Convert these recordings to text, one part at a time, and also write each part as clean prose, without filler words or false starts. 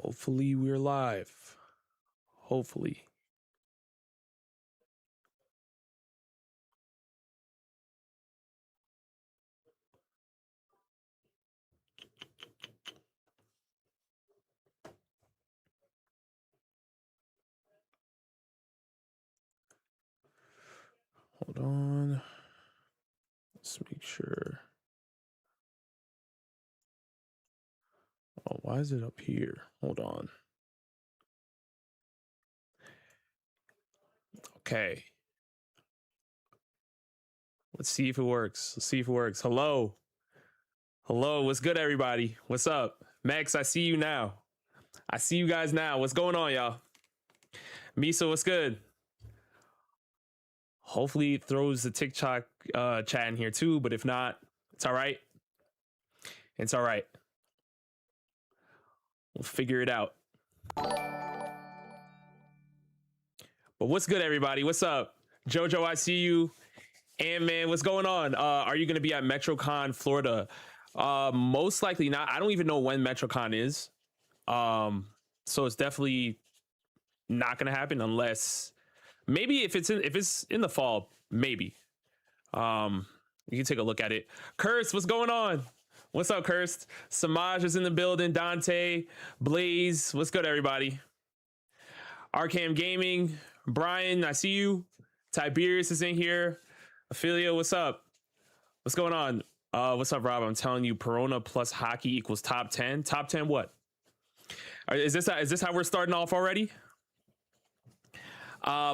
Hopefully we're live. Hopefully. Hold on. Let's make sure. Oh, why is it up here? Hold on. Okay. Let's see if it works. Let's see if it works. Hello. Hello. What's good, everybody? What's up? Max, I see you now. I see you guys now. What's going on, y'all? Misa, what's good? Hopefully it throws the TikTok chat in here too, but if not, it's all right. It's all right. We'll figure it out. But what's good, everybody? What's up? Jojo, I see you. And man, what's going on? Are you going to be at MetroCon Florida? Most likely not. I don't even know when MetroCon is. So it's definitely not going to happen unless maybe if it's in the fall, maybe. You can take a look at it. Curse, what's going on? What's up, Cursed? Samaj is in the building. Dante, Blaze, what's good, everybody? Arkham Gaming, Brian, I see you. Tiberius is in here. Ophelia, what's up? What's going on? What's up, Rob? I'm telling you, Perona plus hockey equals top 10. Top 10 what? Is this how we're starting off already?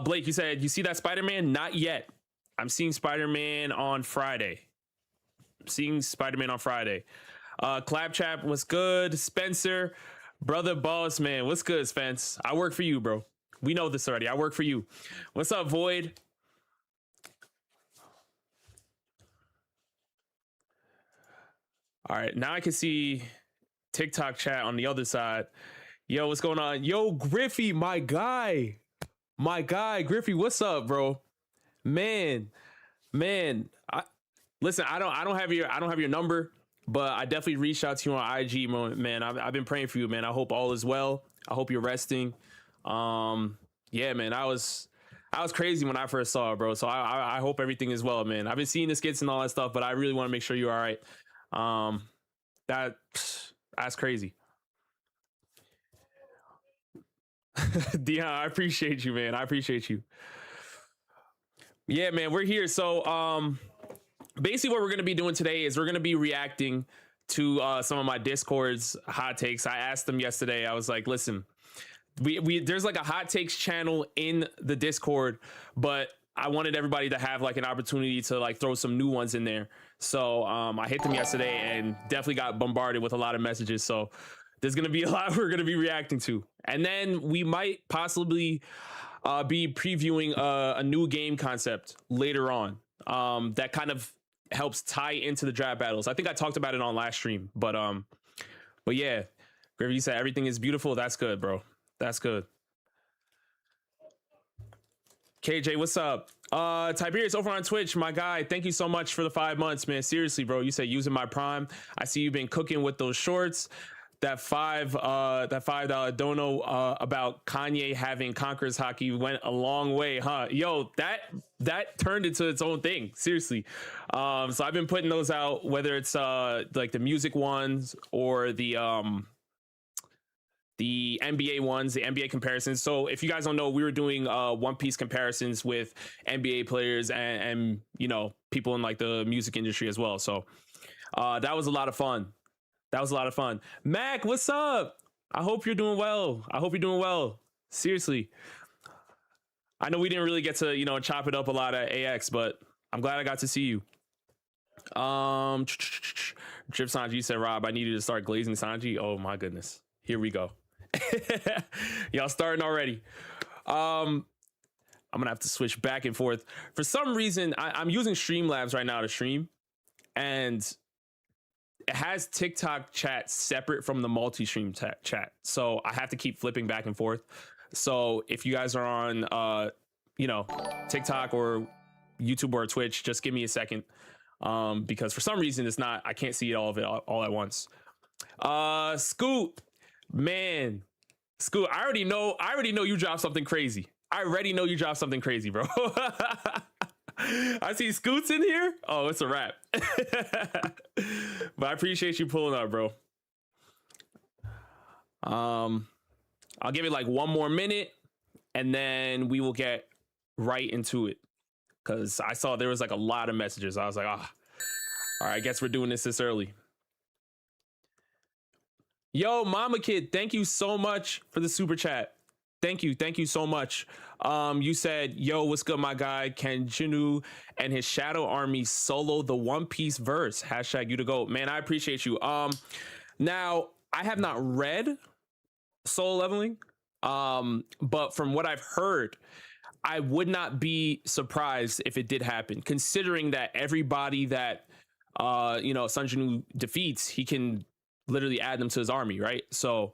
Blake, you said you see that Spider-Man? Not yet. I'm seeing Spider-Man on Friday. Claptrap, what's good? Spencer, brother boss man, what's good, Spence? I work for you, bro. We know this already. I work for you. What's up, Void? All right, now I can see TikTok chat on the other side. Yo, what's going on? Yo, Griffey, my guy, Griffey, what's up, bro? Man, listen, I don't have your number, but I definitely reached out to you on IG, man. I've been praying for you, man. I hope all is well. I hope you're resting. Yeah, man, I was crazy when I first saw it, bro. So I hope everything is well, man. I've been seeing the skits and all that stuff, but I really want to make sure you're all right. That's crazy. Dion, I appreciate you, man. I appreciate you. Yeah, man, we're here. So basically what we're going to be doing today is we're going to be reacting to some of my Discord's hot takes. I asked them yesterday. I was like, listen, we there's like a hot takes channel in the Discord, but I wanted everybody to have like an opportunity to like throw some new ones in there. So I hit them yesterday and definitely got bombarded with a lot of messages. So there's going to be a lot we're going to be reacting to. And then we might possibly be previewing a new game concept later on that kind of helps tie into the draft battles. I think I talked about it on last stream, but yeah, Griffey, you said everything is beautiful. That's good, bro. That's good. KJ, what's up? Tiberius over on Twitch, my guy. Thank you so much for the 5 months, man. Seriously, bro. You said using my Prime. I see you've been cooking with those shorts. That $5 dono about Kanye having Conquerors hockey went a long way, huh? Yo, that turned into its own thing. Seriously. So I've been putting those out, whether it's like the music ones or the NBA ones, the NBA comparisons. So if you guys don't know, we were doing One Piece comparisons with NBA players and you know, people in like the music industry as well. So that was a lot of fun. Mac, what's up? I hope you're doing well. Seriously. I know we didn't really get to, you know, chop it up a lot at AX, but I'm glad I got to see you. Drip Sanji said, Rob, I needed to start glazing Sanji. Oh my goodness. Here we go. Y'all starting already. I'm gonna have to switch back and forth. For some reason, I'm using Streamlabs right now to stream, and it has TikTok chat separate from the multi-stream chat. So I have to keep flipping back and forth. So if you guys are on, you know, TikTok or YouTube or Twitch, just give me a second. Because for some reason I can't see all of it all at once. Scoop, man, Scoot, I already know you dropped something crazy. I already know you dropped something crazy, bro. I see Scoots in here. Oh, it's a wrap. But I appreciate you pulling up, bro. I'll give it like one more minute and then we will get right into it. Cause I saw there was like a lot of messages. I was like, all right, I guess we're doing this early. Yo, Mama Kid, thank you so much for the super chat. Thank you so much. You said, yo, what's good, my guy? Can Jinwoo and his Shadow Army solo the One Piece verse? Hashtag you to go. Man, I appreciate you. Now, I have not read Solo Leveling, but from what I've heard, I would not be surprised if it did happen, considering that everybody that Sun Jinwoo defeats, he can literally add them to his army, right? So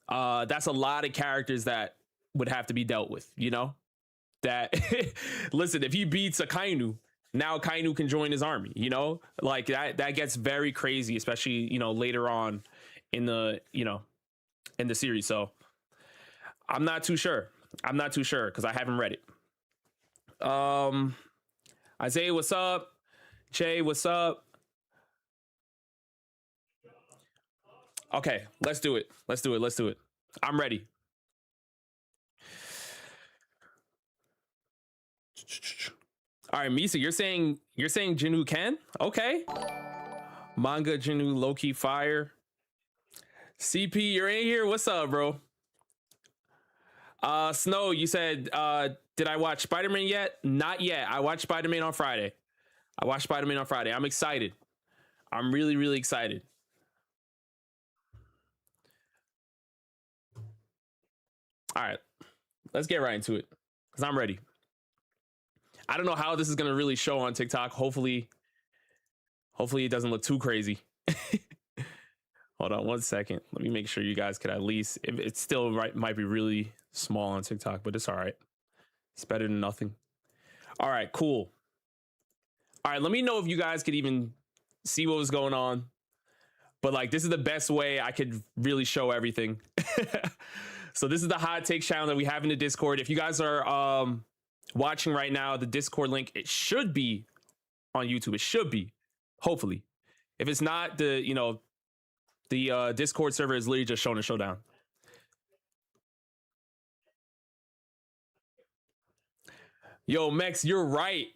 that's a lot of characters that would have to be dealt with, that listen, if he beats a Kainu, now Kainu can join his army, like that gets very crazy, especially later on in the in the series. So I'm not too sure because I haven't read it. Isaiah, what's up? Jay, what's up? Okay, let's do it. I'm ready. All right, Misa, you're saying Jinwoo can? Okay. Manga Jinwoo Low-key fire. CP, you're in here. What's up, bro? Snow, you said, did I watch Spider-Man yet? Not yet. I watched Spider-Man on Friday. I'm excited. I'm really, really excited. All right, let's get right into it because I'm ready. I don't know how this is going to really show on TikTok. Hopefully it doesn't look too crazy. Hold on 1 second. Let me make sure you guys could at least, if it's still right, might be really small on TikTok, but it's all right. It's better than nothing. All right, cool. All right, let me know if you guys could even see what was going on. But like, this is the best way I could really show everything. So this is the hot take channel that we have in the Discord. If you guys are watching right now, the Discord link, it should be on YouTube. It should be, hopefully. If it's not, the Discord server is literally just showing a showdown. Yo, Mex, you're right.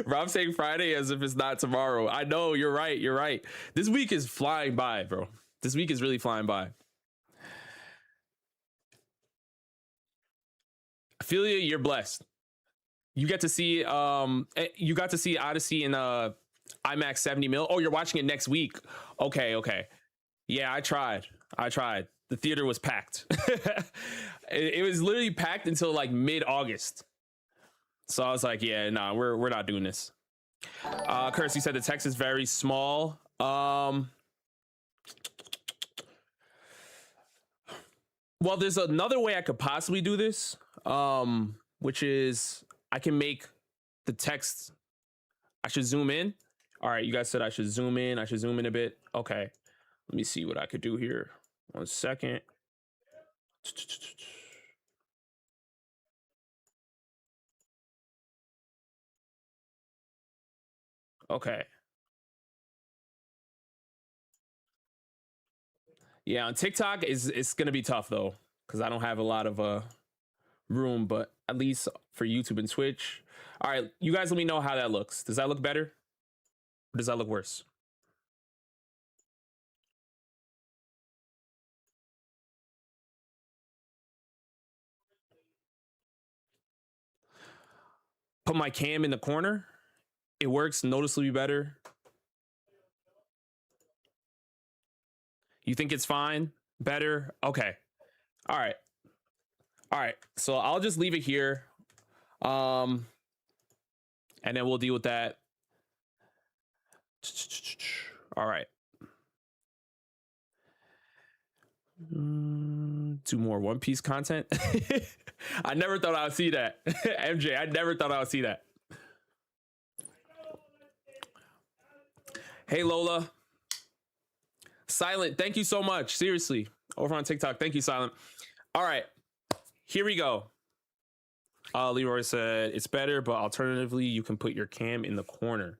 Rob saying Friday as if it's not tomorrow. I know, you're right. This week is flying by, bro. This week is really flying by. Ophelia, you're blessed. You get to see Odyssey in IMAX 70 mil. Oh, you're watching it next week. Okay. Yeah, I tried. The theater was packed. It was literally packed until like mid-August. So I was like, yeah, nah, we're not doing this. Curse, you said the text is very small. Well, there's another way I could possibly do this, which is I can make the text, I should zoom in. All right, you guys said I should zoom in. I should zoom in a bit. Okay, let me see what I could do here. 1 second. Okay. Yeah, on TikTok it's gonna be tough though, because I don't have a lot of room, but at least for YouTube and Twitch. All right, you guys let me know how that looks. Does that look better? Or does that look worse? Put my cam in the corner. It works noticeably better. You think it's fine? Better? Okay. All right. So I'll just leave it here. And then we'll deal with that. All right. Do more One Piece content. I never thought I would see that. MJ, I never thought I would see that. Hey, Lola. Silent, thank you so much. Seriously. Over on TikTok. Thank you, Silent. All right, here we go. Leroy said it's better, but alternatively, you can put your cam in the corner.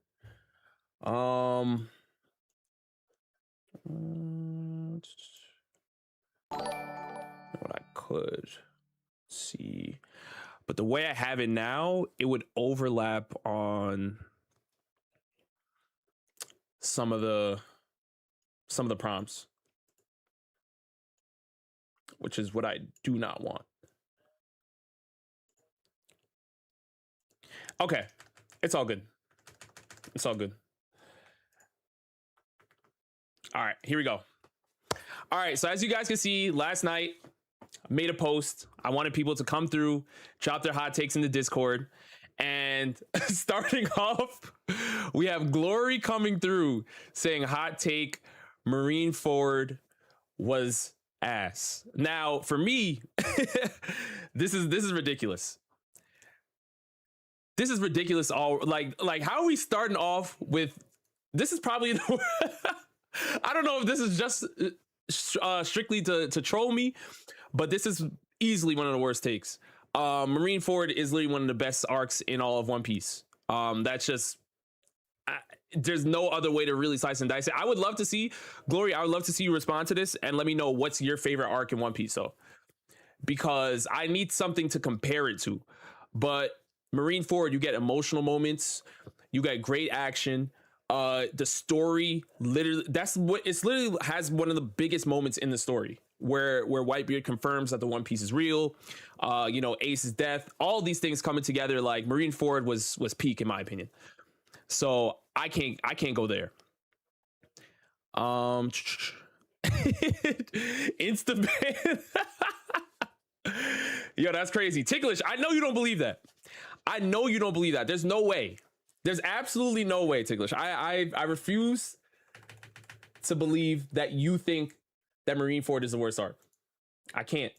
What I could see, but the way I have it now, it would overlap on some of the prompts, which is what I do not want. Okay, it's all good. It's all good. All right, here we go. All right, so as you guys can see, last night I made a post. I wanted people to come through, drop their hot takes in the Discord. And starting off, we have Glory coming through saying hot take, Marineford was ass. Now, for me, this is ridiculous. This is ridiculous. All like how are we starting off with this is probably the I don't know if this is just strictly to troll me, but this is easily one of the worst takes. Marineford is literally one of the best arcs in all of One Piece. That's just there's no other way to really slice and dice it. I would love to see Glory. I would love to see you respond to this and let me know what's your favorite arc in One Piece. So, because I need something to compare it to. But Marineford, you get emotional moments, you get great action. The story literally literally has one of the biggest moments in the story where Whitebeard confirms that the One Piece is real. Ace's death, all these things coming together. Like Marineford was peak in my opinion. So I can't go there. Insta ban. Yo, that's crazy. Ticklish, I know you don't believe that. I know you don't believe that. There's no way. There's absolutely no way, Ticklish. I refuse to believe that you think that Marineford is the worst arc. I can't.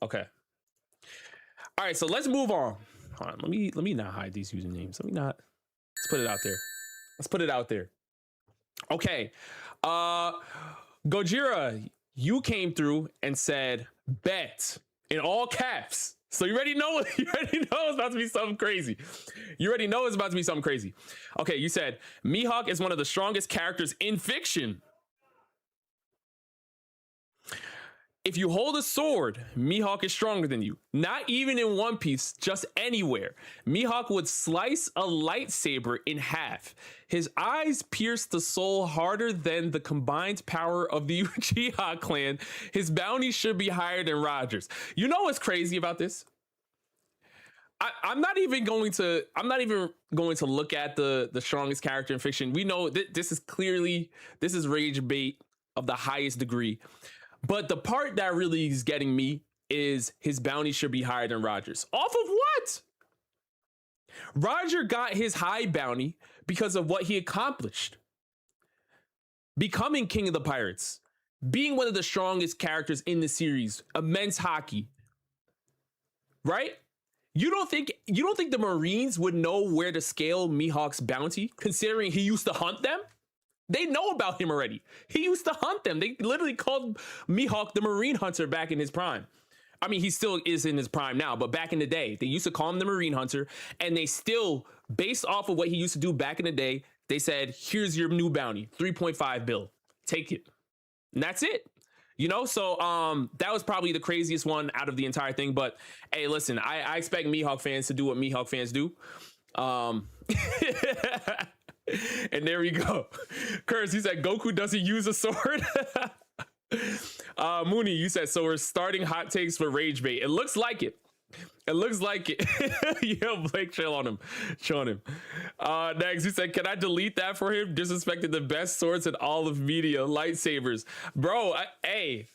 Okay. All right, so let's move on. Hold on, let me not hide these usernames. Let's put it out there. Let's put it out there. Okay. Gojira, you came through and said bet in all caps. So you already know it's about to be something crazy. You already know it's about to be something crazy. Okay, you said Mihawk is one of the strongest characters in fiction. If you hold a sword, Mihawk is stronger than you. Not even in One Piece, just anywhere. Mihawk would slice a lightsaber in half. His eyes pierce the soul harder than the combined power of the Uchiha clan. His bounty should be higher than Roger's. You know what's crazy about this? I'm not even going to look at the strongest character in fiction. We know this is rage bait of the highest degree. But the part that really is getting me is his bounty should be higher than Roger's. Off of what? Roger got his high bounty because of what he accomplished. Becoming King of the Pirates. Being one of the strongest characters in the series. Immense hockey. Right? You don't think the Marines would know where to scale Mihawk's bounty, considering he used to hunt them? They know about him already. He used to hunt them. They literally called Mihawk the Marine Hunter back in his prime. I mean, he still is in his prime now, but back in the day, they used to call him the Marine Hunter, and they still, based off of what he used to do back in the day, they said, here's your new bounty, 3.5 bill. Take it. And that's it. So that was probably the craziest one out of the entire thing. But hey, listen, I expect Mihawk fans to do what Mihawk fans do. And there we go. Curse, he said Goku doesn't use a sword. Mooney, you said, so we're starting hot takes for rage bait. It looks like it. It looks like it. Yo, Blake, chill on him. Next, he said, can I delete that for him? Disrespected the best swords in all of media, lightsabers. Bro, hey,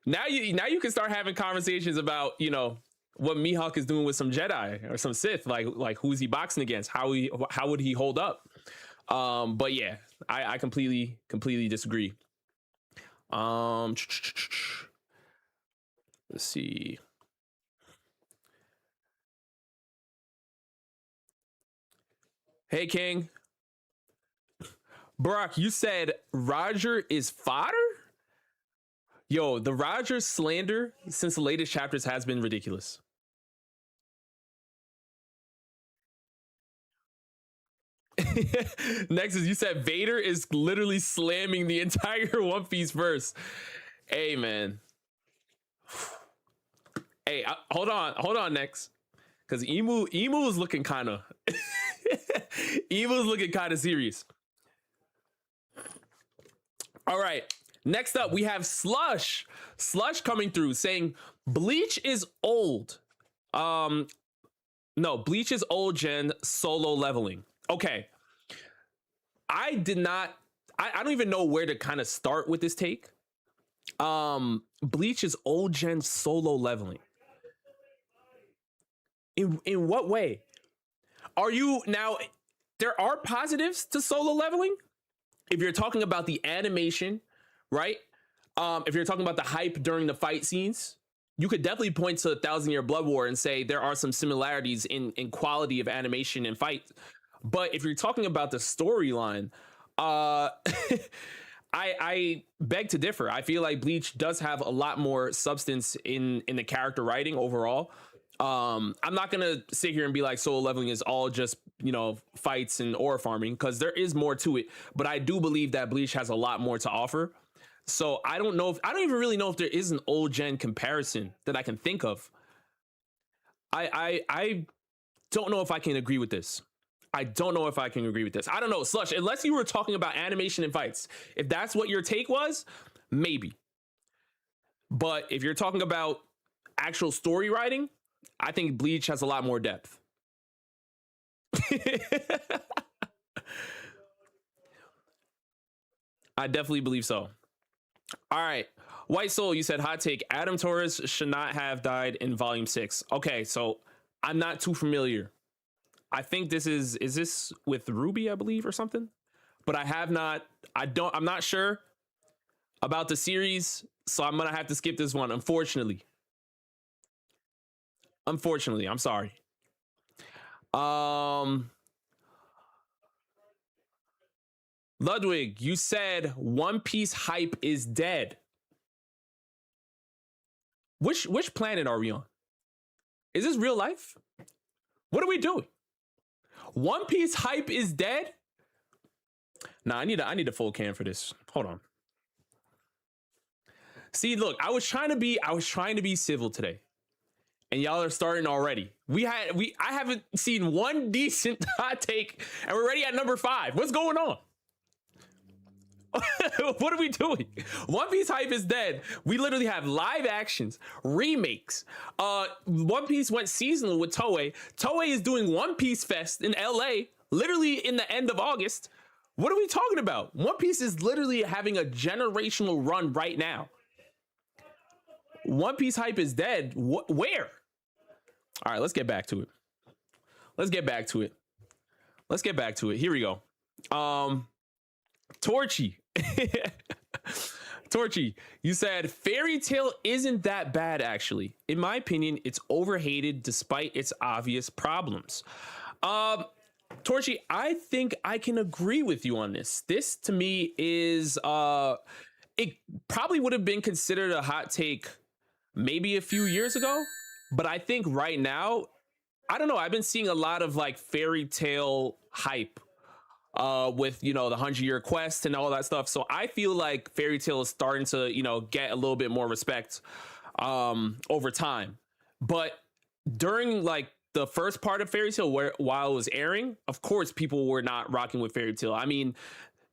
now you can start having conversations about, what Mihawk is doing with some Jedi or some Sith, like who's he boxing against? How would he hold up? But yeah, I completely disagree. Let's see. Hey King. Brock, you said Roger is fodder? Yo, the Rogers slander since the latest chapters has been ridiculous. Next is, you said Vader is literally slamming the entire One Piece verse. Hey man. Hey, hold on, next. Because Emu is looking kind of Emu is looking kind of serious. All right. Next up, we have Slush. Slush coming through saying Bleach is old. No, Bleach is old gen solo leveling. Okay. I don't even know where to kind of start with this take. Bleach is old gen solo leveling. In what way? Are you now, there are positives to solo leveling if you're talking about the animation, right? If you're talking about the hype during the fight scenes, you could definitely point to 1,000-Year Blood War and say there are some similarities in quality of animation and fight. But if you're talking about the storyline, I beg to differ. I feel like Bleach does have a lot more substance in the character writing overall. I'm not gonna sit here and be like solo leveling is all just, you know, fights and ore farming, because there is more to it. But I do believe that Bleach has a lot more to offer. So I don't even really know if there is an old gen comparison that I can think of. I don't know if I can agree with this. I don't know if I can agree with this. I don't know, Slush, unless you were talking about animation and fights. If that's what your take was, maybe. But if you're talking about actual story writing, I think Bleach has a lot more depth. I definitely believe so. All right. White Soul, you said hot take. Adam Torres should not have died in volume 6. Okay, so I'm not too familiar. I think this is this with Ruby, I believe, or something? But I'm not sure about the series, so I'm gonna have to skip this one, unfortunately. Unfortunately, I'm sorry. Ludwig, you said One Piece hype is dead. Which planet are we on? Is this real life? What are we doing? One Piece hype is dead? Nah, I need a full can for this. Hold on. See, look, I was trying to be civil today. And y'all are starting already. I haven't seen one decent hot take, and we're already at number 5. What's going on? What are we doing? One Piece hype is dead. We literally have live actions, remakes. One Piece went seasonal with Toei. Toei is doing One Piece Fest in LA, literally in the end of August. What are we talking about? One Piece is literally having a generational run right now. One Piece hype is dead. Where? All right, let's get back to it. Here we go. Torchy. Torchy, you said Fairy Tail isn't that bad, actually. In my opinion, it's overhated despite its obvious problems. Torchy, I think I can agree with you on this. This to me is it probably would have been considered a hot take maybe a few years ago, but I think right now, I don't know, I've been seeing a lot of like Fairy Tail hype with, you know, the 100-Year Quest and all that stuff. So I feel like Fairy Tail is starting to, you know, get a little bit more respect over time. But during like the first part of Fairy Tail, while it was airing, of course people were not rocking with Fairy Tail. I mean,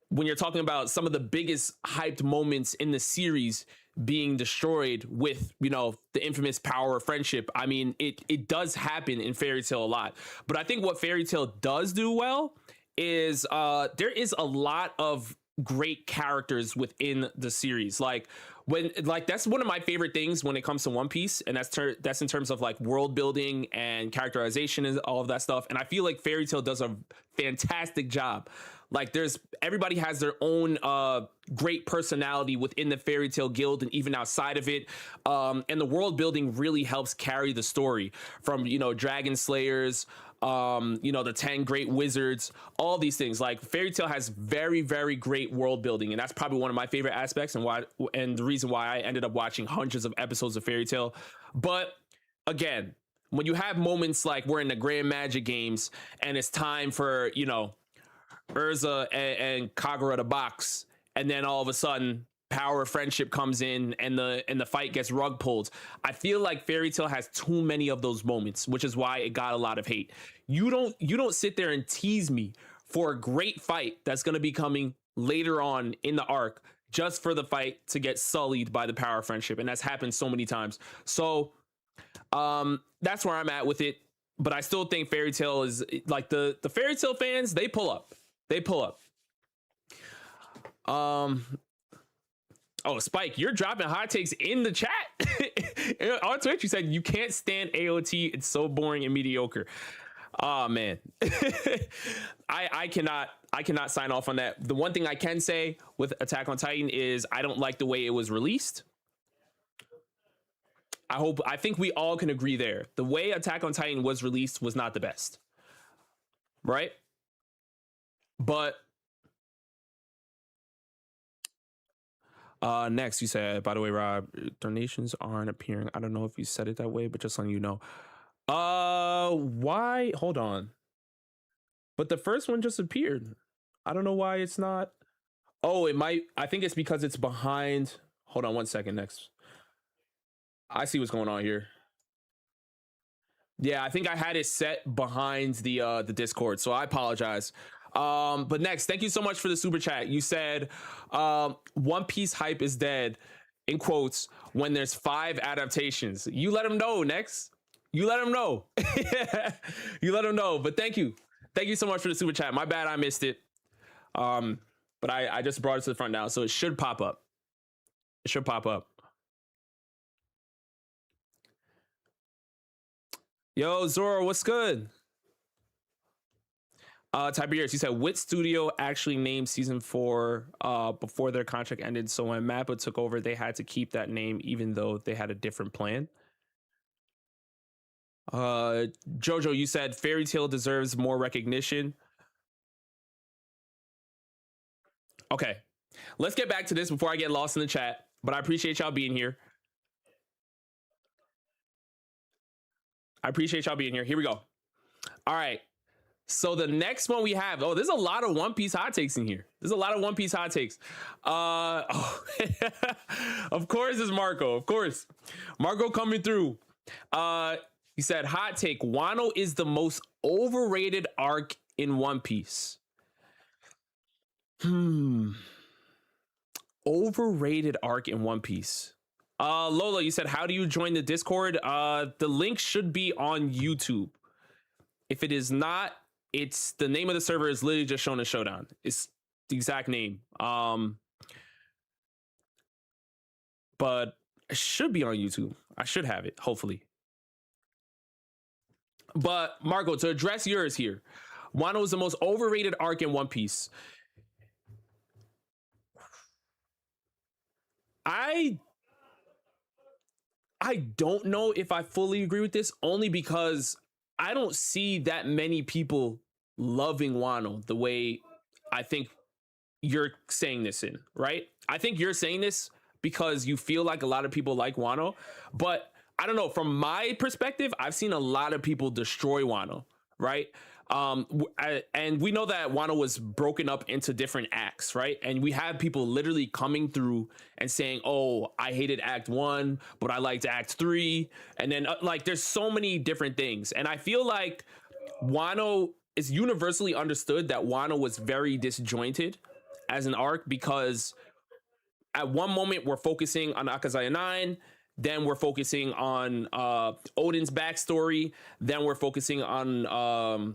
when you're talking about some of the biggest hyped moments in the series being destroyed with, you know, the infamous power of friendship, I mean, it does happen in Fairy Tail a lot. But I think what Fairy Tail does do well is there is a lot of great characters within the series. Like that's one of my favorite things when it comes to One Piece, and that's in terms of like world building and characterization and all of that stuff. And I feel like Fairy Tail does a fantastic job. Like everybody has their own great personality within the Fairy Tail Guild and even outside of it. And the world building really helps carry the story from, you know, Dragon Slayers, you know, the 10 great wizards, all these things. Like Fairy Tail has very, very great world building, and that's probably one of my favorite aspects, and the reason why I ended up watching hundreds of episodes of Fairy Tail. But again, when you have moments like we're in the Grand Magic games and it's time for, you know, Urza and Kagura to box, and then all of a sudden power of friendship comes in and the fight gets rug pulled. I feel like Fairy Tail has too many of those moments, which is why it got a lot of hate. You don't sit there and tease me for a great fight that's going to be coming later on in the arc just for the fight to get sullied by the power of friendship, and that's happened so many times. So that's where I'm at with it. But I still think Fairy Tail is like the Fairy Tail fans, they pull up. They pull up. Oh, Spike, you're dropping hot takes in the chat. On Twitch, you said you can't stand AOT. It's so boring and mediocre. Oh man. I cannot sign off on that. The one thing I can say with Attack on Titan is I don't like the way it was released. I think we all can agree there. The way Attack on Titan was released was not the best. Right? But next you said, by the way, Rob, donations aren't appearing. I don't know if you said it that way, but just letting you know. Why? Hold on. But the first one just appeared. I don't know why it's not. Oh, it might. I think it's because it's behind. Hold on 1 second. Next. I see what's going on here. Yeah, I think I had it set behind the Discord, so I apologize. But next, thank you so much for the super chat. You said One Piece hype is dead, in quotes, when there's 5 adaptations. You let them know, Next. You let them know. You let them know. But thank you so much for the super chat. My bad, I missed it. But I just brought it to the front now, so it should pop up. It should pop up. Yo, Zoro, what's good? Tiberius, you said Wit Studio actually named season 4 before their contract ended, so when Mappa took over, they had to keep that name even though they had a different plan. Jojo, you said Fairy Tail deserves more recognition. Okay, let's get back to this before I get lost in the chat, but I appreciate y'all being here. Here we go. All right. So the next one we have, there's a lot of One Piece hot takes in here. Oh, of course it's Marco. Of course. Marco coming through. He said, hot take, Wano is the most overrated arc in One Piece. Overrated arc in One Piece. Lola, you said, how do you join the Discord? The link should be on YouTube. If it is not, it's the name of the server is literally just Shonen Showdown. It's the exact name. But it should be on YouTube. I should have it, hopefully. But Marco, to address yours here, Wano is the most overrated arc in One Piece. I don't know if I fully agree with this, only because I don't see that many people loving Wano the way I think you're saying this in, right? I think you're saying this because you feel like a lot of people like Wano, but I don't know. From my perspective, I've seen a lot of people destroy Wano, right? And we know that Wano was broken up into different acts, right? And we have people literally coming through and saying, oh, I hated Act 1, but I liked Act 3. And then like there's so many different things. And I feel like Wano is universally understood that Wano was very disjointed as an arc, because at one moment we're focusing on Akazaya 9, then we're focusing on Odin's backstory, then we're focusing on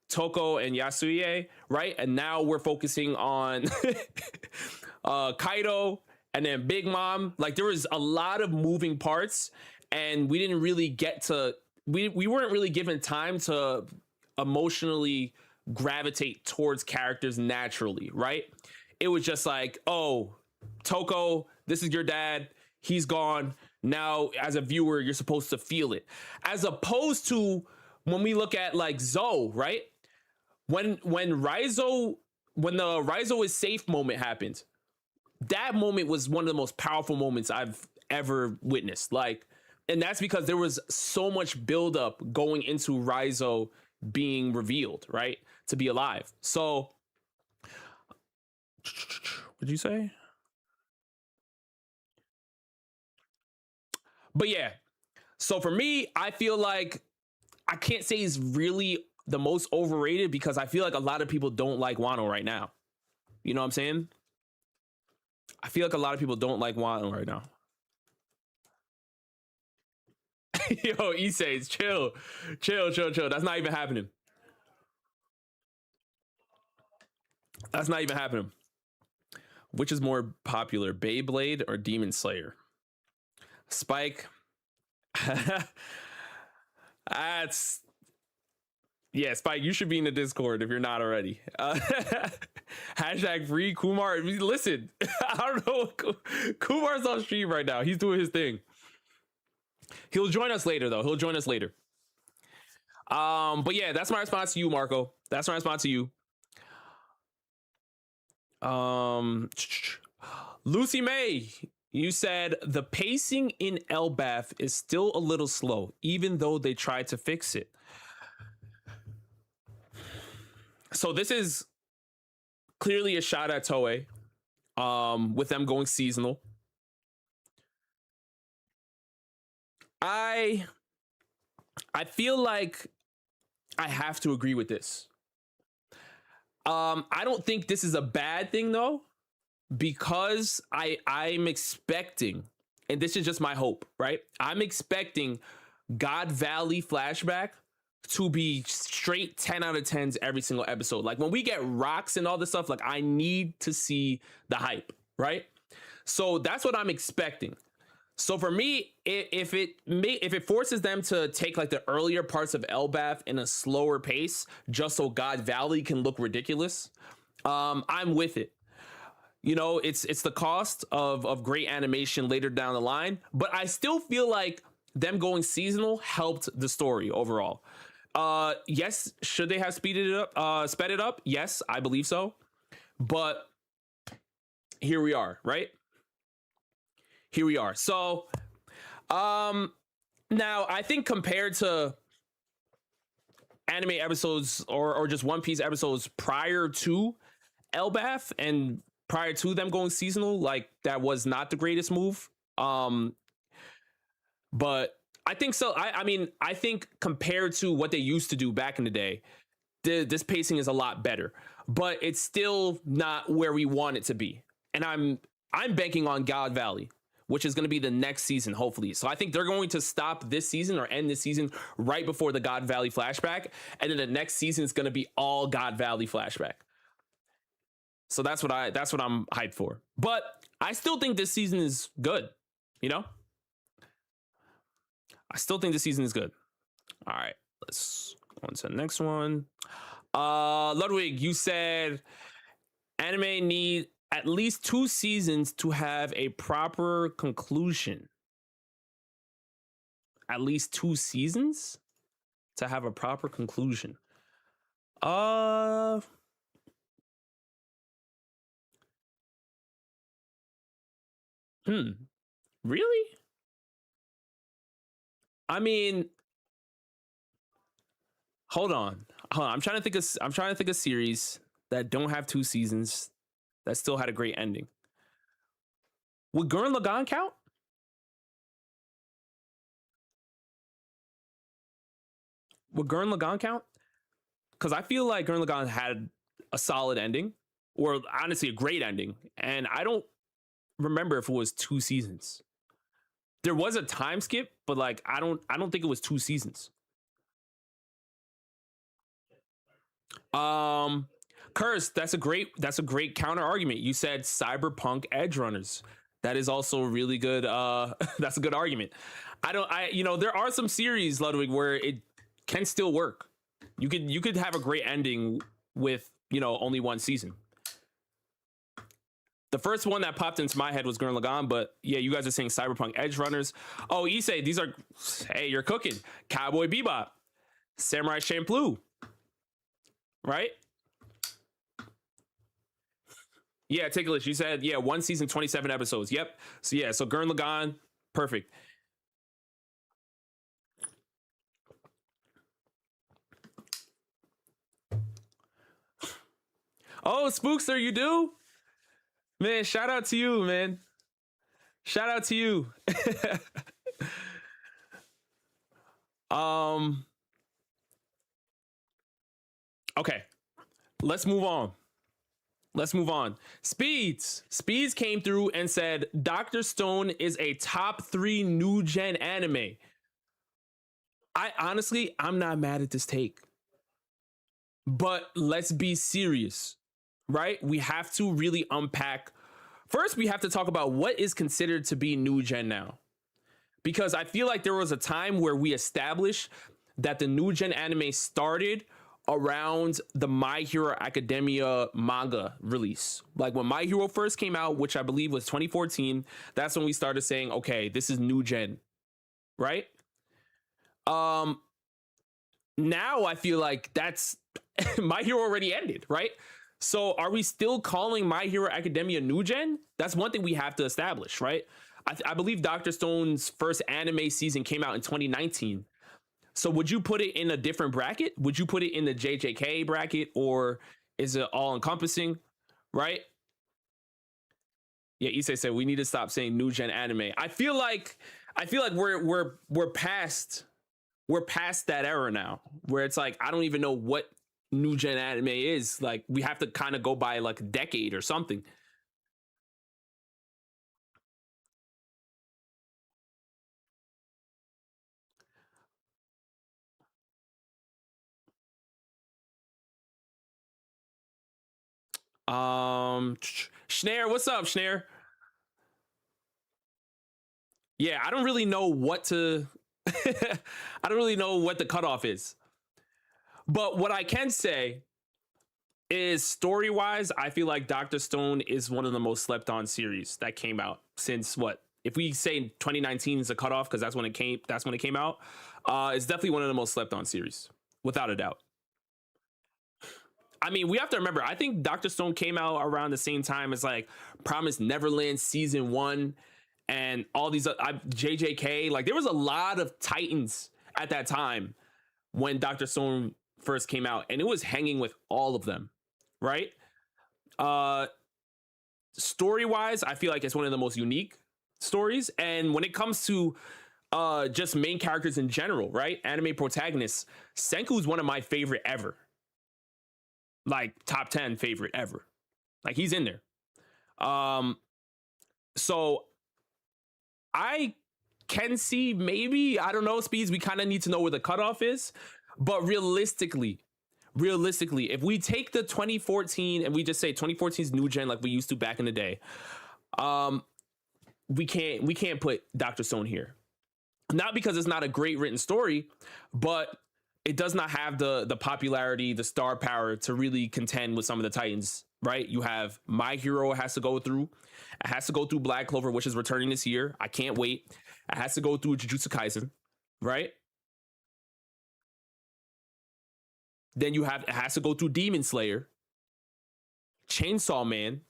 Toko and Yasuie, right? And now we're focusing on Kaido and then Big Mom. Like there was a lot of moving parts, and we didn't really get to, we weren't really given time to emotionally gravitate towards characters naturally, right? It was just like, oh, Toko, this is your dad, he's gone. Now, as a viewer, you're supposed to feel it. As opposed to when we look at like Zoe, right? When the Raizo is safe moment happened, that moment was one of the most powerful moments I've ever witnessed. Like, and that's because there was so much buildup going into Raizo being revealed, right? To be alive. So, what'd you say? But yeah, so for me, I feel like I can't say he's really the most overrated because I feel like a lot of people don't like Wano right now. You know what I'm saying? I feel like a lot of people don't like Wano right now. Yo, Issei's chill. That's not even happening. That's not even happening. Which is more popular, Beyblade or Demon Slayer? Spike. That's yeah, Spike. You should be in the Discord if you're not already. Hashtag free Kumar. Listen, I don't know. Kumar's on stream right now. He's doing his thing. He'll join us later, though. He'll join us later. But yeah, that's my response to you, Marco. That's my response to you. Lucy May, you said the pacing in Elbaf is still a little slow, even though they tried to fix it. So this is clearly a shot at Toei, with them going seasonal. I feel like I have to agree with this. I don't think this is a bad thing though, because I'm expecting, and this is just my hope, right? I'm expecting God Valley flashback to be straight 10 out of 10s every single episode. Like when we get rocks and all this stuff, like I need to see the hype, right? So that's what I'm expecting. So for me, if it forces them to take like the earlier parts of Elbaf in a slower pace, just so God Valley can look ridiculous, I'm with it. You know, it's the cost of great animation later down the line, but I still feel like them going seasonal helped the story overall. Yes, should they have sped it up? Yes, I believe so. But here we are, right? Here we are. So, now I think compared to anime episodes or just One Piece episodes prior to Elbaf and prior to them going seasonal, like that was not the greatest move. But I think so. I mean, I think compared to what they used to do back in the day, this pacing is a lot better, but it's still not where we want it to be. And I'm banking on God Valley, which is going to be the next season, hopefully. So I think they're going to stop this season or end this season right before the God Valley flashback, and then the next season is going to be all God Valley flashback. So that's what I'm hyped for. But I still think this season is good, you know? I still think this season is good. All right, let's go on to the next one. Ludwig, you said anime need at least 2 seasons to have a proper conclusion. At least 2 seasons to have a proper conclusion. Really? I mean, hold on. I'm trying to think of series that don't have 2 seasons that still had a great ending. Would Gurren Lagann count? Would Gurren Lagann count? Because I feel like Gurren Lagann had a solid ending, or honestly a great ending, and I don't remember if it was 2 seasons. There was a time skip, but like I don't think it was 2 seasons. Curse, that's a great counter argument. You said Cyberpunk Edge Runners. That is also really good. That's a good argument. There are some series, Ludwig, where it can still work. You could have a great ending with, only 1 season. The first one that popped into my head was Gurren Lagann, but yeah, you guys are saying Cyberpunk Edge Runners. Oh, Issei, hey, you're cooking. Cowboy Bebop. Samurai Champloo, right? Yeah, take a list. You said, yeah, one season, 27 episodes. Yep. So yeah, so Gurren Lagann, perfect. Oh, Spookster, you do? Man, shout out to you, man. Shout out to you. um okay, let's move on. Let's move on. Speeds came through and said Dr. Stone is a top 3 new gen anime. I honestly, I'm not mad at this take. But let's be serious, right? We have to really unpack. First, we have to talk about what is considered to be new gen now. Because I feel like there was a time where we established that the new gen anime started around the My Hero Academia manga release. Like when My Hero first came out, which I believe was 2014, that's when we started saying, okay, this is new gen, right? Um Now I feel like that's My Hero already ended, right? So are we still calling My Hero Academia new gen? That's one thing we have to establish, right? I believe Dr. Stone's first anime season came out in 2019. So would you put it in a different bracket? Would you put it in the JJK bracket, or is it all encompassing? Right? Yeah, Issei said we need to stop saying new gen anime. I feel like we're past that era now, where it's like I don't even know what new gen anime is. Like we have to kind of go by like a decade or something. Schnare, what's up, Schnare? Yeah, I don't really know what to I don't really know what the cutoff is. But what I can say is story wise, I feel like Doctor Stone is one of the most slept on series that came out since what? If we say 2019 is a cutoff because that's when it came out. It's definitely one of the most slept on series, without a doubt. I mean, we have to remember, I think Doctor Stone came out around the same time as like Promised Neverland season 1 and all these JJK. Like there was a lot of Titans at that time when Doctor Stone first came out, and it was hanging with all of them, right? Uh Story wise, I feel like it's one of the most unique stories. And when it comes to just main characters in general, right? Anime protagonists, Senku's one of my favorite ever. Like top 10 favorite ever. Like he's in there. Um so I can see, maybe, I don't know, Speeds, we kind of need to know where the cutoff is. But realistically, if we take the 2014 and we just say 2014's new gen like we used to back in the day, um, we can't put Dr. Stone here. Not because it's not a great written story, but it does not have the popularity, the star power to really contend with some of the Titans, right? You have My Hero has to go through. It has to go through Black Clover, which is returning this year. I can't wait. It has to go through Jujutsu Kaisen, right? Then it has to go through Demon Slayer, Chainsaw Man.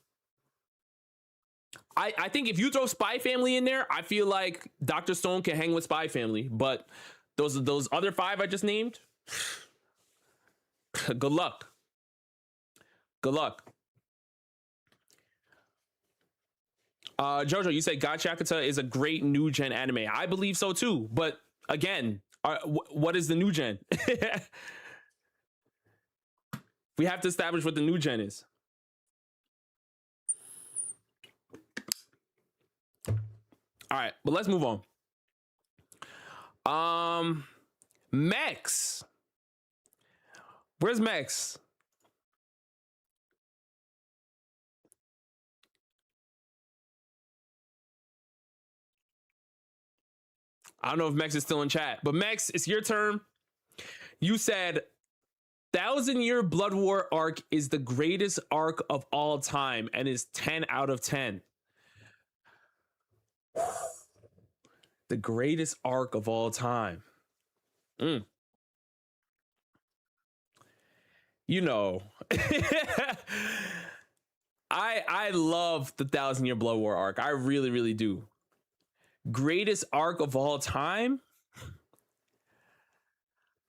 I think if you throw Spy Family in there, I feel like Dr. Stone can hang with Spy Family. But those other 5 I just named, good luck. Good luck. Jojo, you said Gachakuta is a great new gen anime. I believe so too. But again, what is the new gen? We have to establish what the new gen is. All right, but let's move on. Max. Where's Max? I don't know if Max is still in chat, but Max, it's your turn. You said Thousand Year Blood War arc is the greatest arc of all time and is 10 out of 10. The greatest arc of all time. Mm. you know, I love the Thousand Year Blood War arc. I really, really do. Greatest arc of all time.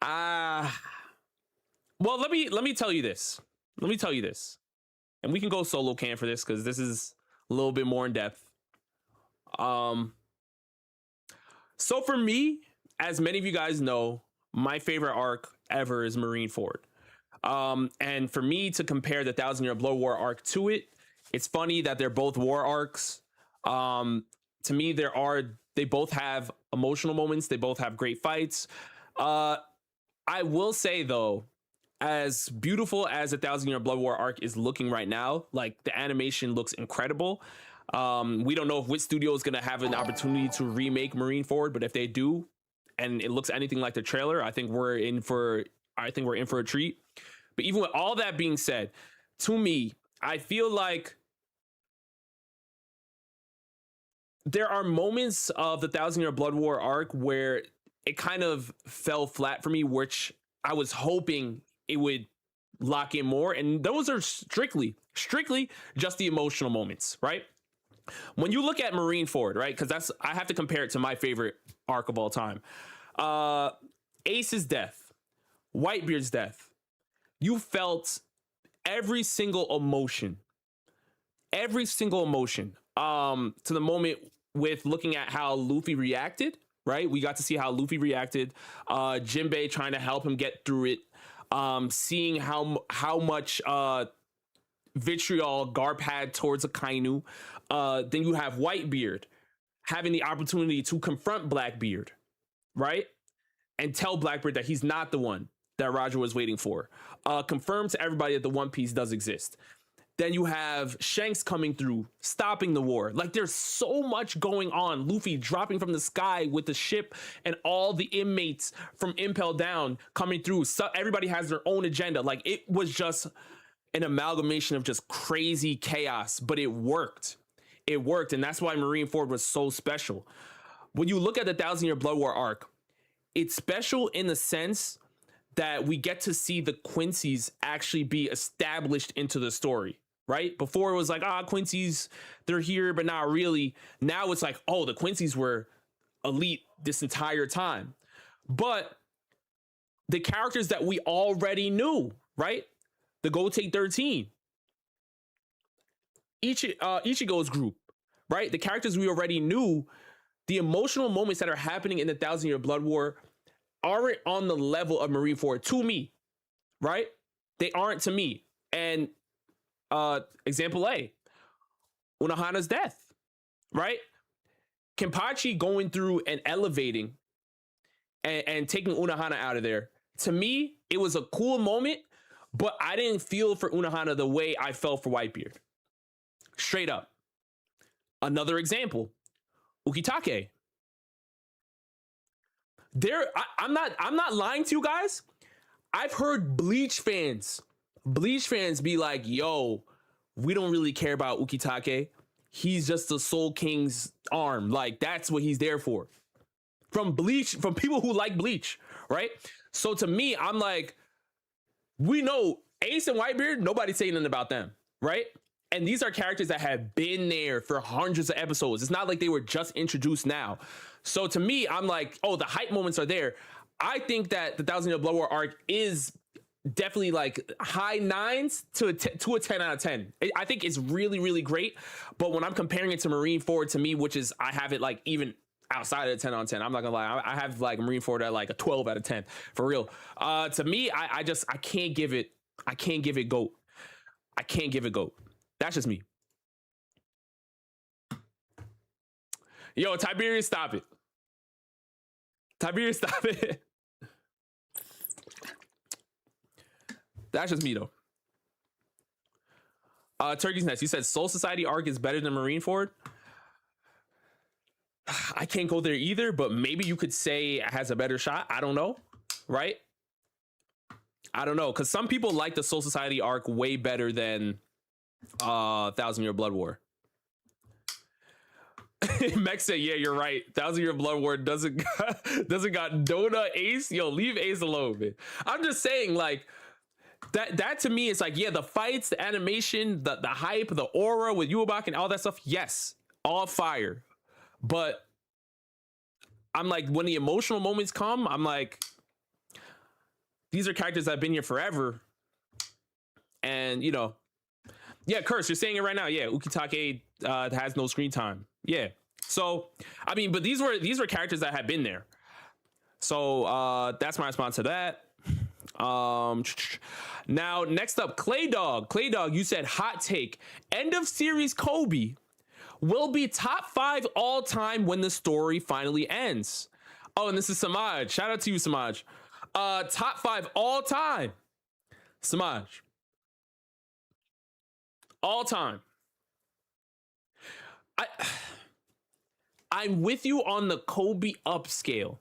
Well, let me tell you this. Let me tell you this, and we can go solo can for this because this is a little bit more in depth. So for me, as many of you guys know, my favorite arc ever is Marineford. And for me to compare the Thousand Year Blood War arc to it, it's funny that they're both war arcs. To me, they both have emotional moments. They both have great fights. I will say though, as beautiful as the Thousand Year Blood War arc is looking right now, like the animation looks incredible. We don't know if Wit Studio is gonna have an opportunity to remake Marineford, but if they do, and it looks anything like the trailer, I think we're in for a treat. But even with all that being said, to me, I feel like there are moments of the Thousand Year Blood War arc where it kind of fell flat for me, which I was hoping it would lock in more. And those are strictly just the emotional moments, right? When you look at Marineford, right? Because I have to compare it to my favorite arc of all time. Ace's death, Whitebeard's death. You felt every single emotion. To the moment with looking at how Luffy reacted, right? We got to see how Luffy reacted. Jinbei trying to help him get through it. Seeing how much vitriol Garp had towards Akainu. Then you have Whitebeard having the opportunity to confront Blackbeard, right? And tell Blackbeard that he's not the one that Roger was waiting for. Confirm to everybody that the One Piece does exist. Then you have Shanks coming through, stopping the war. Like there's so much going on. Luffy dropping from the sky with the ship and all the inmates from Impel Down coming through. So everybody has their own agenda. Like it was just an amalgamation of just crazy chaos, but it worked. It worked, and that's why Marineford was so special. When you look at the Thousand Year Blood War arc, it's special in the sense that we get to see the Quincy's actually be established into the story, right? Before it was like, Quincy's, they're here, but not really. Now it's like, oh, the Quincy's were elite this entire time. But the characters that we already knew, right? The Gotei 13, Ichigo's group, right? The characters we already knew, the emotional moments that are happening in the Thousand Year Blood War aren't on the level of Marineford to me, right? They aren't to me. And example A, Unohana's death, right? Kenpachi going through and elevating and taking Unohana out of there. To me, it was a cool moment, but I didn't feel for Unohana the way I felt for Whitebeard. Straight up. Another example, Ukitake. I'm not lying to you guys. I've heard Bleach fans be like, yo, we don't really care about Ukitake. He's just the Soul King's arm. Like, that's what he's there for. From people who like Bleach, right? So to me, I'm like, we know Ace and Whitebeard, nobody's saying nothing about them, right? And these are characters that have been there for hundreds of episodes. It's not like they were just introduced now. So to me, I'm like, oh, the hype moments are there. I think that the Thousand Year Blood War arc is definitely like high 9s to a 10 out of 10. I think it's really, really great. But when I'm comparing it to Marineford, to me, which is, I have it like even outside of the 10 on 10. I'm not gonna lie. I have like Marineford at like a 12 out of 10 for real. To me, I can't give it GOAT. I can't give it GOAT. That's just me. Yo, Tiberius, stop it. Tiberius, stop it. That's just me though. Turkey's Nest, you said Soul Society arc is better than Marineford. I can't go there either, but maybe you could say it has a better shot. I don't know, right? I don't know, because some people like the Soul Society arc way better than Thousand Year Blood War. Mex said, yeah, you're right. Thousand Year Blood War doesn't got Dona, Ace. Yo, leave Ace alone, man. I'm just saying, like, that to me is like, yeah, the fights, the animation, the hype, the aura with Yubak and all that stuff. Yes, all fire. But I'm like, when the emotional moments come, I'm like, these are characters that have been here forever. And, you know, yeah, Curse, you're saying it right now. Yeah, Ukitake has no screen time. Yeah. So, I mean, but these were characters that had been there. So that's my response to that. Now, next up, Clay Dog. Clay Dog, you said hot take. End of series Kobe will be top 5 all time when the story finally ends. Oh, and this is Samaj. Shout out to you, Samaj. Top 5 all time. Samaj. All time. I'm with you on the Kobe upscale.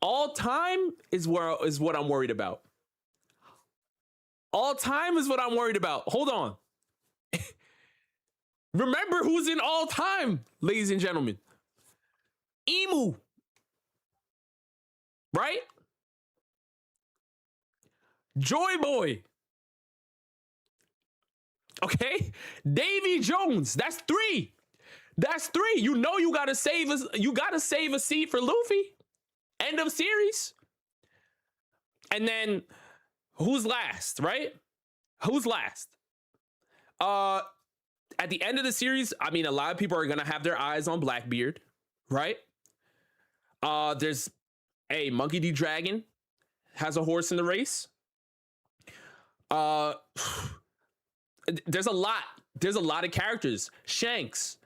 All time is what I'm worried about. All time is what I'm worried about. Hold on. Remember who's in all time, ladies and gentlemen. Emu. Right? Joy Boy. Okay? Davy Jones. That's 3. That's 3. You know you gotta save a seat for Luffy. End of series. And then who's last, right? Who's last? At the end of the series, I mean, a lot of people are gonna have their eyes on Blackbeard, right? There's Monkey D. Dragon has a horse in the race. There's a lot of characters. Shanks,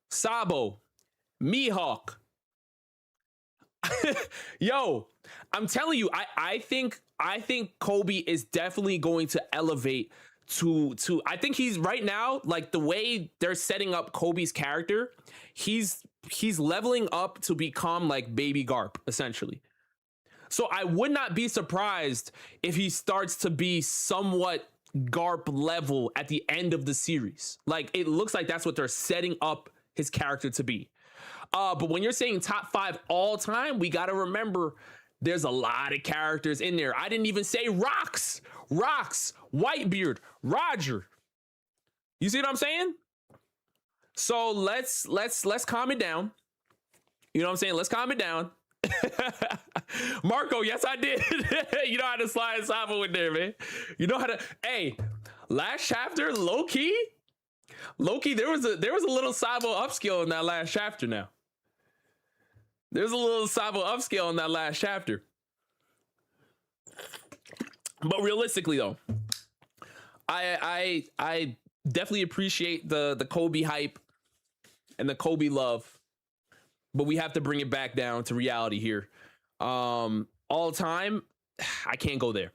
Sabo, Mihawk. Yo, I'm telling you, I think Kobe is definitely going to elevate to I think he's right now, like the way they're setting up Kobe's character, he's leveling up to become like Baby Garp, essentially. So I would not be surprised if he starts to be somewhat Garp level at the end of the series. Like, it looks like that's what they're setting up his character to be. But when you're saying top 5 all time, we got to remember there's a lot of characters in there. I didn't even say Rocks, Whitebeard, Roger. You see what I'm saying? So let's calm it down. You know what I'm saying? Let's calm it down. Marco, yes, I did. You know how to slide Sabo in there, man. You know how to. Hey, last chapter, low key, there was a little Sabo upskill in that last chapter. Now, there's a little Sabo upskill in that last chapter. But realistically, though, I definitely appreciate the Kobe hype and the Kobe love. But we have to bring it back down to reality here. All time, I can't go there.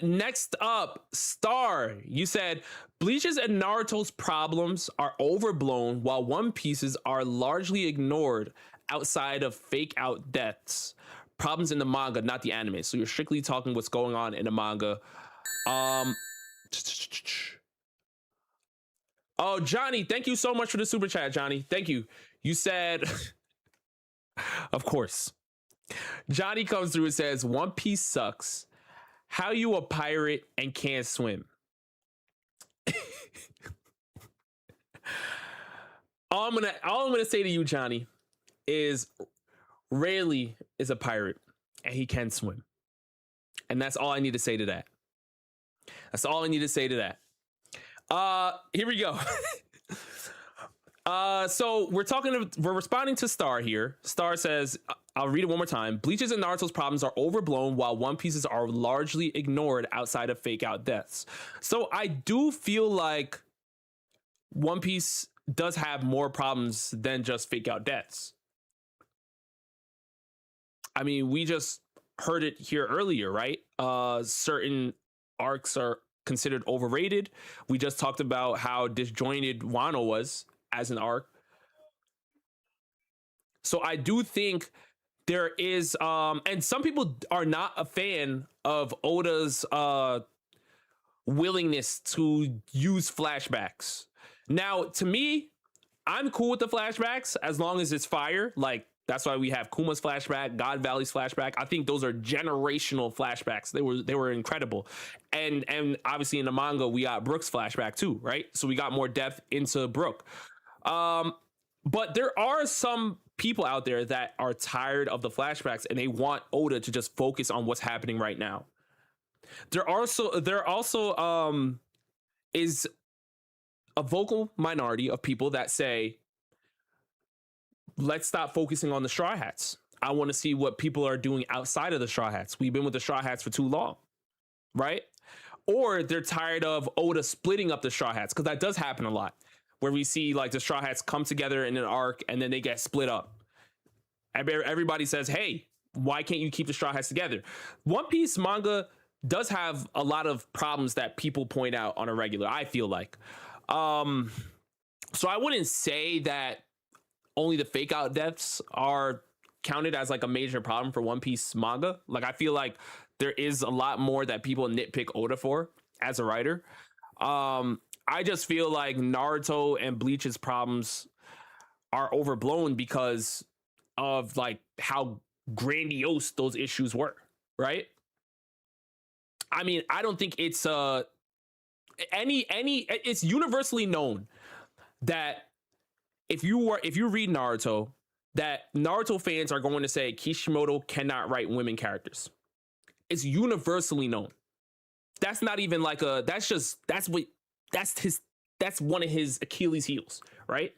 Next up, Star. You said Bleach's and Naruto's problems are overblown while One Piece's are largely ignored outside of fake out deaths. Problems in the manga, not the anime. So you're strictly talking what's going on in the manga. Oh, Johnny, thank you so much for the super chat, Johnny. Thank you. You said, of course. Johnny comes through and says, One Piece sucks. How you a pirate and can't swim? all I'm gonna say to you, Johnny, is Rayleigh is a pirate and he can swim. And that's all I need to say to that. Here we go. So we're responding to Star here. Star says, I'll read it one more time. Bleach's and Naruto's problems are overblown while One Piece's are largely ignored outside of fake out deaths. So I do feel like One Piece does have more problems than just fake out deaths. I mean, we just heard it here earlier, right? Certain arcs are considered overrated. We just talked about how disjointed Wano was as an arc. So I do think there is and some people are not a fan of Oda's willingness to use flashbacks. Now, to me, I'm cool with the flashbacks as long as it's fire. Like, That's why we have Kuma's flashback, God Valley's flashback. I think those are generational flashbacks. They were incredible. And obviously in the manga, we got Brook's flashback too, right? So we got more depth into Brook. But there are some people out there that are tired of the flashbacks and they want Oda to just focus on what's happening right now. There also is a vocal minority of people that say, let's stop focusing on the Straw Hats. I want to see what people are doing outside of the Straw Hats. We've been with the Straw Hats for too long, right? Or they're tired of Oda splitting up the Straw Hats, because that does happen a lot, where we see like the Straw Hats come together in an arc and then they get split up. Everybody says, hey, why can't you keep the Straw Hats together? One Piece manga does have a lot of problems that people point out on a regular, I feel like. So I wouldn't say that only the fake out deaths are counted as like a major problem for One Piece manga. Like, I feel like there is a lot more that people nitpick Oda for as a writer. I just feel like Naruto and Bleach's problems are overblown because of like how grandiose those issues were, right? I mean, I don't think it's it's universally known that if you read Naruto, that Naruto fans are going to say Kishimoto cannot write women characters. It's universally known. That's not even like that's one of his Achilles heels, right?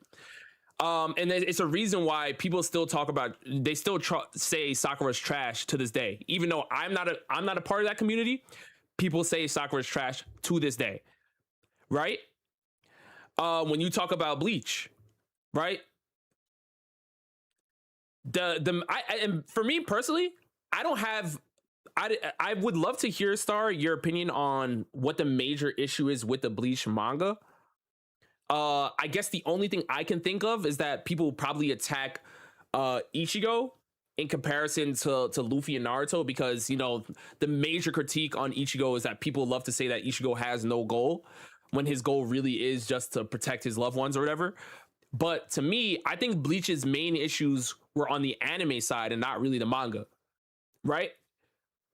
And it's a reason why people still talk about, they still say Sakura's trash to this day. Even though I'm not a part of that community, people say Sakura's trash to this day, right? When you talk about Bleach, right? And for me personally, I would love to hear, Star, your opinion on what the major issue is with the Bleach manga. I guess the only thing I can think of is that people probably attack Ichigo in comparison to Luffy and Naruto, because, you know, the major critique on Ichigo is that people love to say that Ichigo has no goal when his goal really is just to protect his loved ones or whatever. But to me, I think Bleach's main issues were on the anime side and not really the manga, right?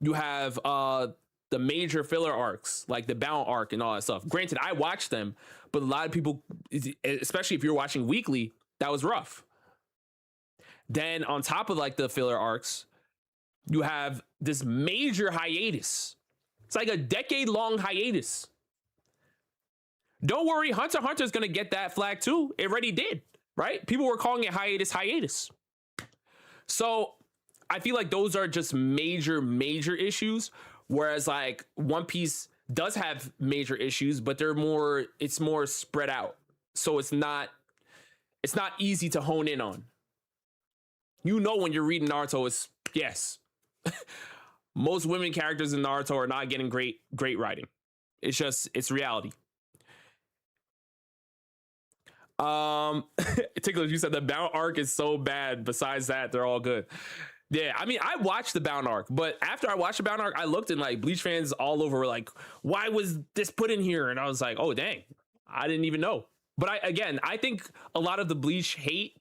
You have the major filler arcs, like the Bound arc and all that stuff. Granted, I watched them, but a lot of people, especially if you're watching weekly, that was rough. Then on top of like the filler arcs, you have this major hiatus. It's like a decade-long hiatus. Don't worry, Hunter x Hunter is going to get that flag too. It already did, right? People were calling it hiatus. So I feel like those are just major issues. Whereas like One Piece does have major issues, but it's more spread out. So it's not easy to hone in on. You know, when you're reading Naruto, it's, yes, most women characters in Naruto are not getting great writing. It's reality. Ticklish, you said the Bound arc is so bad. Besides that, they're all good. Yeah, I mean, I watched the Bound arc, but after I watched the Bound arc, I looked and like Bleach fans all over were like, why was this put in here? And I was like, oh dang, I didn't even know. But I think a lot of the Bleach hate,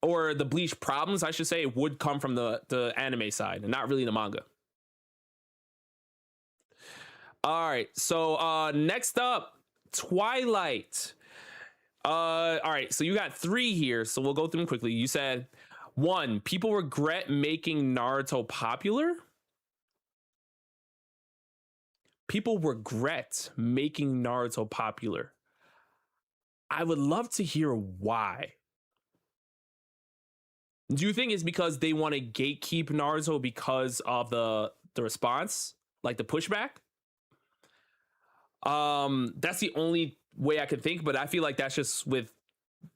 or the Bleach problems, I should say, would come from the anime side and not really the manga. All right, so next up, Twilight. All right, so you got 3 here, so we'll go through them quickly. You said 1, people regret making Naruto popular. People regret making Naruto popular. I would love to hear why. Do you think it's because they want to gatekeep Naruto because of the response, like the pushback? That's the only way I could think, but I feel like that's just with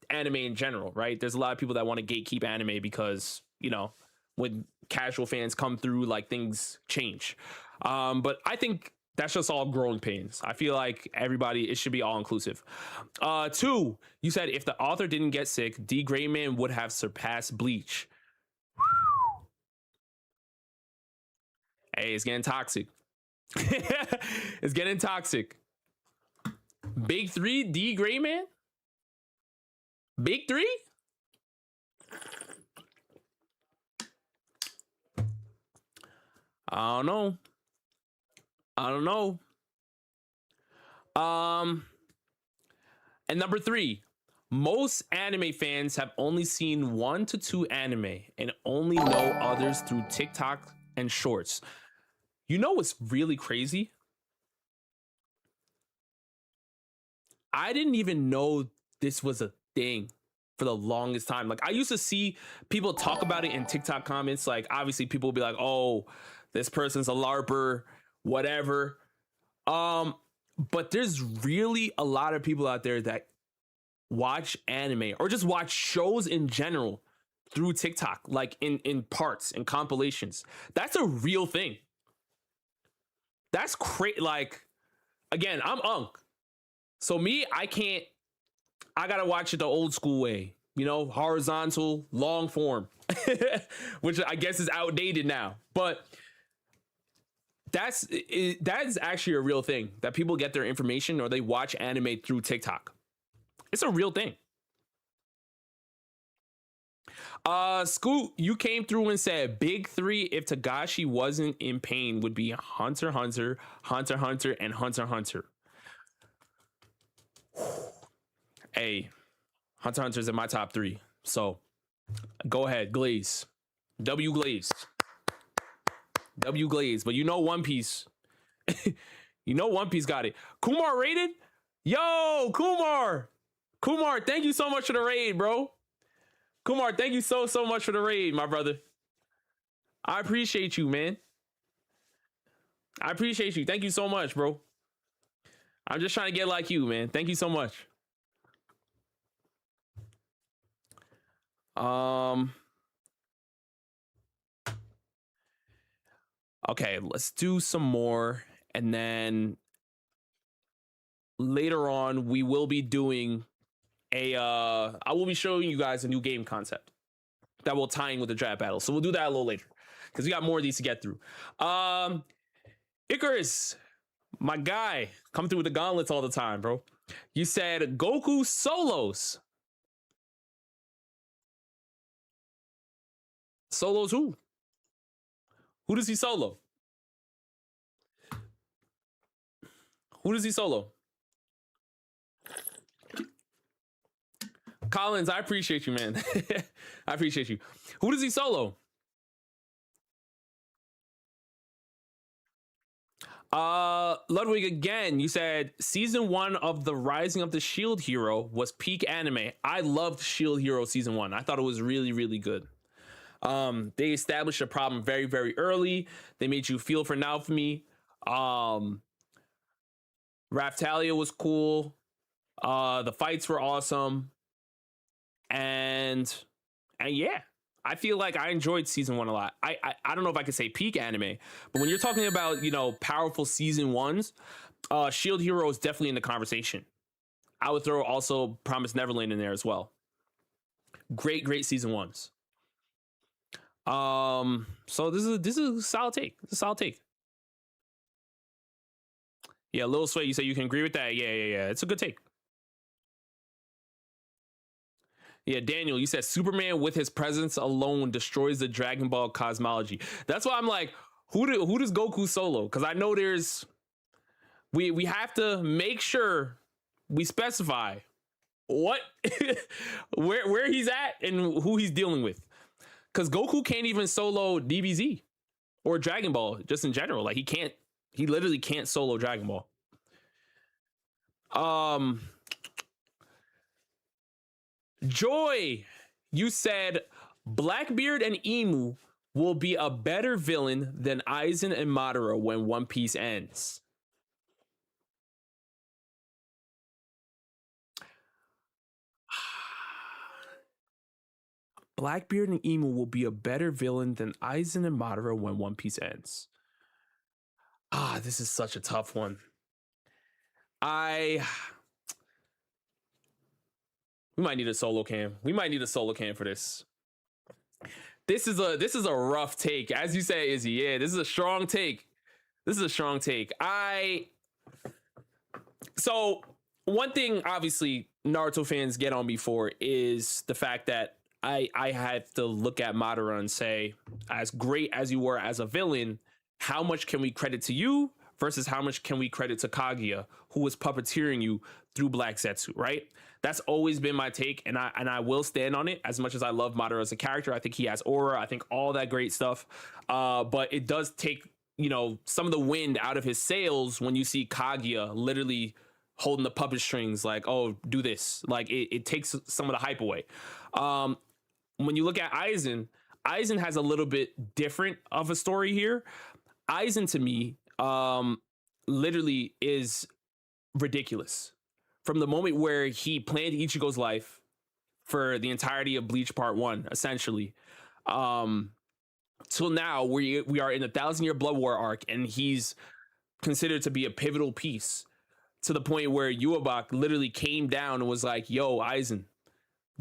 anime in general, right? There's a lot of people that want to gatekeep anime because, you know, when casual fans come through, like things change. But I think that's just all growing pains. I feel like it should be all inclusive. 2, you said if the author didn't get sick, D. Gray Man would have surpassed Bleach. Hey, it's getting toxic. It's getting toxic. Big 3, D. Gray Man? Big 3? I don't know. I don't know. Um, and number three, most anime fans have only seen 1 to 2 anime and only know others through TikTok and shorts. You know what's really crazy? I didn't even know this was a thing for the longest time. Like I used to see people talk about it in TikTok comments. Like obviously people will be like, "Oh, this person's a larper, whatever." Um, but there's really a lot of people out there that watch anime or just watch shows in general through TikTok, like in parts and compilations. That's a real thing. That's crazy. Like again, I'm Unk. So me, I can't. I gotta watch it the old school way. You know, horizontal, long form, which I guess is outdated now. But that's actually a real thing that people get their information or they watch anime through TikTok. It's a real thing. Scoot, you came through and said big three if Tagashi wasn't in pain would be Hunter x Hunter, Hunter x Hunter, and Hunter x Hunter. Hey, Hunter x Hunter's in my top three. So go ahead, Glaze. W Glaze. W Glaze. But you know One Piece. You know One Piece got it. Kumar rated? Yo, Kumar. Kumar, thank you so much for the raid, bro. Kumar, thank you so much for the raid, my brother. I appreciate you, man. I appreciate you. Thank you so much, bro. I'm just trying to get like you, man. Thank you so much. Okay, let's do some more, and then later on we will be doing I will be showing you guys a new game concept that will tie in with the draft battle. So we'll do that a little later because we got more of these to get through. Icarus, my guy, come through with the gauntlets all the time, bro. You said Goku solos. Solos who? Who does he solo? Who does he solo? Collins, I appreciate you, man. I appreciate you. Who does he solo? Ludwig again, you said season 1 of the Rising of the Shield Hero was peak anime. I loved Shield Hero season 1. I thought it was really, really good. They established a problem very, very early. They made you feel for Naofumi. Raftalia was cool. The fights were awesome. And yeah, I feel like I enjoyed season 1 a lot. I don't know if I could say peak anime, but when you're talking about, you know, powerful season 1s, Shield Hero is definitely in the conversation. I would throw also Promise Neverland in there as well. Great season 1s. So this is a solid take. It's a solid take. Yeah, Lil Sway, you say you can agree with that? Yeah. It's a good take. Yeah, Daniel, you said Superman with his presence alone destroys the Dragon Ball cosmology. That's why I'm like, who does Goku solo? Because I know there's we have to make sure we specify what where he's at and who he's dealing with. Because Goku can't even solo DBZ or Dragon Ball just in general. Like he literally can't solo Dragon Ball. Joy, you said Blackbeard and Emu will be a better villain than Aizen and Madara when One Piece ends. Blackbeard and Emu will be a better villain than Aizen and Madara when One Piece ends. This is such a tough one. We might need a solo cam. We might need a solo cam for this. This is a rough take. As you say, Izzy. Yeah, this is a strong take. This is a strong take. So one thing obviously Naruto fans get on me for is the fact that I have to look at Madara and say, as great as you were as a villain, how much can we credit to you versus how much can we credit to Kaguya, who was puppeteering you through Black Zetsu, right? That's always been my take, and I will stand on it. As much as I love Madara as a character, I think he has aura, I think all that great stuff, but it does take, you know, some of the wind out of his sails when you see Kaguya literally holding the puppet strings, like, oh, do this. Like, it takes some of the hype away. When you look at Aizen, Aizen has a little bit different of a story here. Aizen, to me, literally is ridiculous. From the moment where he planned Ichigo's life for the entirety of Bleach Part 1, essentially, till now, we are in the 1,000-year Blood War arc, and he's considered to be a pivotal piece, to the point where Yhwach literally came down and was like, yo, Aizen,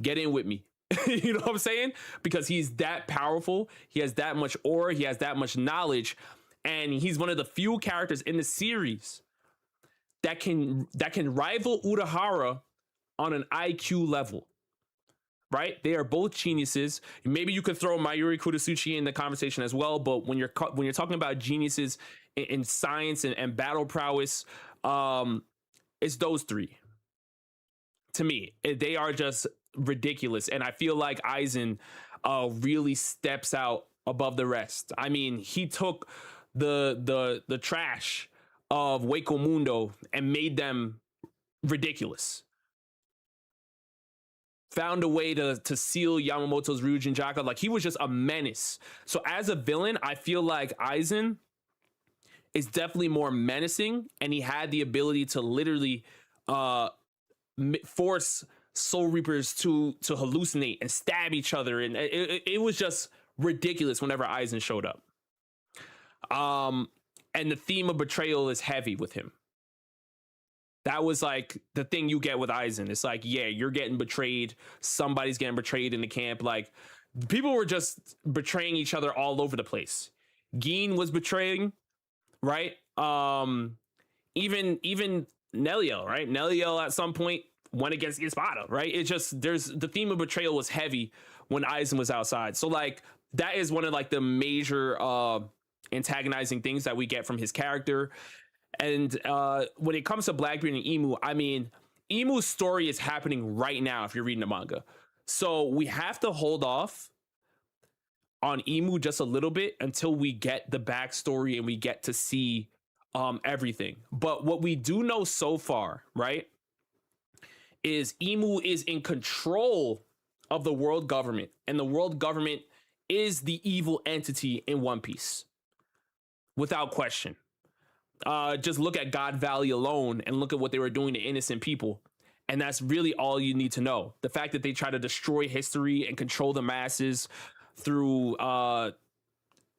get in with me. You know what I'm saying? Because he's that powerful, he has that much aura, he has that much knowledge, and he's one of the few characters in the series that can rival Urahara on an IQ level. Right? They are both geniuses. Maybe you could throw Mayuri Kurotsuchi in the conversation as well, but when you're talking about geniuses in science and battle prowess, it's those three. To me, they are just ridiculous, and I feel like Aizen really steps out above the rest. I mean, he took the trash of Hueco Mundo and made them ridiculous. Found a way to seal Yamamoto's Ryujin Jaka. Like, he was just a menace. So as a villain, I feel like Aizen is definitely more menacing, and he had the ability to literally force Soul Reapers to hallucinate and stab each other, and it was just ridiculous whenever Aizen showed up. And the theme of betrayal is heavy with him. That was like the thing you get with Aizen. It's like, yeah, you're getting betrayed. Somebody's getting betrayed in the camp. Like, people were just betraying each other all over the place. Gin was betraying, right? Even Neliel, right? Neliel at some point went against Espada, right? It just, the theme of betrayal was heavy when Aizen was outside. So like, that is one of like the major antagonizing things that we get from his character. And when it comes to Blackbeard and Imu, I mean, Imu's story is happening right now if you're reading the manga. So we have to hold off on Imu just a little bit until we get the backstory and we get to see everything. But what we do know so far, right, is Imu is in control of the world government, and the world government is the evil entity in One Piece, without question. Just look at God Valley alone and look at what they were doing to innocent people. And that's really all you need to know. The fact that they try to destroy history and control the masses through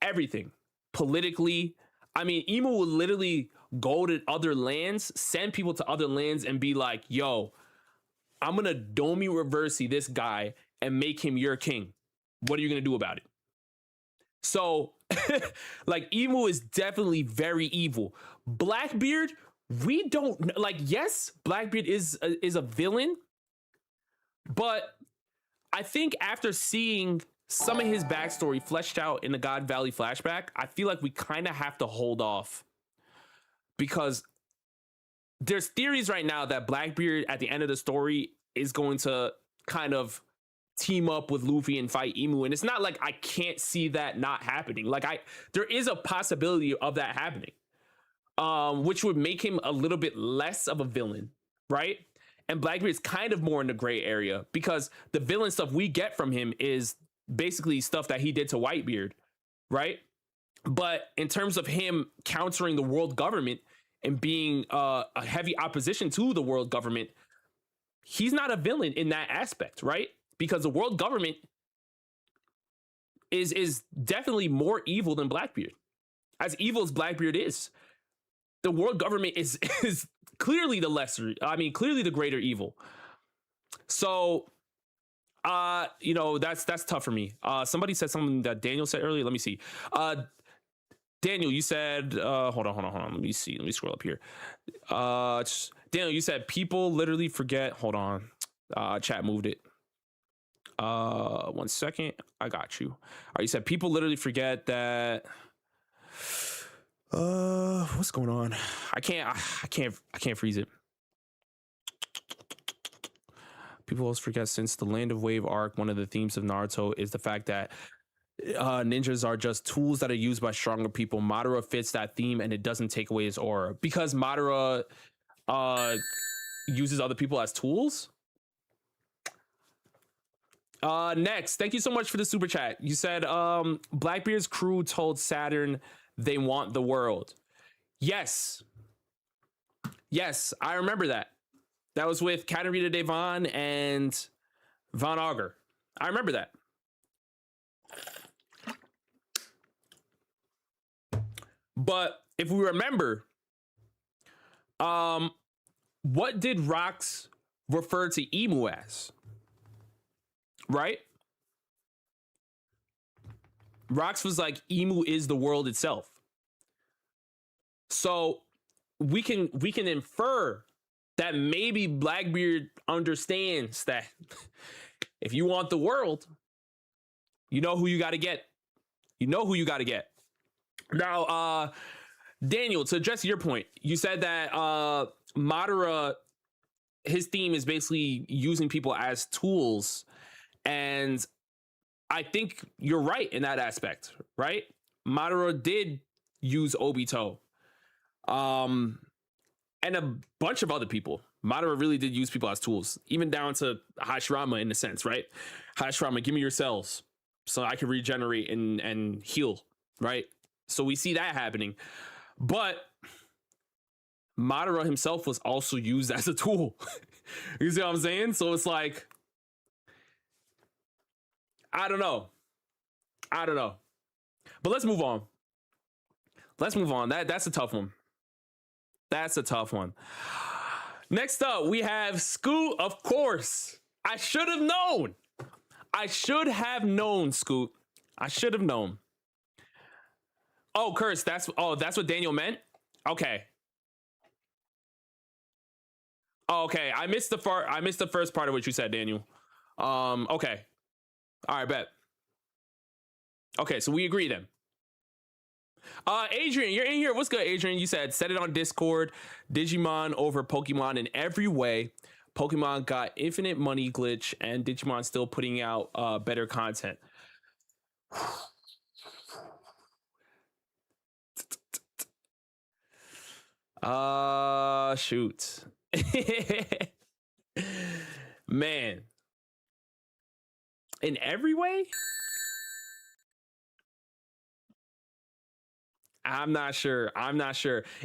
everything politically. I mean, Imu would literally go to other lands, send people to other lands and be like, yo, I'm going to Domi Reversi this guy and make him your king. What are you going to do about it? So, like, Imu is definitely very evil. Blackbeard, we don't like. Yes, Blackbeard is a villain, but I think after seeing some of his backstory fleshed out in the God Valley flashback, I feel like we kind of have to hold off, because there's theories right now that Blackbeard at the end of the story is going to kind of team up with Luffy and fight Imu, and it's not like I can't see that not happening. Like, there is a possibility of that happening, which would make him a little bit less of a villain, right? And Blackbeard is kind of more in the gray area, because the villain stuff we get from him is basically stuff that he did to Whitebeard, right? But in terms of him countering the world government and being a heavy opposition to the world government, he's not a villain in that aspect, right? Because the world government is definitely more evil than Blackbeard. As evil as Blackbeard is, the world government is clearly the lesser, I mean, clearly the greater evil. So, you know, that's tough for me. Somebody said something that Daniel said earlier. Let me see. Daniel, you said, hold on. Let me see. Let me scroll up here. Daniel, you said people literally forget. Hold on. Chat moved it. 1 second. I got you. All right, you said people literally forget that. What's going on? I can't freeze it. People always forget, since the Land of Wave arc, one of the themes of Naruto is the fact that ninjas are just tools that are used by stronger people. Madara fits that theme, and it doesn't take away his aura because Madara uses other people as tools. Next, thank you so much for the super chat. You said Blackbeard's crew told Saturn they want the world. Yes, I remember that. That was with Katarina Devon and Von Auger. I remember that. But if we remember, what did Rox refer to Imu as? Right? Rox was like, Imu is the world itself. So we can infer that maybe Blackbeard understands that if you want the world, you know who you got to get. You know who you got to get. Now, Daniel, to address your point, you said that Madara, his theme is basically using people as tools. And I think you're right in that aspect, right? Madara did use Obito. And a bunch of other people. Madara really did use people as tools, even down to Hashirama in a sense, right? Hashirama, give me your cells so I can regenerate and heal, right? So we see that happening. But Madara himself was also used as a tool. You see what I'm saying? So it's like, I don't know. But let's move on. That's a tough one. That's a tough one. Next up, we have Scoot, of course. I should have known, Scoot. I should have known. Oh, Curse, that's what Daniel meant? Okay. Oh, okay. I missed the first part of what you said, Daniel. Okay. All right, bet. Okay, so we agree then. Adrian, you're in here. What's good, Adrian? You said, set it on Discord. Digimon over Pokemon in every way. Pokemon got infinite money glitch, and Digimon still putting out better content. Shoot. Man. In every way? I'm not sure.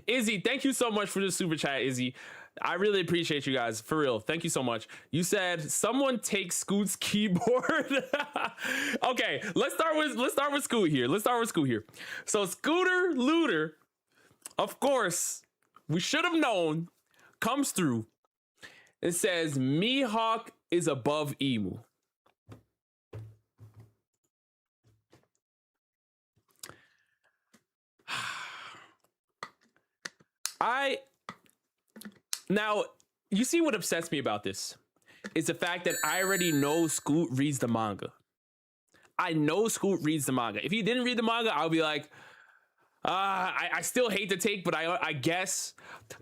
Izzy, thank you so much for the super chat, Izzy. I really appreciate you guys, for real. Thank you so much. You said someone take Scoot's keyboard. Okay, let's start with Scoot here. So Scooter Looter, of course, we should have known, comes through. It says Mihawk is above Emu. Now, you see what upsets me about this is the fact that I already know Scoot reads the manga. I know Scoot reads the manga. If he didn't read the manga, I'll be like, I still hate the take, but I guess.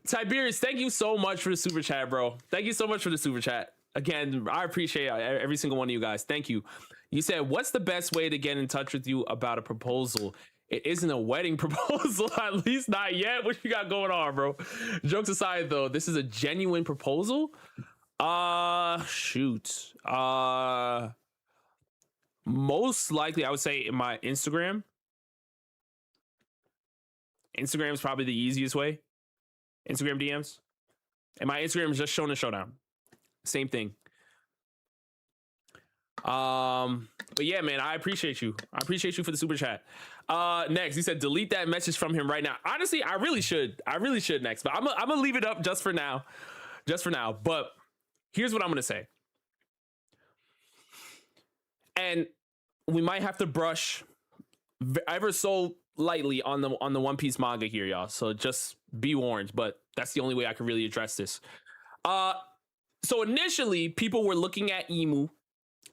Tiberius, thank you so much for the super chat, bro. Thank you so much for the super chat. Again, I appreciate every single one of you guys. Thank you. You said, what's the best way to get in touch with you about a proposal? It isn't a wedding proposal, at least not yet. What you got going on, bro? Jokes aside, though, this is a genuine proposal. Shoot. Most likely, I would say in my Instagram. Instagram is probably the easiest way. Instagram DMs. And my Instagram is just Shonen Showdown. Same thing. But yeah, man, I appreciate you. I appreciate you for the super chat. Next, he said, delete that message from him right now. Honestly, I really should next, but I'm gonna leave it up just for now. But here's what I'm gonna say. And we might have to brush ever so lightly on the One Piece manga here, y'all. So just be warned, but that's the only way I can really address this. So initially, people were looking at Emu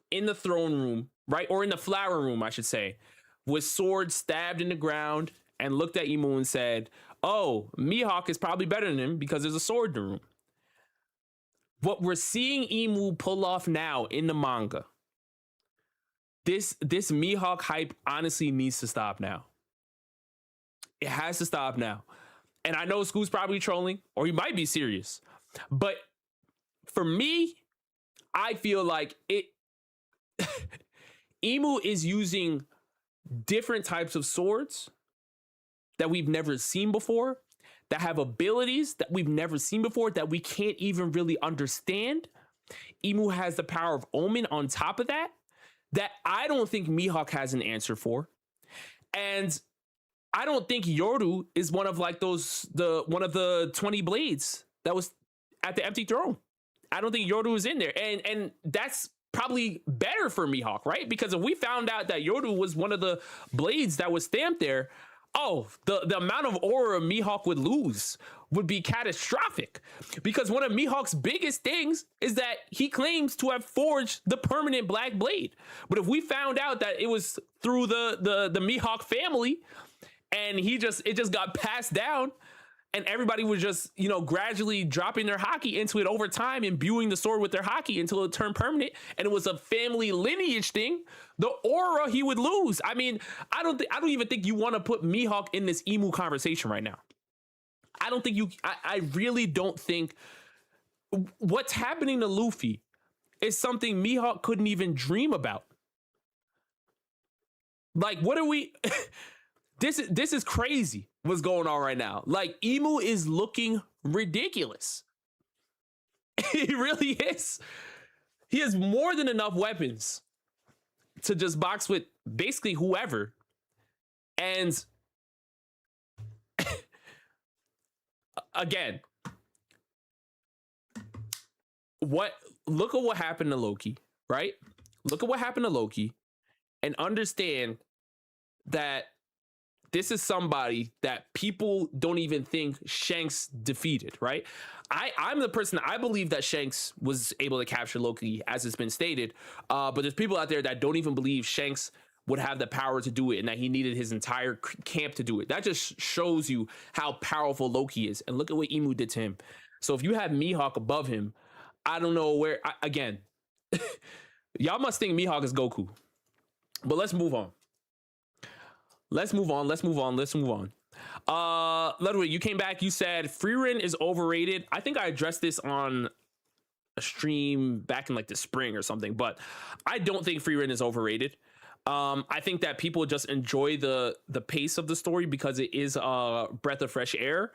in the throne room, right? Or in the flower room, I should say, with swords stabbed in the ground and looked at Emu and said, "Oh, Mihawk is probably better than him because there's a sword in the room." What we're seeing Emu pull off now in the manga, this Mihawk hype honestly needs to stop now. It has to stop now. And I know Scoot's probably trolling, or he might be serious. But for me, I feel like Emu is using different types of swords that we've never seen before, that have abilities that we've never seen before, that we can't even really understand. Emu has the power of Omen on top of that, that I don't think Mihawk has an answer for. And I don't think Yoru is one of like one of the 20 blades that was at the empty throne. I don't think Yoru is in there. And that's probably better for Mihawk, right? Because if we found out that Yoru was one of the blades that was stamped there, the amount of aura Mihawk would lose would be catastrophic. Because one of Mihawk's biggest things is that he claims to have forged the permanent black blade. But if we found out that it was through the Mihawk family, and it just got passed down, and everybody was just, gradually dropping their haki into it over time, imbuing the sword with their haki until it turned permanent, and it was a family lineage thing, the aura he would lose. I mean, I don't even think you want to put Mihawk in this Emu conversation right now. I don't think I really don't think what's happening to Luffy is something Mihawk couldn't even dream about. Like, what are we... This is crazy what's going on right now. Like, Emu is looking ridiculous. He really is. He has more than enough weapons to just box with basically whoever. And again, look at what happened to Loki, right? Look at what happened to Loki and understand that this is somebody that people don't even think Shanks defeated, right? I'm the person, I believe that Shanks was able to capture Loki, as it's been stated. But there's people out there that don't even believe Shanks would have the power to do it and that he needed his entire camp to do it. That just shows you how powerful Loki is. And look at what Emu did to him. So if you have Mihawk above him, I don't know where, again, y'all must think Mihawk is Goku. But let's move on. Ludwig, you came back, you said Frieren is overrated. I think I addressed this on a stream back in like the spring or something, but I don't think Frieren is overrated. I think that people just enjoy the pace of the story because it is a breath of fresh air.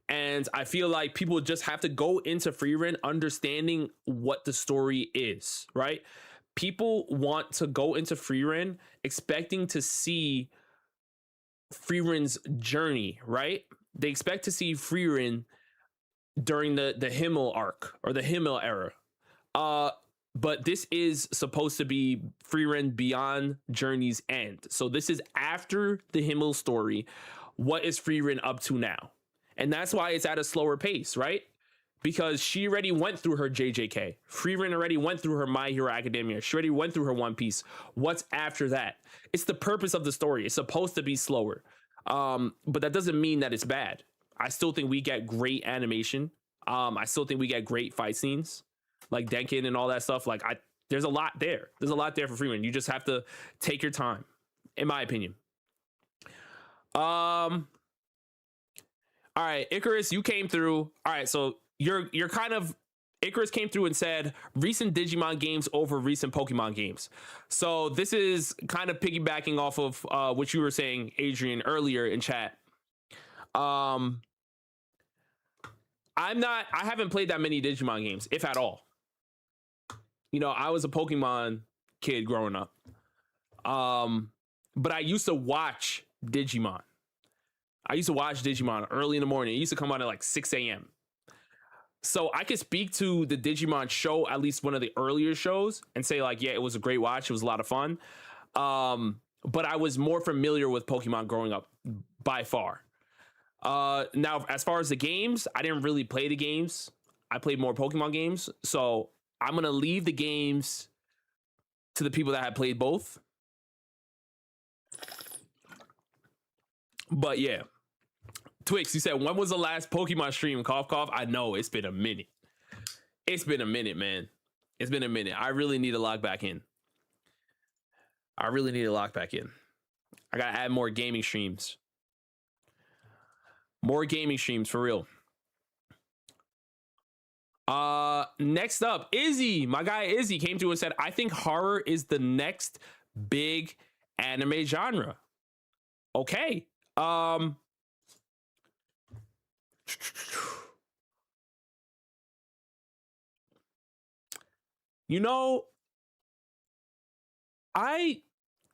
And I feel like people just have to go into Frieren understanding what the story is, right? People want to go into Frieren expecting to see Frieren's journey, right? They expect to see Frieren during the Himmel arc or the Himmel era. But this is supposed to be Frieren beyond Journey's End. So this is after the Himmel story. What is Frieren up to now? And that's why it's at a slower pace, right? Because she already went through her JJK. Frieren already went through her My Hero Academia. She already went through her One Piece. What's after that? It's the purpose of the story. It's supposed to be slower. But that doesn't mean that it's bad. I still think we get great animation. I still think we get great fight scenes, like Denkin and all that stuff. Like, there's a lot there. There's a lot there for Frieren. You just have to take your time, in my opinion. All right, Icarus, you came through. All right, so you're kind of, Icarus came through and said recent Digimon games over recent Pokemon games. So this is kind of piggybacking off of what you were saying, Adrian, earlier in chat. I haven't played that many Digimon games, if at all. I was a Pokemon kid growing up. But I used to watch Digimon. Early in the morning. It used to come on at like 6 a.m. So I could speak to the Digimon show, at least one of the earlier shows, and say like, yeah, it was a great watch. It was a lot of fun. But I was more familiar with Pokemon growing up by far. Now, as far as the games, I didn't really play the games. I played more Pokemon games. So I'm going to leave the games to the people that have played both. But yeah, Twix, you said, when was the last Pokemon stream? Cough, cough. I know it's been a minute. It's been a minute, man. It's been a minute. I really need to log back in. I really need to log back in. I gotta add more gaming streams. More gaming streams for real. Next up, Izzy. My guy Izzy came to and said, I think horror is the next big anime genre. Okay. You know, I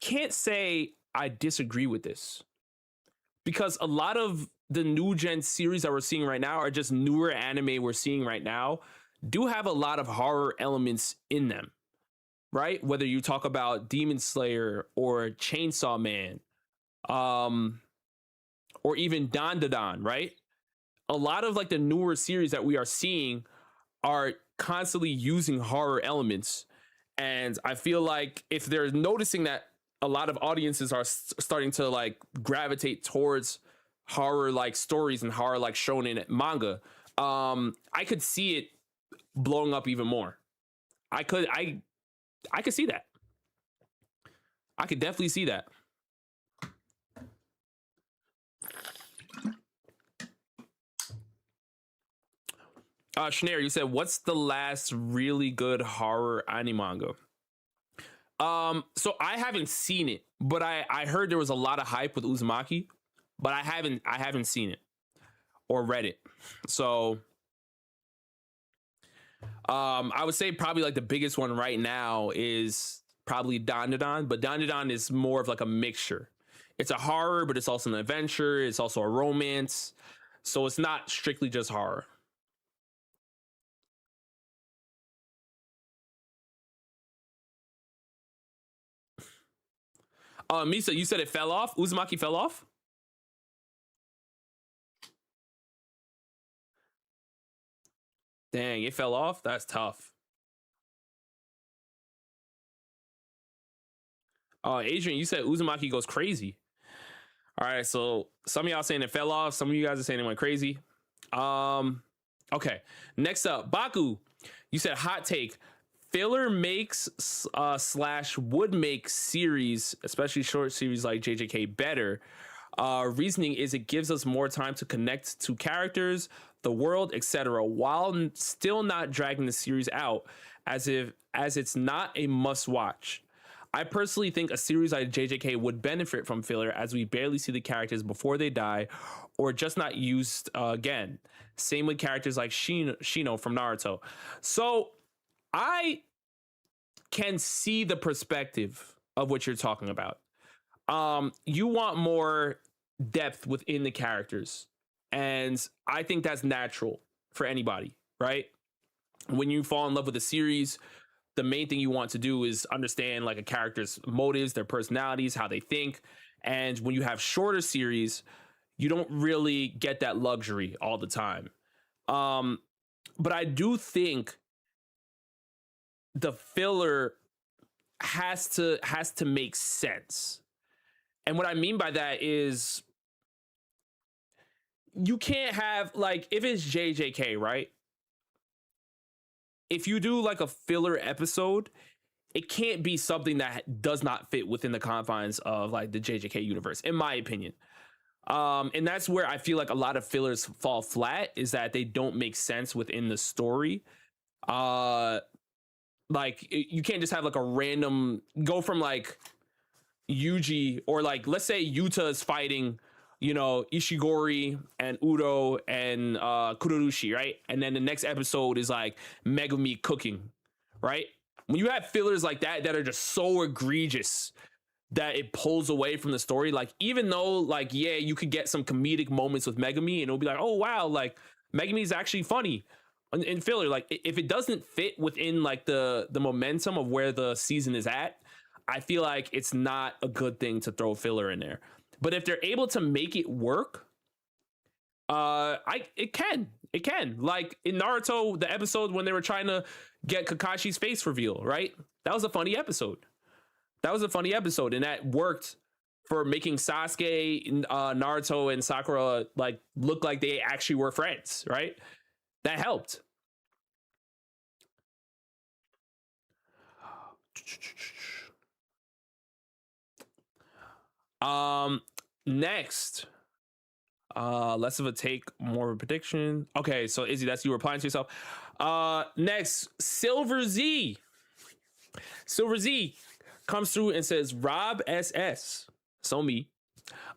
can't say I disagree with this, because a lot of the new gen series that we're seeing right now, are just newer anime we're seeing right now, do have a lot of horror elements in them, right? Whether you talk about Demon Slayer or Chainsaw Man, or even Dandadan, right? A lot of like the newer series that we are seeing are constantly using horror elements. And I feel like if they're noticing that a lot of audiences are starting to like gravitate towards horror like stories and horror like shonen manga, I could see it blowing up even more. I could see that. I could definitely see that. Schneer, you said, what's the last really good horror anime manga? So I haven't seen it, but I heard there was a lot of hype with Uzumaki, but I haven't seen it or read it. So I would say probably like the biggest one right now is probably Dandadan, but Dandadan is more of like a mixture. It's a horror, but it's also an adventure. It's also a romance. So it's not strictly just horror. Misa, you said it fell off? Uzumaki fell off? Dang, it fell off? That's tough. Adrian, you said Uzumaki goes crazy. All right, so some of y'all saying it fell off. Some of you guys are saying it went crazy. Okay. Next up, Baku. You said hot take. Filler makes slash would make series, especially short series like JJK, better. Reasoning is it gives us more time to connect to characters, the world, etc., while still not dragging the series out as it's not a must watch. I personally think a series like JJK would benefit from filler, as we barely see the characters before they die or just not used again. Same with characters like Shino from Naruto. So I can see the perspective of what you're talking about. You want more depth within the characters, and I think that's natural for anybody, right? When you fall in love with a series, the main thing you want to do is understand like a character's motives, their personalities, how they think. And when you have shorter series, you don't really get that luxury all the time. But I do think the filler has to make sense. And what I mean by that is, you can't have, like, if it's JJK, right? If you do like a filler episode, it can't be something that does not fit within the confines of like the JJK universe, in my opinion. And that's where I feel like a lot of fillers fall flat, is that they don't make sense within the story. Like you can't just have like a random go from like Yuji, or like let's say Yuta is fighting, Ishigori and Udo and Kurorushi, right? And then the next episode is like Megumi cooking, right? When you have fillers like that are just so egregious that it pulls away from the story, like even though like, yeah, you could get some comedic moments with Megumi and it'll be like, oh wow, like Megumi is actually funny in filler. Like if it doesn't fit within like the momentum of where the season is at, I feel like it's not a good thing to throw filler in there. But if they're able to make it work, it can. Like in Naruto, the episode when they were trying to get Kakashi's face reveal, right? That was a funny episode. And that worked for making Sasuke, Naruto, and Sakura like look like they actually were friends, right? That helped. Next, less of a take, more of a prediction. Okay, so Izzy, that's you replying to yourself. Next, Silver Z comes through and says Rob SS, so me,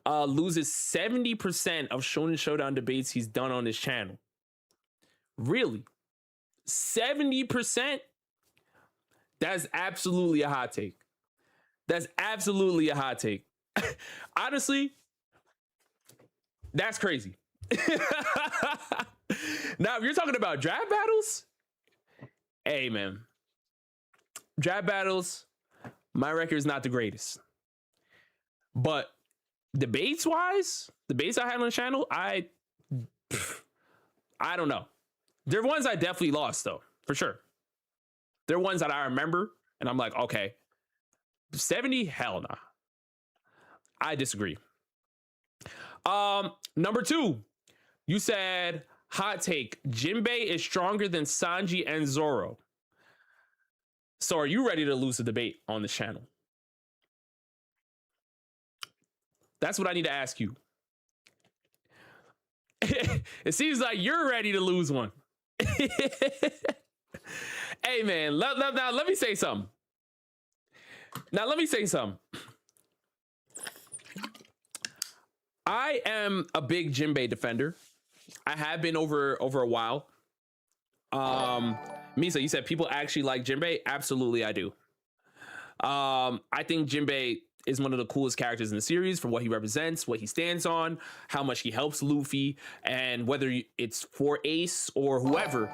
loses 70% of Shonen Showdown debates he's done on his channel. Really? 70%? That's absolutely a hot take. That's absolutely a hot take. Honestly, that's crazy. Now, if you're talking about draft battles, hey, man. Draft battles, my record is not the greatest. But debates-wise, debates I had on the channel, I don't know. There are ones I definitely lost, though, for sure. There are ones that I remember, and I'm like, okay, 70? Hell nah. I disagree. Number 2, you said, hot take, Jinbei is stronger than Sanji and Zoro. So are you ready to lose the debate on this channel? That's what I need to ask you. It seems like you're ready to lose one. Hey, man, now let me say something. I am a big Jinbei defender. I have been over a while. Misa, you said people actually like Jinbei. Absolutely, I do. I think Jinbei is one of the coolest characters in the series for what he represents, what he stands on, how much he helps Luffy, and whether it's for Ace or whoever,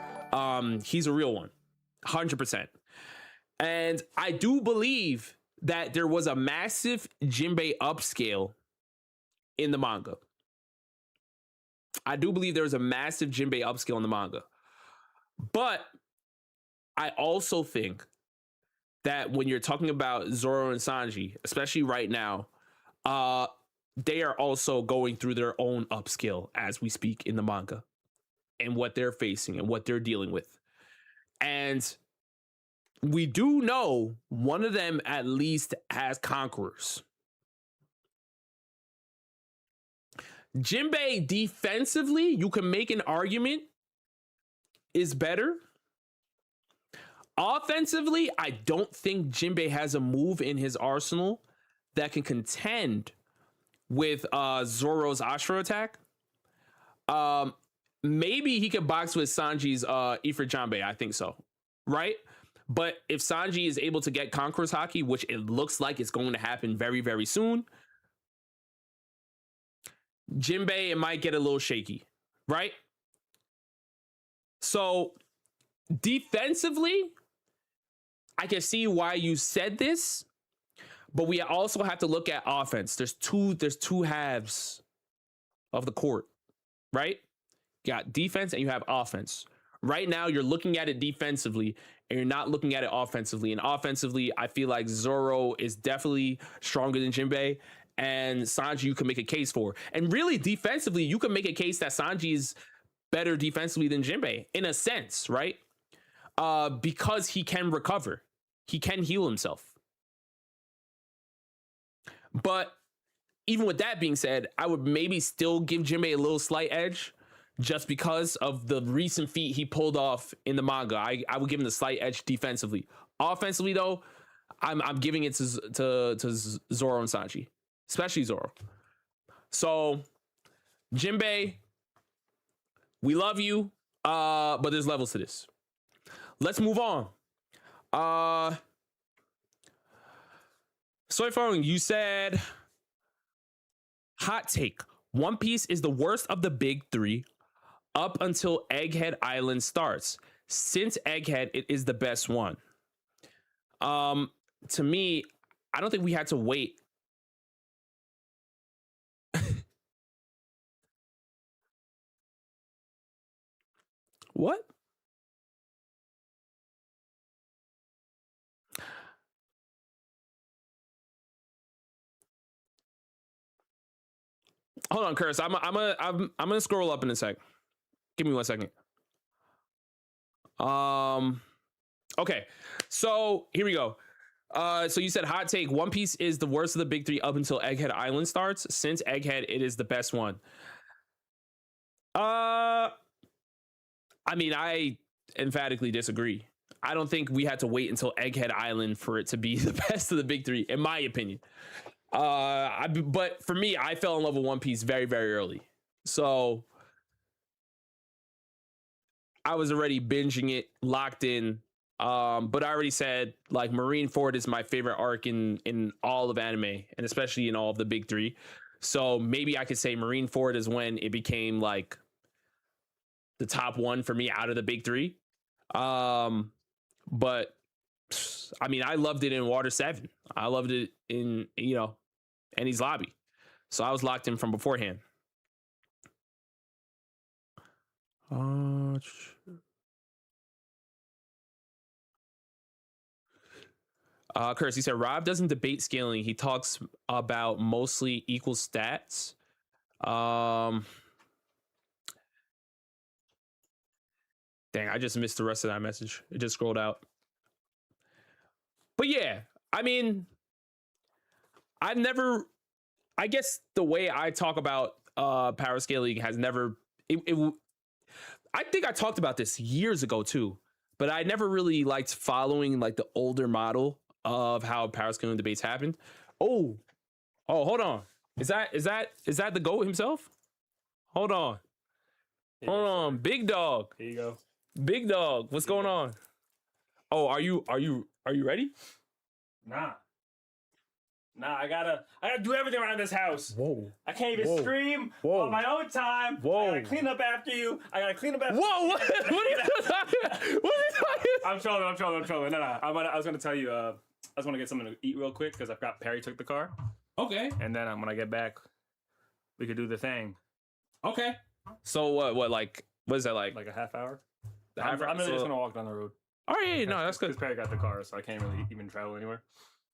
he's a real one, 100%. And I do believe that there was a massive Jinbei upscale in the manga. I do believe there was a massive Jinbei upscale in the manga. But I also think that when you're talking about Zoro and Sanji, especially right now, they are also going through their own upscale as we speak in the manga and what they're facing and what they're dealing with. And we do know one of them at least has conquerors. Jinbei defensively, you can make an argument, is better. Offensively, I don't think Jinbei has a move in his arsenal that can contend with Zoro's Ashura attack. Maybe he could box with Sanji's Ifrit Janbei. I think so, right? But if Sanji is able to get Conqueror's Haki, which it looks like it's going to happen very, very soon, Jinbei, it might get a little shaky, right? So defensively, I can see why you said this, but we also have to look at offense. There's two halves of the court, right? You got defense and you have offense. Right now, you're looking at it defensively and you're not looking at it offensively. And offensively, I feel like Zoro is definitely stronger than Jinbei, and Sanji you can make a case for. And really, defensively, you can make a case that Sanji is better defensively than Jinbei in a sense, right? Because he can recover. He can heal himself. But even with that being said, I would maybe still give Jinbei a little slight edge just because of the recent feat he pulled off in the manga. I would give him the slight edge defensively. Offensively, though, I'm giving it to Zoro and Sanji, especially Zoro. So, Jinbei, we love you, but there's levels to this. Let's move on. Soy Fong, you said, hot take, One Piece is the worst of the big three up until Egghead Island starts. Since Egghead, it is the best one. To me, I don't think we had to wait. What? hold on, Curse. I'm gonna scroll up in a sec. Give me 1 second. Okay, so here we go. So you said hot take: One Piece is the worst of the big three up until Egghead Island starts. Since Egghead, it is the best one. I mean, I emphatically disagree. I don't think we had to wait until Egghead Island for it to be the best of the big three, in my opinion. But for me, I fell in love with One Piece very, very early. So I was already binging it, locked in. But I already said, like, Marineford is my favorite arc in all of anime, and especially in all of the big three. So maybe I could say Marineford is when it became like the top one for me out of the big three. But I mean, I loved it in Water 7. I loved it in, Enies Lobby. So I was locked in from beforehand. Curse, he said Rob doesn't debate scaling. He talks about mostly equal stats. Dang, I just missed the rest of that message. It just scrolled out. But yeah, I mean, I guess the way I talk about power scaling has never, I think I talked about this years ago too, but I never really liked following like the older model of how power scaling debates happened. Oh, hold on. Is that the GOAT himself? Hold on. Big dog. Here you go. Big dog. What's going on? Oh, are you ready? Nah, I gotta do everything around this house. Whoa. I can't even scream on my own time. Whoa. I gotta clean up after you. I gotta clean up after Whoa, what are you talking? What are you talking? I'm trolling. No. I was gonna tell you, I just wanna get something to eat real quick because I forgot Perry took the car. Okay. And then when I get back, we could do the thing. Okay. So what like, what is that like? Like a half hour? I'm really just gonna walk down the road. Oh yeah, no, that's good. Because Perry got the car, so I can't really even travel anywhere.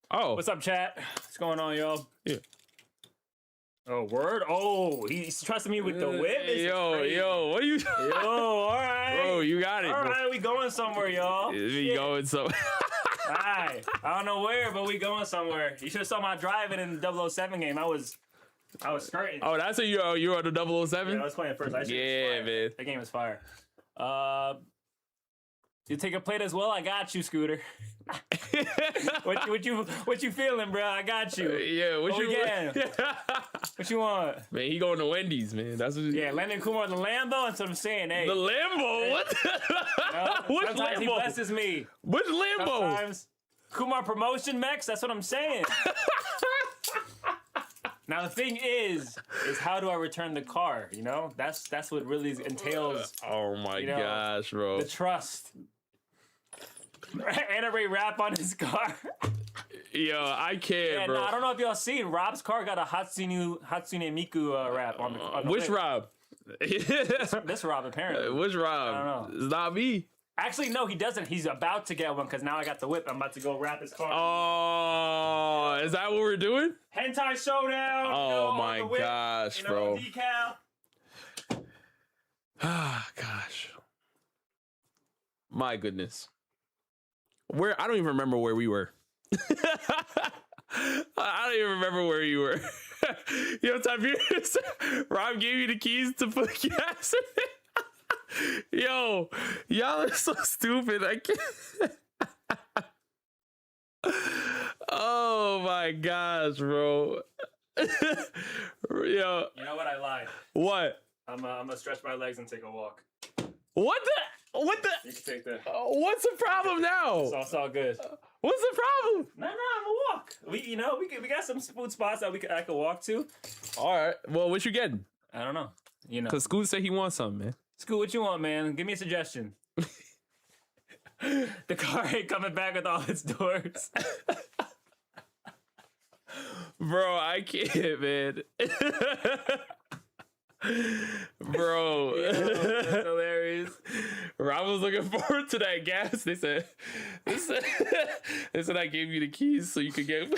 Oh. What's up, chat? What's going on, y'all? Yeah. Oh, word? Oh, he's trusting me with the whip? Yo, what are you? Yo, all right. Bro, you got it. All right, we going somewhere, y'all. We going somewhere. All right. I don't know where, but we going somewhere. You should have saw my driving in the 007 game. I was skirting. Oh, that's what you were on the 007? Yeah, I was playing first. Yeah, man. That game is fire. You take a plate as well? I got you, Scooter. What you feeling, bro? I got you. Yeah, what you want? Man, he going to Wendy's, man. That's what. Yeah, Landon Kumar the Lambo. That's what I'm saying. Hey, the Lambo. What? Which sometimes Lambo? he blesses me. Which Lambo? Sometimes Kumar Promotion Max. That's what I'm saying. Now the thing is how do I return the car? You know, that's what really entails. Oh my gosh, bro. The trust. And a rap on his car. Yo, I can't, bro. No, I don't know if y'all seen Rob's car got a Hatsune Miku rap on the which lip. Rob? this Rob apparently. Which Rob? I don't know. It's not me. Actually, no, he doesn't. He's about to get one because now I got the whip. I'm about to go wrap his car. Oh, is that what we're doing? Hentai Showdown. Oh my gosh, bro. Decal. Ah, gosh. My goodness. I don't even remember where we were. I don't even remember where you were. Yo, Tiberius, Rob gave you the keys to put gas in it. Yo, y'all are so stupid. I can't. Oh my gosh, bro. Yo. You know what? I lied. What? I'm gonna stretch my legs and take a walk. What the? You can take that. What's the problem now? It's all good. What's the problem? No, I'm gonna walk. We got some food spots that I could walk to. All right. Well, what you getting? I don't know. Cause Scoot said he wants something, man. Scoot, what you want, man? Give me a suggestion. The car ain't coming back with all its doors. Bro, I can't, man. Bro. That's hilarious. Rob was looking forward to that gas. They said, they said I gave you the keys so you could get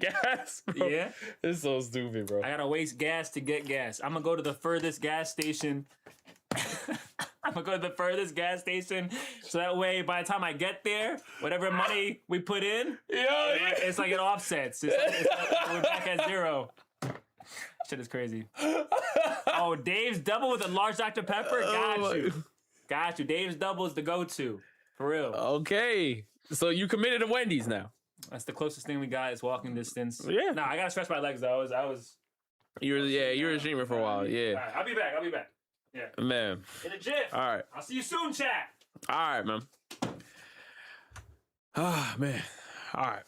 gas. Bro. Yeah. It's so stupid, bro. I gotta waste gas to get gas. I'm gonna go to the furthest gas station. I'm gonna go to the furthest gas station, so that way, by the time I get there, whatever money we put in, it's like it offsets. It's like we're back at zero. Shit is crazy. Oh, Dave's double with a large Dr. Pepper. Got you. Dave's double is the go-to, for real. Okay, so you committed to Wendy's now. That's the closest thing we got. Is walking distance. Yeah. Nah, I gotta stretch my legs though. I was. You were a streamer for a while. Yeah. All right, I'll be back. Yeah. Man. In the gym. All right. I'll see you soon, chat. All right, man. Ah, man. All right.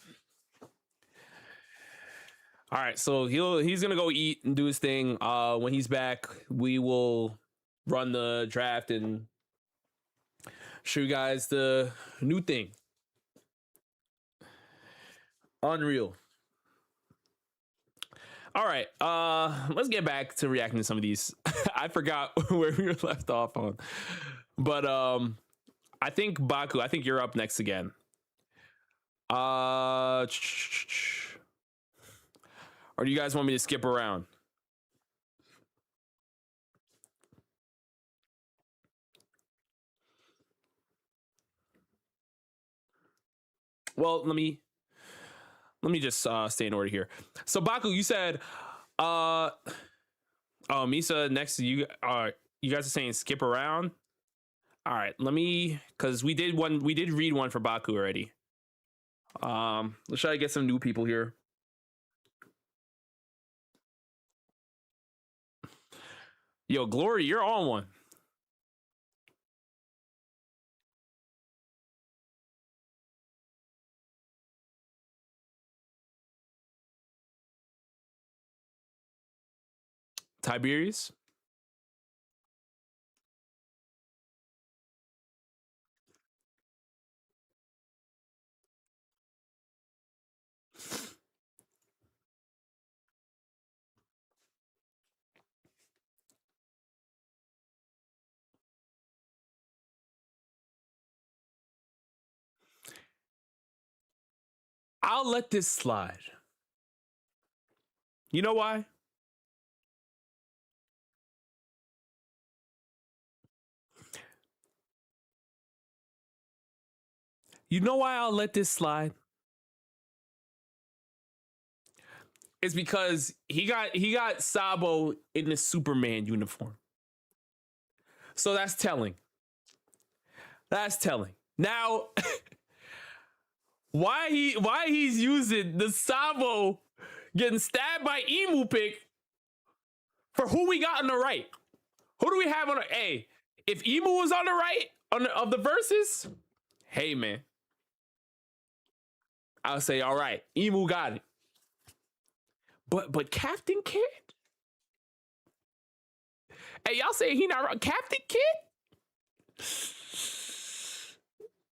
All right. So he's gonna go eat and do his thing. When he's back, we will run the draft and show you guys the new thing. Unreal. All right, let's get back to reacting to some of these. I forgot where we were left off on, but I think Baku. I think you're up next again. Or do you guys want me to skip around? Well, let me just stay in order here. So Baku, you said Misa next to you. You guys are saying skip around. All right, because we did read one for Baku already. Let's try to get some new people here. Yo, Glory, you're on one. Tiberius? I'll let this slide. You know why? You know why I'll let this slide? It's because he got Sabo in the Superman uniform. So that's telling. That's telling. Now, why he's using the Sabo getting stabbed by Emu pick for who we got on the right? Who do we have on the A? If Emu was on the right of the verses, hey man, I'll say all right, Emu got it. But Captain Kid? Hey, y'all say he not Captain Kid?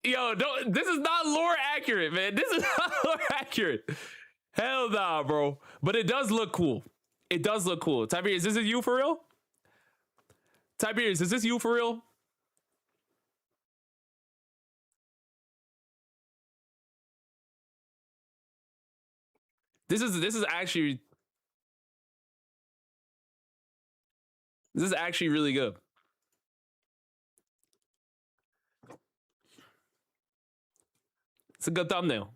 Yo, this is not lore accurate, man. This is not lore accurate. Hell nah, bro. But it does look cool. It does look cool. Tiberius, is this you for real? Tiberius, is this you for real? This is actually really good. It's a good thumbnail.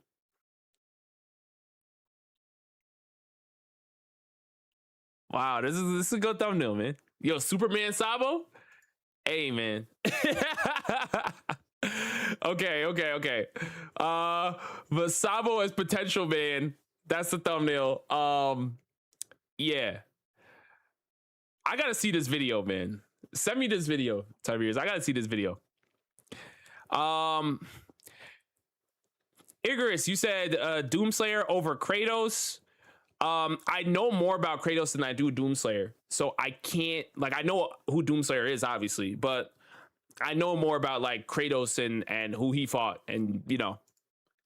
Wow, this is a good thumbnail, man. Yo, Superman Sabo? Hey, man. Okay. But Sabo as potential man. That's the thumbnail. Yeah. I gotta see this video, man. Send me this video, Tiberius. I gotta see this video. Icarus, you said Doomslayer over Kratos. I know more about Kratos than I do Doomslayer, so I can't I know who Doomslayer is, obviously, but I know more about like Kratos and who he fought, and you know,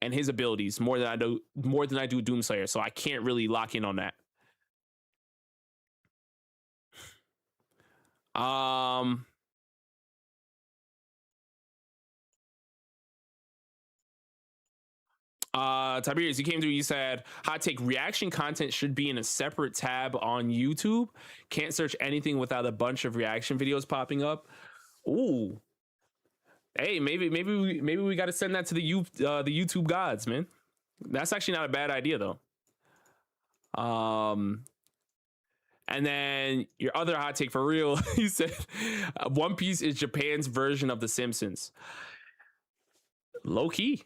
and his abilities more than I do Doomslayer, so I can't really lock in on that. Tiberius, you came through. You said hot take: reaction content should be in a separate tab on YouTube. Can't search anything without a bunch of reaction videos popping up. Ooh, hey, maybe we got to send that to the YouTube gods, man. That's actually not a bad idea though. And then your other hot take for real, you said One Piece is Japan's version of The Simpsons. Low key.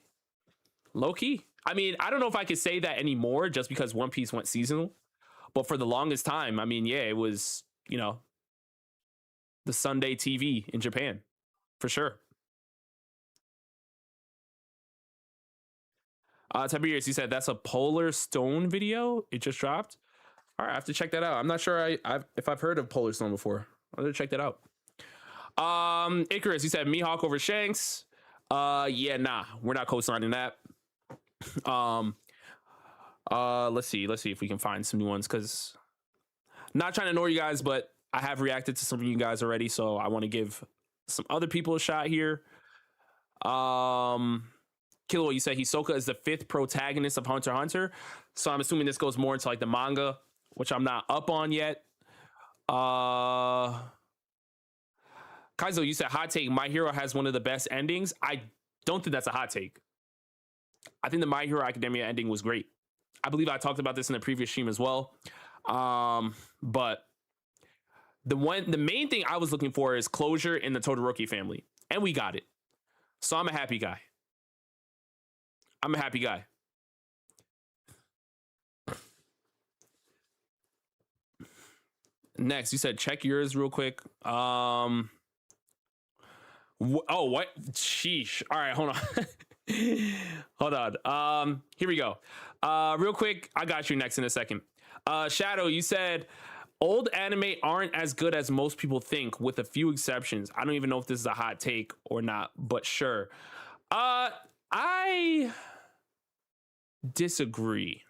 I mean, I don't know if I could say that anymore just because One Piece went seasonal. But for the longest time, I mean, yeah, it was, the Sunday TV in Japan, for sure. Tiberius, you said that's a Polar Stone video. It just dropped. All right, I have to check that out. I'm not sure if I've heard of Polar Stone before. I'll have to check that out. Icarus, you said Mihawk over Shanks. Yeah, nah, we're not co-signing that. Let's see if we can find some new ones, because not trying to ignore you guys, but I have reacted to some of you guys already, so I want to give some other people a shot here. Kilo, you said Hisoka is the 5th protagonist of Hunter x Hunter, so I'm assuming this goes more into like the manga, which I'm not up on yet. Kaizo, you said hot take: My Hero has one of the best endings. I don't think that's a hot take. I think the My Hero Academia ending was great. I believe I talked about this in the previous stream as well. But the main thing I was looking for is closure in the Todoroki family, and we got it. So I'm a happy guy. Next, you said check yours real quick. What? Sheesh. All right, hold on. Here we go. Real quick, I got you next in a second. Shadow, you said old anime aren't as good as most people think, with a few exceptions. I don't even know if this is a hot take or not, but sure. I disagree.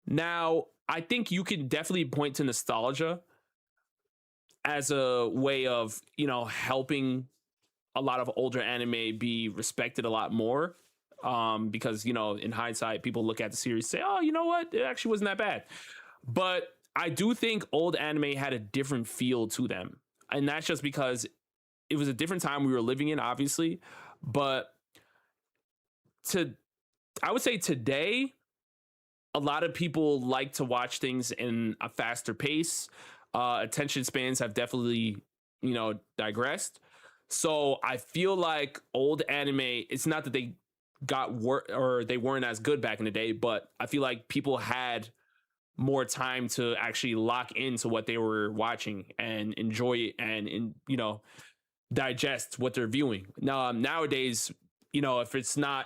Now, I think you can definitely point to nostalgia as a way of, helping a lot of older anime be respected a lot more. Because, in hindsight, people look at the series and say, oh, you know what? It actually wasn't that bad. But I do think old anime had a different feel to them. And that's just because it was a different time we were living in, obviously. But I would say today, a lot of people like to watch things in a faster pace. Attention spans have definitely, digressed. So I feel like old anime, it's not that they they weren't as good back in the day, but I feel like people had more time to actually lock into what they were watching and enjoy it and digest what they're viewing. Now, nowadays, if it's not,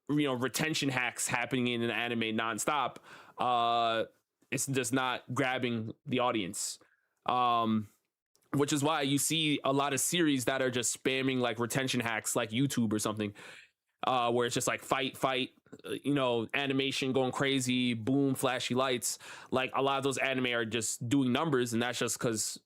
retention hacks happening in an anime nonstop, it's just not grabbing the audience. Which is why you see a lot of series that are just spamming like retention hacks, like YouTube or something, where it's just like fight, animation going crazy, boom, flashy lights. Like a lot of those anime are just doing numbers, and that's just because,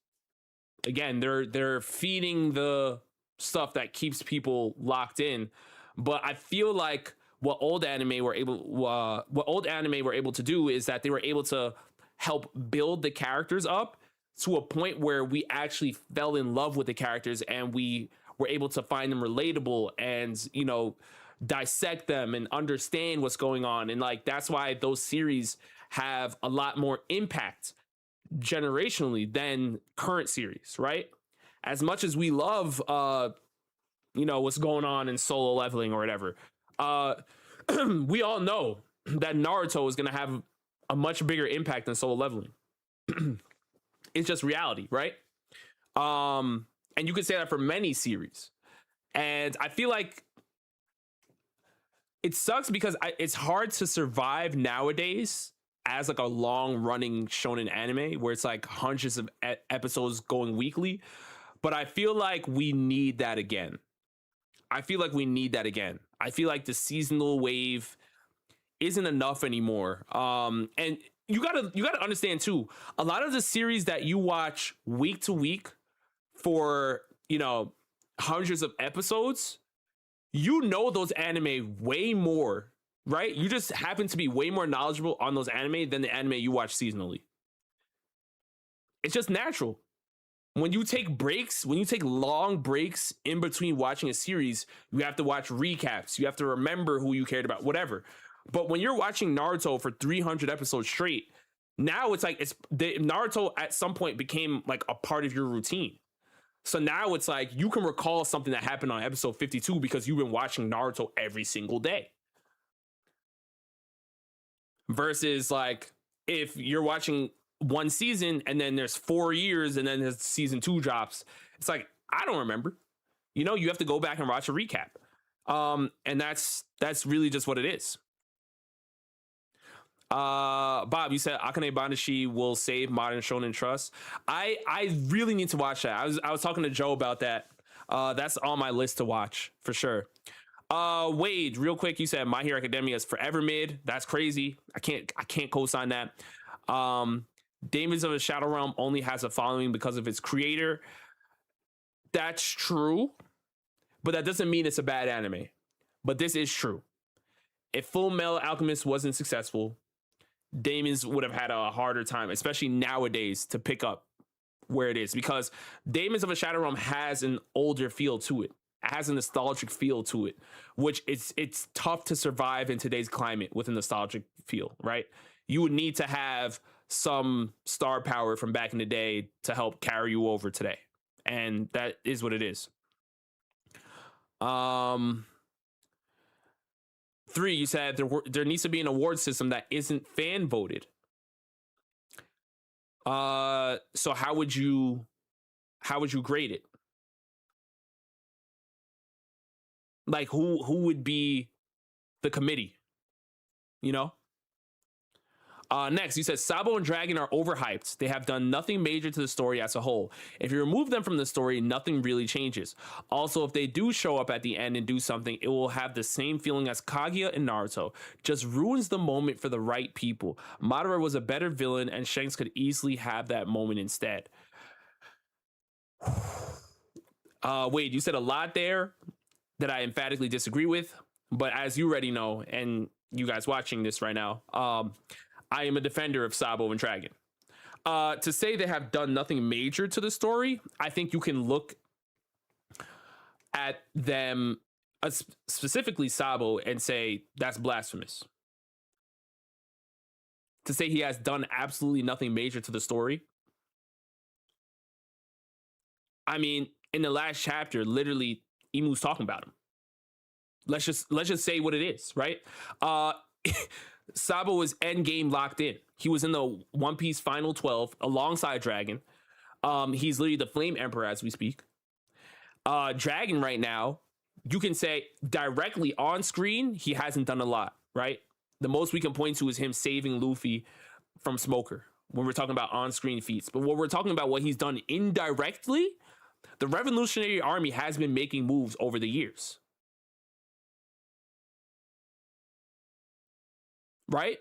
again, they're feeding the stuff that keeps people locked in. But I feel like what old anime were able to do is that they were able to help build the characters up to a point where we actually fell in love with the characters, and we were able to find them relatable and, dissect them and understand what's going on. And like, that's why those series have a lot more impact generationally than current series, right? As much as we love, what's going on in Solo Leveling or whatever, we all know that Naruto is going to have a much bigger impact than Solo Leveling. It's just reality, right? And you could say that for many series. And I feel like it sucks because it's hard to survive nowadays as like a long running shonen anime where it's like hundreds of episodes going weekly. But I feel like we need that again. I feel like the seasonal wave isn't enough anymore. And you gotta understand too, a lot of the series that you watch week to week for, hundreds of episodes, you know those anime way more, right? You just happen to be way more knowledgeable on those anime than the anime you watch seasonally. It's just natural. When you take breaks, when you take long breaks in between watching a series, you have to watch recaps. You have to remember who you cared about, whatever. But when you're watching Naruto for 300 episodes straight, now it's like Naruto at some point became like a part of your routine. So now it's like you can recall something that happened on episode 52 because you've been watching Naruto every single day. Versus like if you're watching one season and then there's 4 years and then there's season 2 drops, it's like I don't remember. You know, you have to go back and watch a recap. And that's really just what it is. Bob, you said Akane Banashi will save Modern Shonen Trust. I really need to watch that. I was talking to Joe about that. That's on my list to watch for sure. Wade, real quick, you said My Hero Academia is forever mid. That's crazy. I can't co-sign that. Demons of the Shadow Realm only has a following because of its creator. That's true, but that doesn't mean it's a bad anime. But this is true. If Full Metal Alchemist wasn't successful, Demons would have had a harder time, especially nowadays, to pick up where it is, because Demons of a Shadow Realm has an older feel to it. It has a nostalgic feel to it, which it's tough to survive in today's climate with a nostalgic feel, right? You would need to have some star power from back in the day to help carry you over today. And that is what it is. 3, you said there needs to be an award system that isn't fan voted. So how would you grade it? Like who would be the committee? You know? Next, you said Sabo and Dragon are overhyped. They have done nothing major to the story as a whole. If you remove them from the story, nothing really changes. Also, if they do show up at the end and do something, it will have the same feeling as Kaguya and Naruto. Just ruins the moment for the right people. Madara was a better villain, and Shanks could easily have that moment instead. Wait, you said a lot there that I emphatically disagree with. But as you already know, and you guys watching this right now, I am a defender of Sabo and Dragon. To say they have done nothing major to the story, I think you can look at them, specifically Sabo, and say that's blasphemous. To say he has done absolutely nothing major to the story. I mean, in the last chapter, literally, Imu's talking about him. Let's just say what it is, right? Sabo was endgame locked in. He was in the One Piece Final 12 alongside Dragon. He's literally the Flame Emperor as we speak. Dragon right now, you can say directly on screen, he hasn't done a lot, right? The most we can point to is him saving Luffy from Smoker when we're talking about on-screen feats. But when we're talking about what he's done indirectly, the Revolutionary Army has been making moves over the years. Right?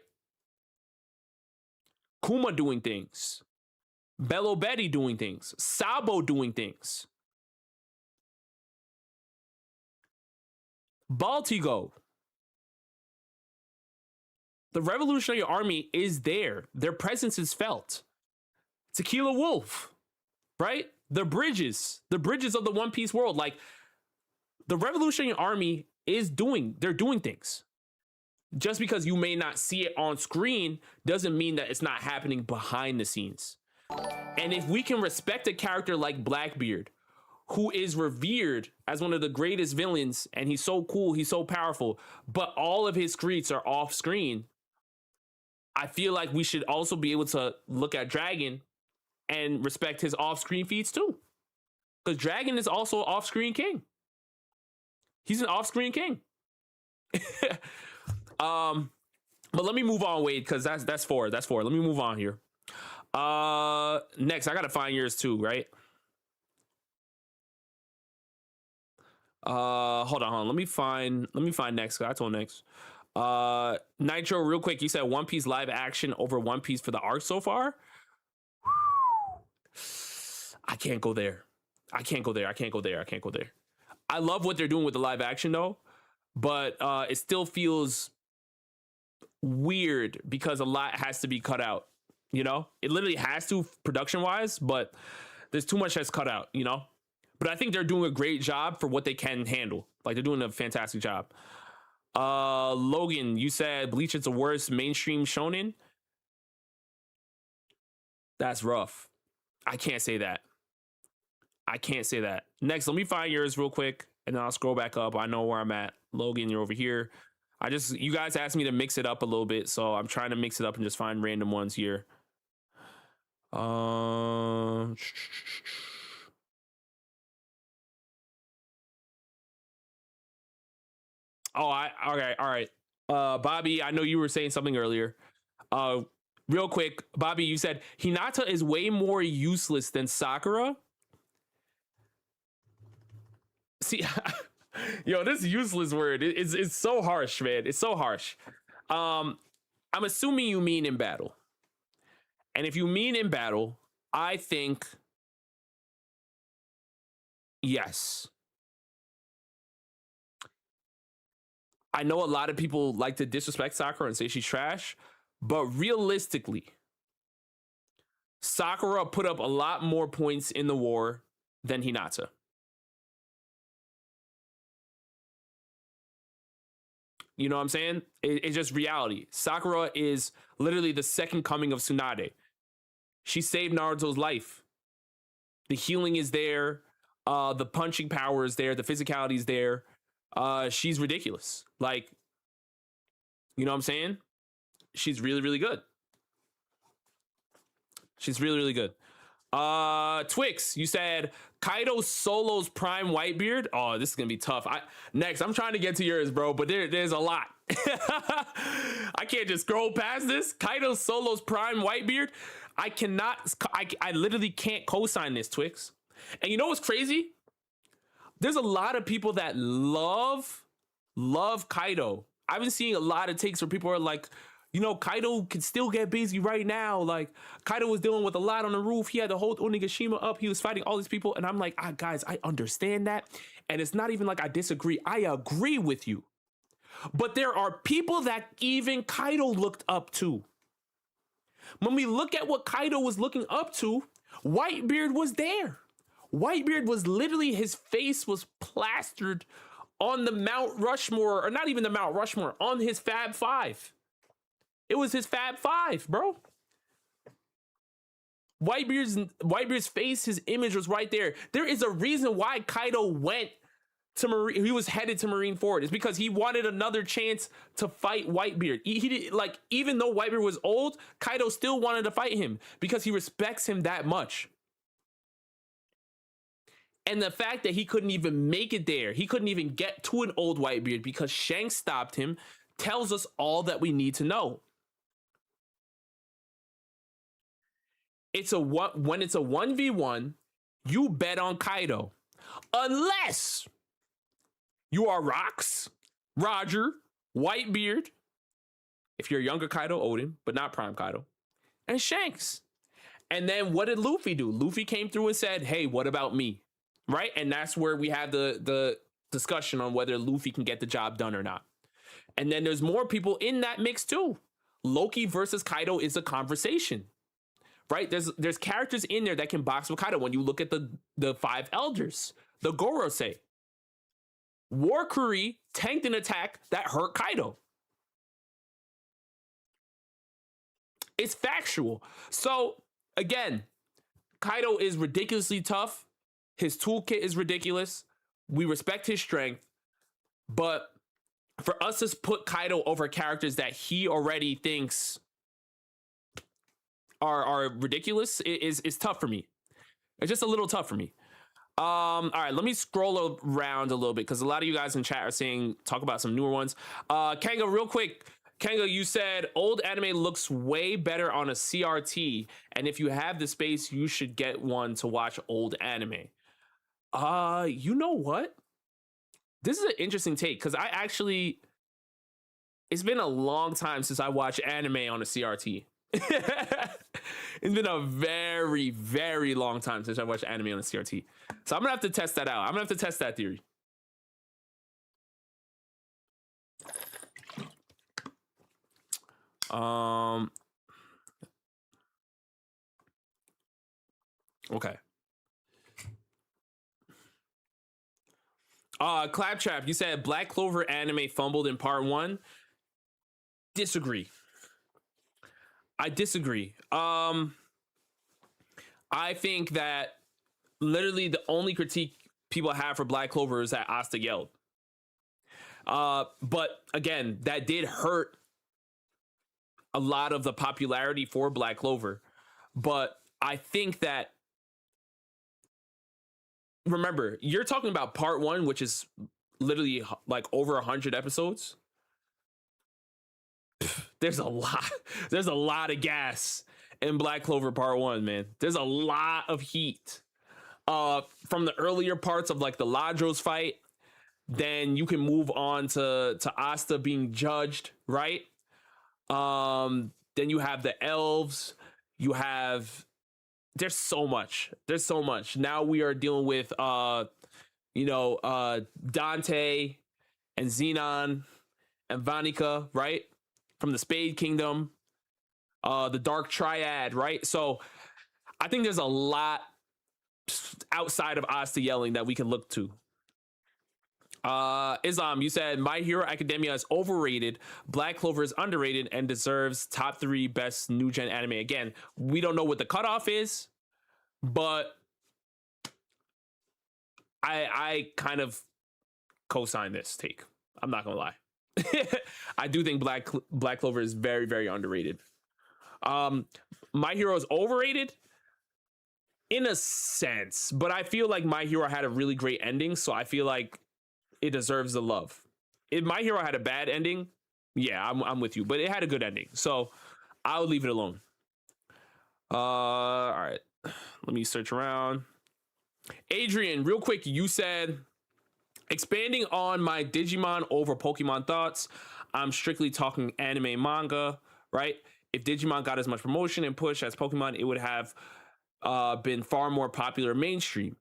Kuma doing things. Bello Betty doing things. Sabo doing things. Baltigo. The Revolutionary Army is there. Their presence is felt. Tequila Wolf, right? The bridges of the One Piece world. Like, the Revolutionary Army they're doing things. Just because you may not see it on screen doesn't mean that it's not happening behind the scenes. And if we can respect a character like Blackbeard, who is revered as one of the greatest villains, and he's so cool, he's so powerful, but all of his feats are off screen, I feel like we should also be able to look at Dragon and respect his off-screen feats too. Because Dragon is also an off-screen king. He's an off-screen king. But let me move on, Wade, because that's 4. That's 4. Let me move on here. Next, I gotta find yours too, right? Hold on. Let me find next. I told next. Nitro, real quick, you said One Piece live action over One Piece for the arc so far. I can't go there. I love what they're doing with the live action though, but it still feels weird because a lot has to be cut out. You know, it literally has to production wise, but there's too much that's cut out. You know, but I think they're doing a great job for what they can handle. Like they're doing a fantastic job. Logan, you said Bleach is the worst mainstream shonen. That's rough. I can't say that. I can't say that. Next, let me find yours real quick, and then I'll scroll back up. I know where I'm at. Logan, you're over here. You guys asked me to mix it up a little bit, so I'm trying to mix it up and just find random ones here. Oh, okay, all right. Bobby, I know you were saying something earlier. Real quick, Bobby, you said Hinata is way more useless than Sakura. See, yo, this useless word, it's so harsh, man. It's so harsh. I'm assuming you mean in battle. And if you mean in battle, I think yes. I know a lot of people like to disrespect Sakura and say she's trash, but realistically, Sakura put up a lot more points in the war than Hinata. You know what I'm saying? It's just reality. Sakura is literally the second coming of Tsunade. She saved Naruto's life. The healing is there. The punching power is there. The physicality is there. She's ridiculous. Like, you know what I'm saying? She's really, really good. She's really, really good. Twix, you said Kaido solos Prime Whitebeard. Oh, this is gonna be tough. Next, I'm trying to get to yours, bro, but there's a lot. I can't just scroll past this. Kaido solos Prime Whitebeard. I literally can't co-sign this, Twix. And you know what's crazy? There's a lot of people that love Kaido. I've been seeing a lot of takes where people are like, you know, Kaido can still get busy right now. Like, Kaido was dealing with a lot on the roof. He had to hold Onigashima up. He was fighting all these people. And I'm like, guys, I understand that. And it's not even like I disagree. I agree with you. But there are people that even Kaido looked up to. When we look at what Kaido was looking up to, Whitebeard was there. Whitebeard was literally, his face was plastered on the Mount Rushmore, or not even the Mount Rushmore, on his Fab Five. It was his Fab Five, bro. Whitebeard's face, his image was right there. There is a reason why Kaido went to Marine. He was headed to Marineford. It's because he wanted another chance to fight Whitebeard. He did, like, even though Whitebeard was old, Kaido still wanted to fight him because he respects him that much. And the fact that he couldn't even make it there, he couldn't even get to an old Whitebeard because Shanks stopped him, tells us all that we need to know. When it's a 1v1, you bet on Kaido. Unless you are Rocks, Roger, Whitebeard, if you're younger Kaido, Odin, but not Prime Kaido, and Shanks. And then what did Luffy do? Luffy came through and said, hey, what about me? Right? And that's where we have the discussion on whether Luffy can get the job done or not. And then there's more people in that mix too. Loki versus Kaido is a conversation. Right? There's characters in there that can box with Kaido. When you look at the five elders, the Gorosei, Warcurry tanked an attack that hurt Kaido. It's factual. So again, Kaido is ridiculously tough. His toolkit is ridiculous. We respect his strength, but for us to put Kaido over characters that he already thinks are ridiculous is tough for me. It's just a little tough for me. All right, let me scroll around a little bit because a lot of you guys in chat are saying talk about some newer ones. Kanga, real quick. Kanga, you said old anime looks way better on a CRT, and if you have the space, you should get one to watch old anime. You know what? This is an interesting take because it's been a long time since I watched anime on a CRT. It's been a very, very long time since I watched anime on a CRT. So I'm gonna have to test that out. I'm gonna have to test that theory. Um. Okay. Claptrap, you said Black Clover anime fumbled in part 1. Disagree. I disagree. I think that literally the only critique people have for Black Clover is that Asta yelled. But again, that did hurt a lot of the popularity for Black Clover. But I think that, remember, you're talking about part 1, which is literally like over 100 episodes. There's a lot of gas in Black Clover part 1, man. There's a lot of heat. From the earlier parts of like the Ladros fight, then you can move on to Asta being judged, right? Then you have the elves. There's so much. Now we are dealing with Dante and Xenon and Vanica, right? From the Spade Kingdom, the Dark Triad, right? So I think there's a lot outside of Asta yelling that we can look to. Islam, you said My Hero Academia is overrated, Black Clover is underrated, and deserves top 3 best new gen anime. Again, we don't know what the cutoff is, but I kind of co-sign this take. I'm not gonna lie. I do think Black Clover is very, very underrated. My Hero is overrated in a sense, but I feel like My Hero had a really great ending, so I feel like it deserves the love. If My Hero had a bad ending, yeah, I'm with you, but it had a good ending, so I'll leave it alone. All right, let me search around. Adrian, real quick, you said, expanding on my Digimon over Pokemon thoughts, I'm strictly talking anime manga, right? If Digimon got as much promotion and push as Pokemon, it would have been far more popular mainstream.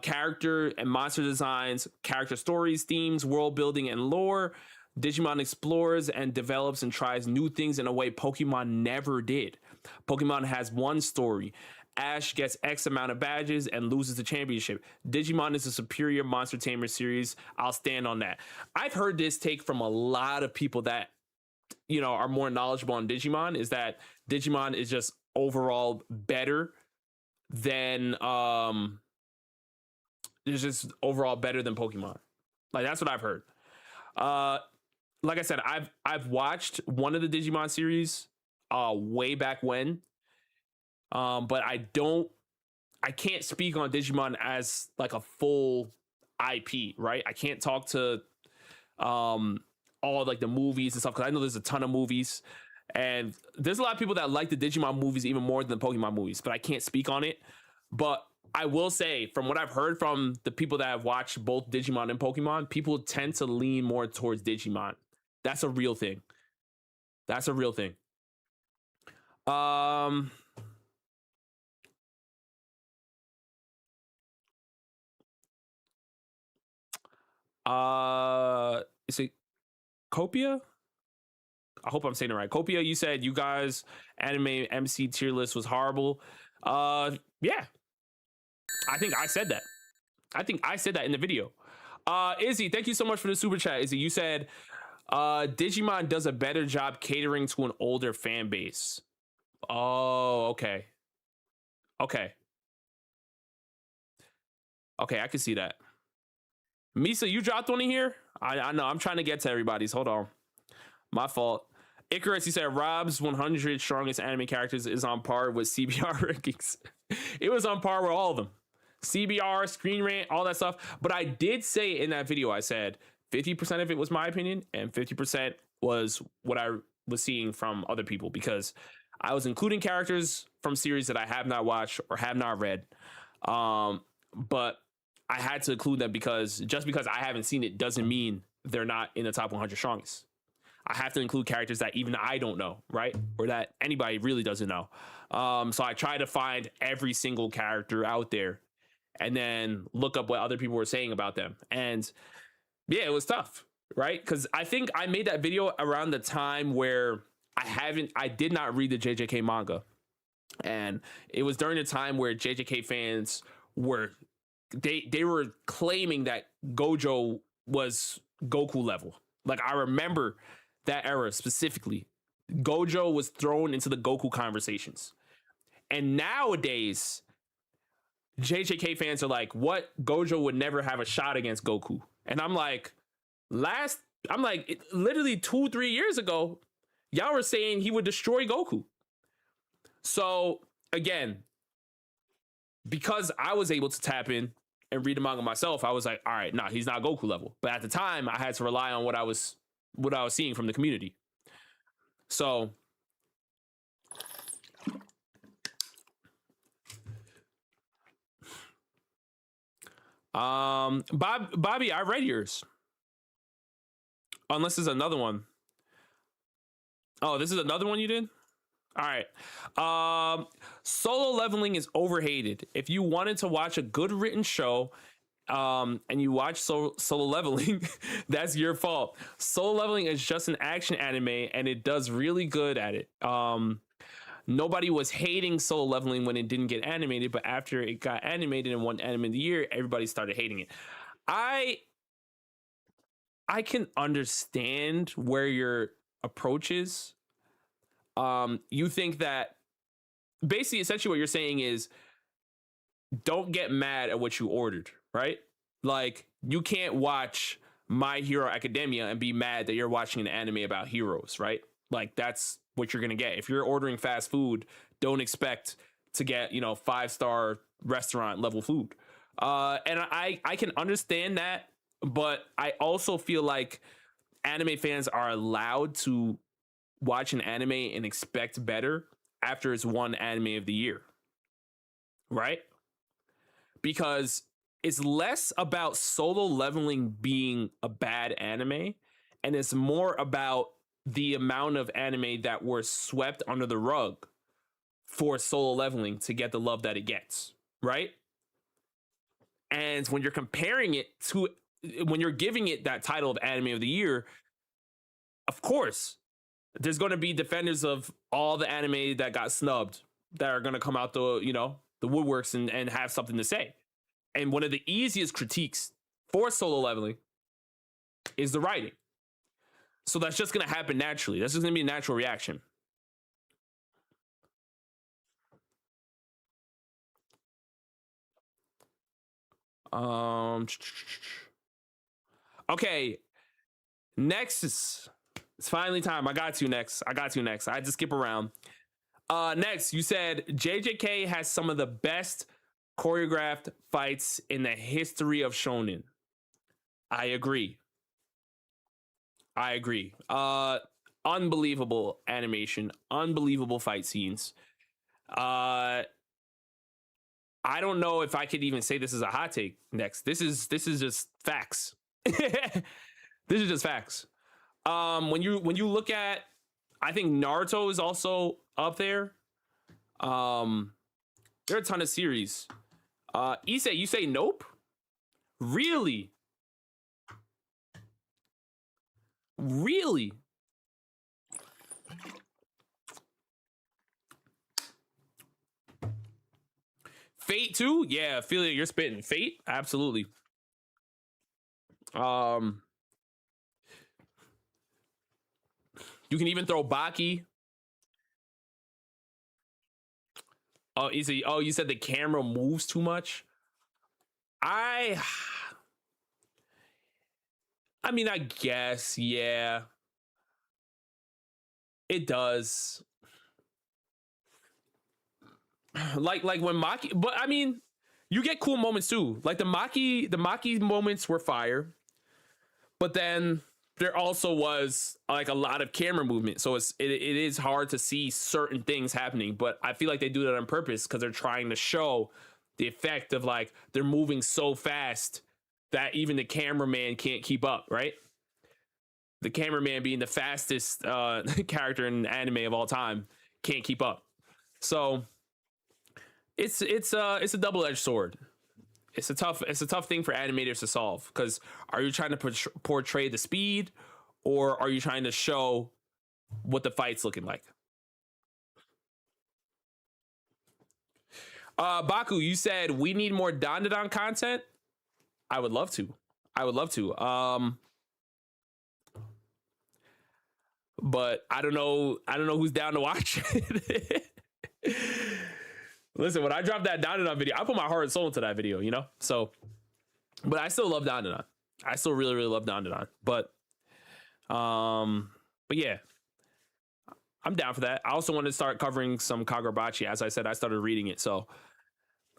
Character and monster designs, character stories, themes, world building, and lore. Digimon explores and develops and tries new things in a way Pokemon never did. Pokemon has one story. Ash gets X amount of badges and loses the championship. Digimon is a superior monster tamer series. I'll stand on that. I've heard this take from a lot of people that, are more knowledgeable on Digimon, is that Digimon is just overall better than Pokemon. Like, that's what I've heard. Like I said, I've watched one of the Digimon series way back when. But I can't speak on Digimon as like a full IP, right? I can't talk to all like the movies and stuff, because I know there's a ton of movies, and there's a lot of people that like the Digimon movies even more than the Pokemon movies, but I can't speak on it. But I will say, from what I've heard from the people that have watched both Digimon and Pokemon, people tend to lean more towards Digimon. That's a real thing. Is it Copia? I hope I'm saying it right. Copia, you said you guys anime MC tier list was horrible. Yeah. I think I said that in the video. Izzy, thank you so much for the super chat. Izzy, you said Digimon does a better job catering to an older fan base. Oh, okay. Okay, I can see that. Misa, you dropped one in here? I know, I'm trying to get to everybody's. Hold on. My fault. Icarus, you said Rob's 100 strongest anime characters is on par with CBR rankings. It was on par with all of them. CBR, Screen Rant, all that stuff. But I did say in that video, I said 50% of it was my opinion and 50% was what I was seeing from other people, because I was including characters from series that I have not watched or have not read. But I had to include them because just because I haven't seen it doesn't mean they're not in the top 100 strongest. I have to include characters that even I don't know, right? Or that anybody really doesn't know. So I try to find every single character out there and then look up what other people were saying about them. And yeah, it was tough, right? Because I think I made that video around the time where I did not read the JJK manga. And it was during the time where JJK fans were they were claiming that Gojo was Goku level. Like, I remember that era specifically. Gojo was thrown into the Goku conversations. And nowadays, JJK fans are like, what? Gojo would never have a shot against Goku. And I'm like, literally 2-3 years ago, y'all were saying he would destroy Goku. So again, because I was able to tap in and read the manga myself, I was like, all right, nah, he's not Goku level. But at the time, I had to rely on what I was seeing from the community. So Bobby, I read yours. Unless there's another one. Oh, this is another one you did? All right. Solo Leveling is overhated. If you wanted to watch a good written show, and you watch Solo Leveling, that's your fault. Solo Leveling is just an action anime, and it does really good at it. Nobody was hating Solo Leveling when it didn't get animated, but after it got animated and won Anime of the Year, everybody started hating it. I can understand where your approach is. You think that basically, essentially what you're saying is, don't get mad at what you ordered, right? Like, you can't watch My Hero Academia and be mad that you're watching an anime about heroes, right? Like, that's what you're gonna get. If you're ordering fast food, don't expect to get, 5-star restaurant level food. And I can understand that, but I also feel like anime fans are allowed to watch an anime and expect better after it's won Anime of the Year, right? Because it's less about Solo Leveling being a bad anime, and it's more about the amount of anime that were swept under the rug for Solo Leveling to get the love that it gets, right? And when you're comparing it to, when you're giving it that title of Anime of the Year, of course, there's going to be defenders of all the anime that got snubbed that are going to come out the woodworks and have something to say. And one of the easiest critiques for Solo Leveling is the writing. So that's just going to happen naturally. That's just going to be a natural reaction. Okay. Next is, it's finally time. I got you next. I had to skip around. Next, you said JJK has some of the best choreographed fights in the history of shonen. I agree. Unbelievable animation, unbelievable fight scenes. I don't know if I could even say this is a hot take next. This is just facts. This is just facts. When you look at, I think Naruto is also up there. There are a ton of series. Issei, you say nope? Really? Fate too? Yeah, feel it. You're spitting. Fate? Absolutely. You can even throw Baki. Oh, easy. Oh, you said the camera moves too much. I mean, I guess, yeah. It does. Like when Maki, but I mean, you get cool moments too. Like the Maki moments were fire. But then there also was like a lot of camera movement, so it is hard to see certain things happening. But I feel like they do that on purpose because they're trying to show the effect of like they're moving so fast that even the cameraman can't keep up, right? The cameraman being the fastest character in anime of all time can't keep up. So it's a double-edged sword. It's a tough thing for animators to solve, because are you trying to portray the speed, or are you trying to show what the fight's looking like. Baku, you said we need more Dandadan content. I would love to. But I don't know who's down to watch it. Listen, when I dropped that Dandadan video, I put my heart and soul into that video, you know? So, but I still love Dandadan. I still really, really love Dandadan. But yeah, I'm down for that. I also want to start covering some Kagurabachi. As I said, I started reading it, so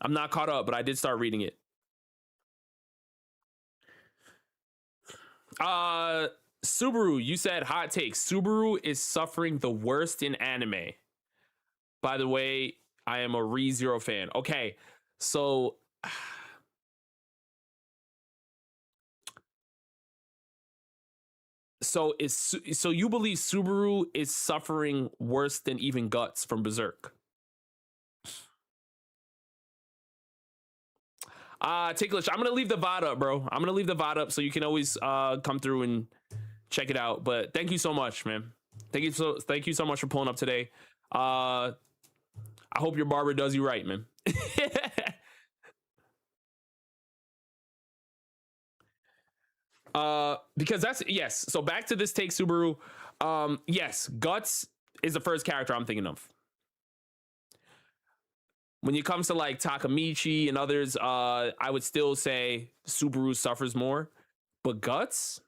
I'm not caught up, but I did start reading it. Subaru, you said hot take. Subaru is suffering the worst in anime. By the way, I am a ReZero fan. Okay, so so you believe Subaru is suffering worse than even Guts from Berserk? Ticklish, I'm gonna leave the VOD up, bro. I'm gonna leave the VOD up so you can always come through and check it out. But thank you so much, man. Thank you so much for pulling up today. I hope your barber does you right, man. Because that's, yes. So back to this take, Subaru. Yes, Guts is the first character I'm thinking of. When it comes to like Takamichi and others, I would still say Subaru suffers more, but Guts.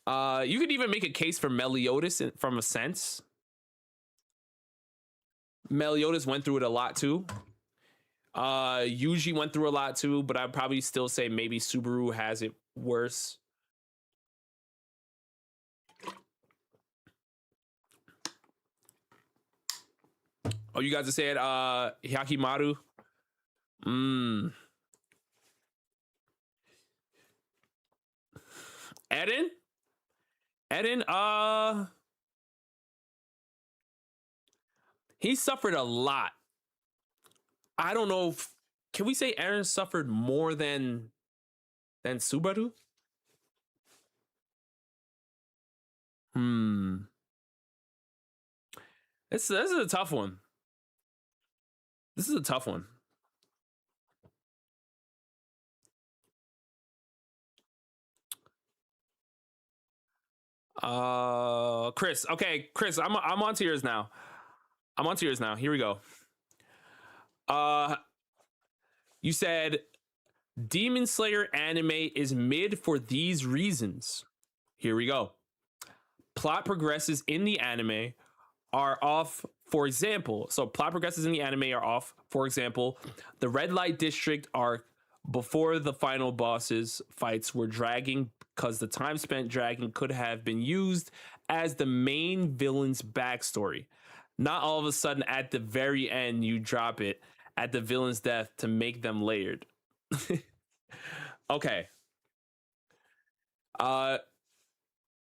You could even make a case for Meliodas from a sense. Meliodas went through it a lot too. Yuji went through a lot too, but I'd probably still say maybe Subaru has it worse. Oh, you guys have said Hyakimaru. Eren, he suffered a lot. I don't know if, can we say Eren suffered more than Subaru? This is a tough one. This is a tough one. Chris. Okay, Chris, I'm on to yours now. Here we go. You said Demon Slayer anime is mid for these reasons. Here we go. Plot progresses in the anime are off, for example. So plot progresses in the anime are off. For example, the Red Light District arc before the final bosses fights were dragging because the time spent dragging could have been used as the main villain's backstory. Not all of a sudden at the very end you drop it at the villain's death to make them layered. Okay. Well,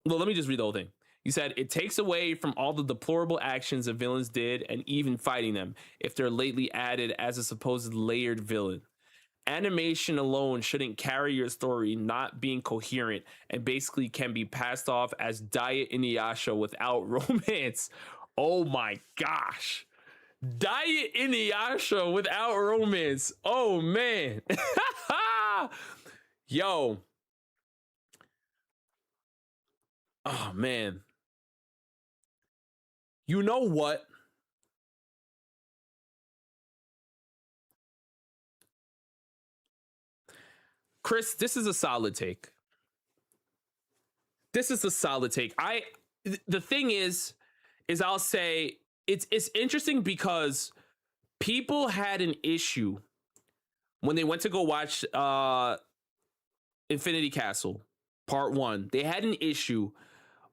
let me just read the whole thing. You said it takes away from all the deplorable actions the villains did and even fighting them if they're lately added as a supposed layered villain. Animation alone shouldn't carry your story not being coherent and basically can be passed off as Diet Inuyasha without romance. Oh my gosh. Diet Inuyasha without romance. Oh man. Yo. Oh man. You know what? Chris, this is a solid take. The thing is I'll say it's interesting because people had an issue when they went to go watch Infinity Castle Part 1. They had an issue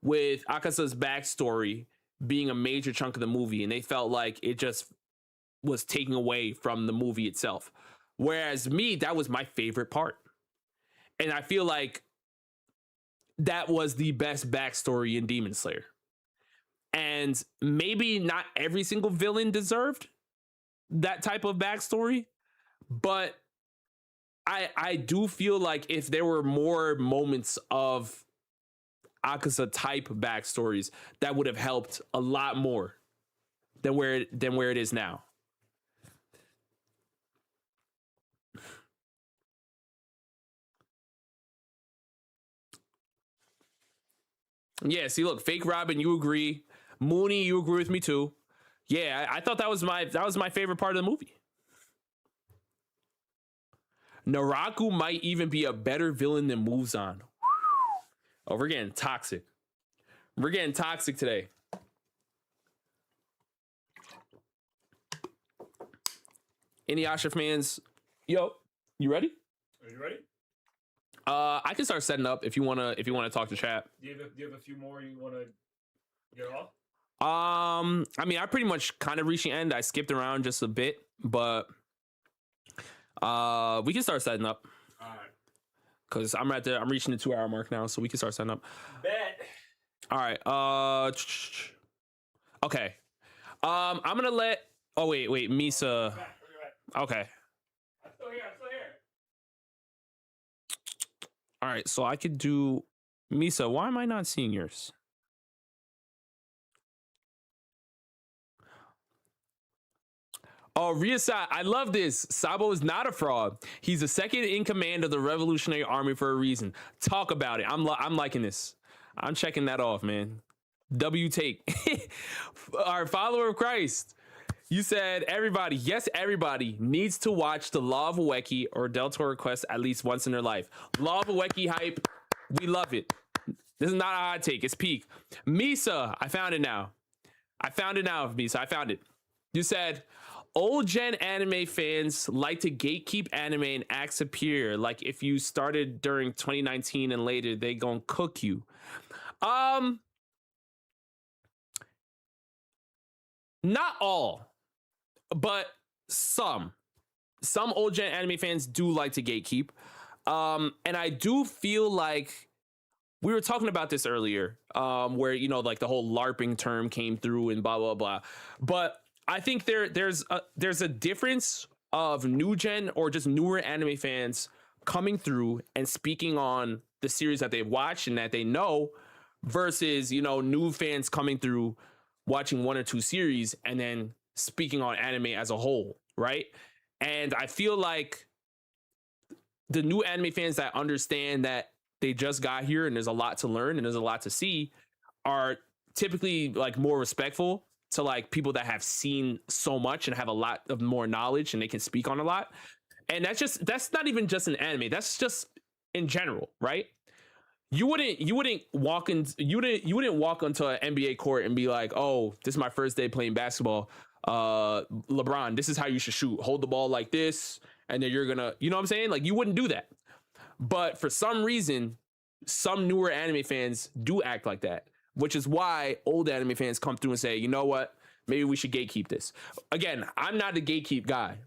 with Akasa's backstory being a major chunk of the movie, and they felt like it just was taking away from the movie itself. Whereas me, that was my favorite part. And I feel like that was the best backstory in Demon Slayer. And maybe not every single villain deserved that type of backstory, but I do feel like if there were more moments of Akaza type backstories, that would have helped a lot more than where it is now. Yeah, see, look, Fake Robin, you agree. Mooney, you agree with me too. Yeah, I thought that was my favorite part of the movie. Naraku might even be a better villain than Muzan. Oh, we're getting toxic. We're getting toxic today. Inuyasha fans, yo, you ready? Are you ready? I can start setting up if you wanna talk to chat. Do you have a few more you want to get off? I mean, I pretty much kind of reached the end. I skipped around just a bit, but we can start setting up. All right. Cause I'm reaching the 2-hour mark now, so we can start setting up. Bet. All right. Okay. I'm gonna let. Oh wait, Misa. Okay. I'm still here. All right, so I could do Misa. Why am I not seeing yours? Oh, Ryusai, I love this. Sabo is not a fraud. He's the second in command of the Revolutionary Army for a reason. Talk about it. I'm liking this. I'm checking that off, man. W take. Our follower of Christ. You said everybody, yes, everybody needs to watch the Law of Ueki or Del Toro Quest at least once in their life. Law of Ueki hype. We love it. This is not a hot take. It's peak. Misa, I found it now. Misa. I found it. You said old gen anime fans like to gatekeep anime and act superior. Like if you started during 2019 and later, they gonna cook you. Not all, but some old gen anime fans do like to gatekeep. And I do feel like we were talking about this earlier, where, you know, like the whole LARPing term came through and blah, blah, blah. But I think there's a difference of new gen or just newer anime fans coming through and speaking on the series that they've watched and that they know versus, you know, new fans coming through watching one or two series and then speaking on anime as a whole, right? And I feel like the new anime fans that understand that they just got here and there's a lot to learn and there's a lot to see are typically like more respectful to like people that have seen so much and have a lot of more knowledge and they can speak on a lot. And that's not even just an anime, that's just in general, right? You wouldn't walk onto an NBA court and be like, oh, this is my first day playing basketball. LeBron, this is how you should shoot. Hold the ball like this, and then you're gonna, you know what I'm saying? Like, you wouldn't do that. But for some reason, some newer anime fans do act like that, which is why old anime fans come through and say, you know what? Maybe we should gatekeep this. Again, I'm not a gatekeep guy.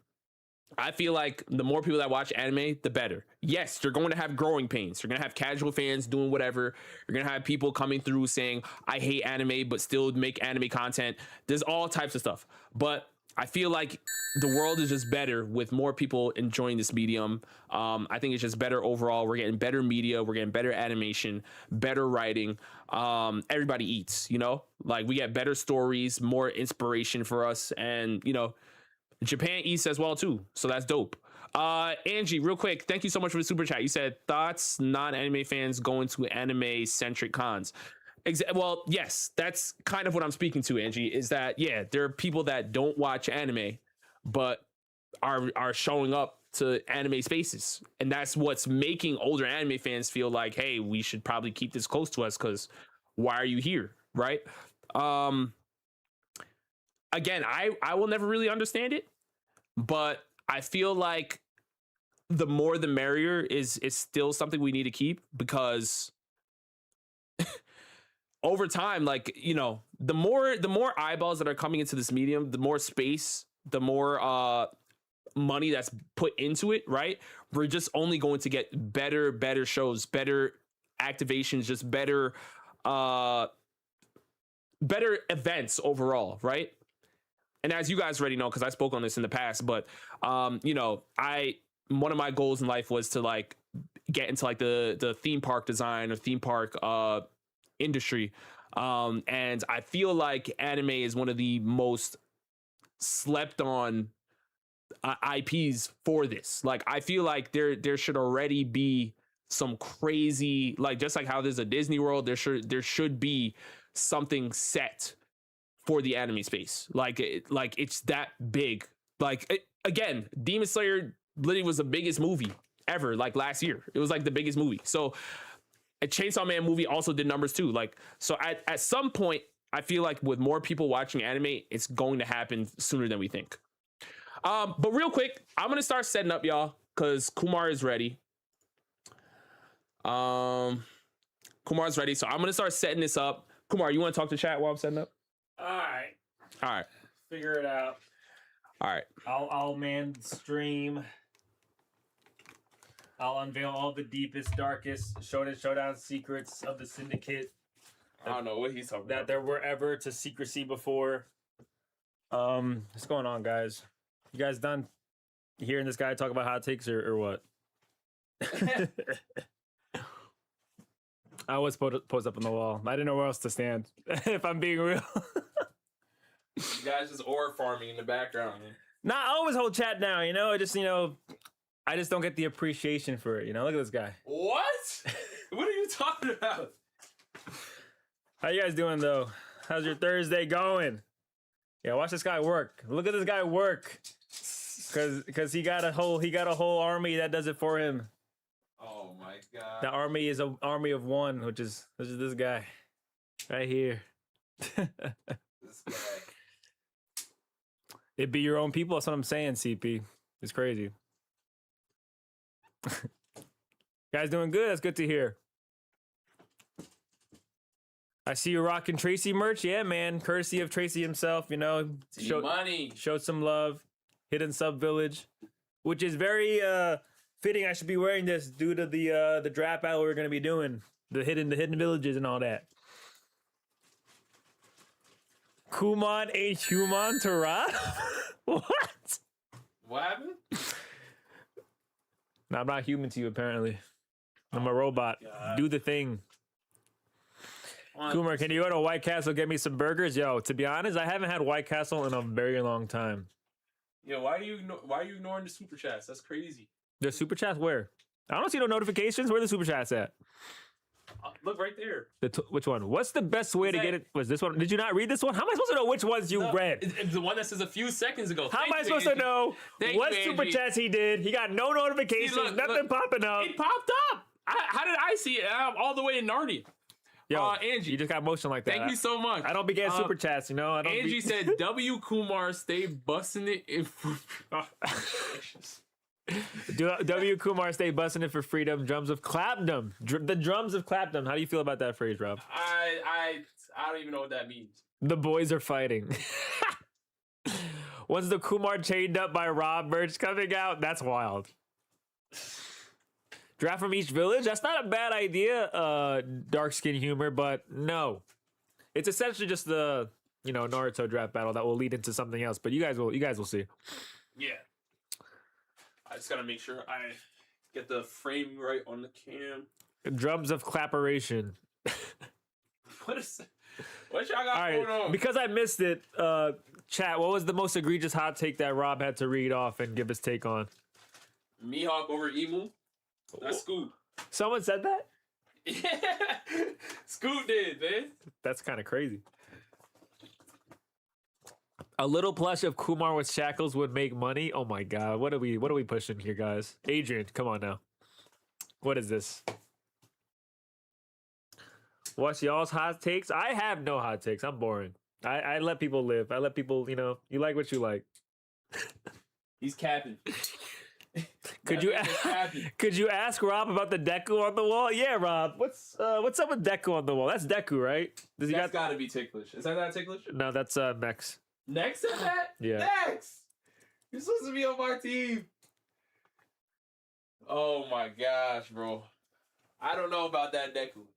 I feel like the more people that watch anime, the better. Yes, you're going to have growing pains. You're going to have casual fans doing whatever. You're going to have people coming through saying, I hate anime, but still make anime content. There's all types of stuff. But I feel like the world is just better with more people enjoying this medium. I think it's just better overall. We're getting better media. We're getting better animation, better writing. Everybody eats, you know? Like, we get better stories, more inspiration for us. And, you know, Japan eats as well too, so that's dope. Angie, real quick, thank you so much for the super chat. You said thoughts non-anime fans going to anime centric cons. Well, yes, that's kind of what I'm speaking to, Angie, is that, yeah, there are people that don't watch anime but are showing up to anime spaces, and that's what's making older anime fans feel like, hey, we should probably keep this close to us because why are you here, right? Again, I will never really understand it, but I feel like the more the merrier is still something we need to keep, because over time, like, you know, the more eyeballs that are coming into this medium, the more space, the more money that's put into it, right? We're just only going to get better shows, better activations, just better events overall, right? And as you guys already know, because I spoke on this in the past, but you know, I one of my goals in life was to like get into like the theme park design or theme park industry. And I feel like anime is one of the most slept on IPs for this. Like I feel like there should already be some crazy, like just like how there's a Disney World, there should be something set for the anime space. Like it's that big. Like again, Demon Slayer literally was the biggest movie ever. Like last year, it was like the biggest movie. So a Chainsaw Man movie also did numbers too. Like so at some point, I feel like with more people watching anime, it's going to happen sooner than we think. But real quick, I'm gonna start setting up, y'all, because Kumar is ready. Kumar's ready, so I'm gonna start setting this up. Kumar, you want to talk to chat while I'm setting up? All right. All right. Figure it out. All right. I'll man the stream. I'll unveil all the deepest, darkest showdown secrets of the syndicate. I don't know what he's talking that about. there were ever to secrecy before. What's going on, guys? You guys done hearing this guy talk about hot takes or what? I was posed up on the wall. I didn't know where else to stand. If I'm being real. You guys just ore farming in the background. Nah, I always hold chat down, you know? I just don't get the appreciation for it, you know? Look at this guy. What? What are you talking about? How you guys doing, though? How's your Thursday going? Yeah, watch this guy work. Look at this guy work. Cause he got a whole army that does it for him. Oh my god. The army is an army of one, which is this guy. Right here. This guy. It be your own people, that's what I'm saying, CP. It's crazy. Guys doing good, that's good to hear. I see you rocking Tracy merch. Yeah, man. Courtesy of Tracy himself, you know. Showed some love. Hidden Sub Village. Which is very fitting. I should be wearing this due to the draft battle we're gonna be doing. The hidden villages and all that. Kumon ain't human to Rob? What? What happened? No, I'm not human to you, apparently. I'm a robot. God. Do the thing. Kumar, can you go to White Castle get me some burgers? Yo, to be honest, I haven't had White Castle in a very long time. Yo, why are you ignoring the super chats? That's crazy. The super chats where? I don't see no notifications. Where the super chats at? Look right there. Which one? What's the best way to get it? Was this one? Did you not read this one? How am I supposed to know which ones you read? It's the one that says a few seconds ago. How am I supposed to know what super chats he did? He got no notifications, nothing popping up. It popped up. How did I see it? I'm all the way in Narnia. Yo, Angie, you just got motion like that. Thank you so much. I don't be getting super chats, you know. Angie said, "W Kumar, stay busting it in." W Kumar, stay busting it for freedom. Drums of Clapdom. The drums of Clapdom. How do you feel about that phrase, Rob? I don't even know what that means. The boys are fighting. When's the Kumar chained up by Rob merch coming out? That's wild. Draft from each village? That's not a bad idea, dark skin humor, but no. It's essentially just the, Naruto draft battle that will lead into something else, but you guys will see. Yeah. I just gotta make sure I get the frame right on the cam. Drums of clapperation. What y'all got going on? Because I missed it, chat, what was the most egregious hot take that Rob had to read off and give his take on? Mihawk over Emu? That's Scoot. Someone said that? Yeah. Scoot did, man. That's kind of crazy. A little plush of Kumar with shackles would make money. Oh my god, what are we pushing here, guys? Adrian, come on now. What is this? What's y'all's hot takes? I have no hot takes. I'm boring. I let people live. I let people, you like what you like. He's capping. Could you ask Rob about the Deku on the wall? Yeah, Rob. What's up with Deku on the wall? That's Deku, right? That's gotta be ticklish. Is that not ticklish? No, that's Mex. Next is that? Yeah. Next! You're supposed to be on my team. Oh my gosh, bro. I don't know about that Deku.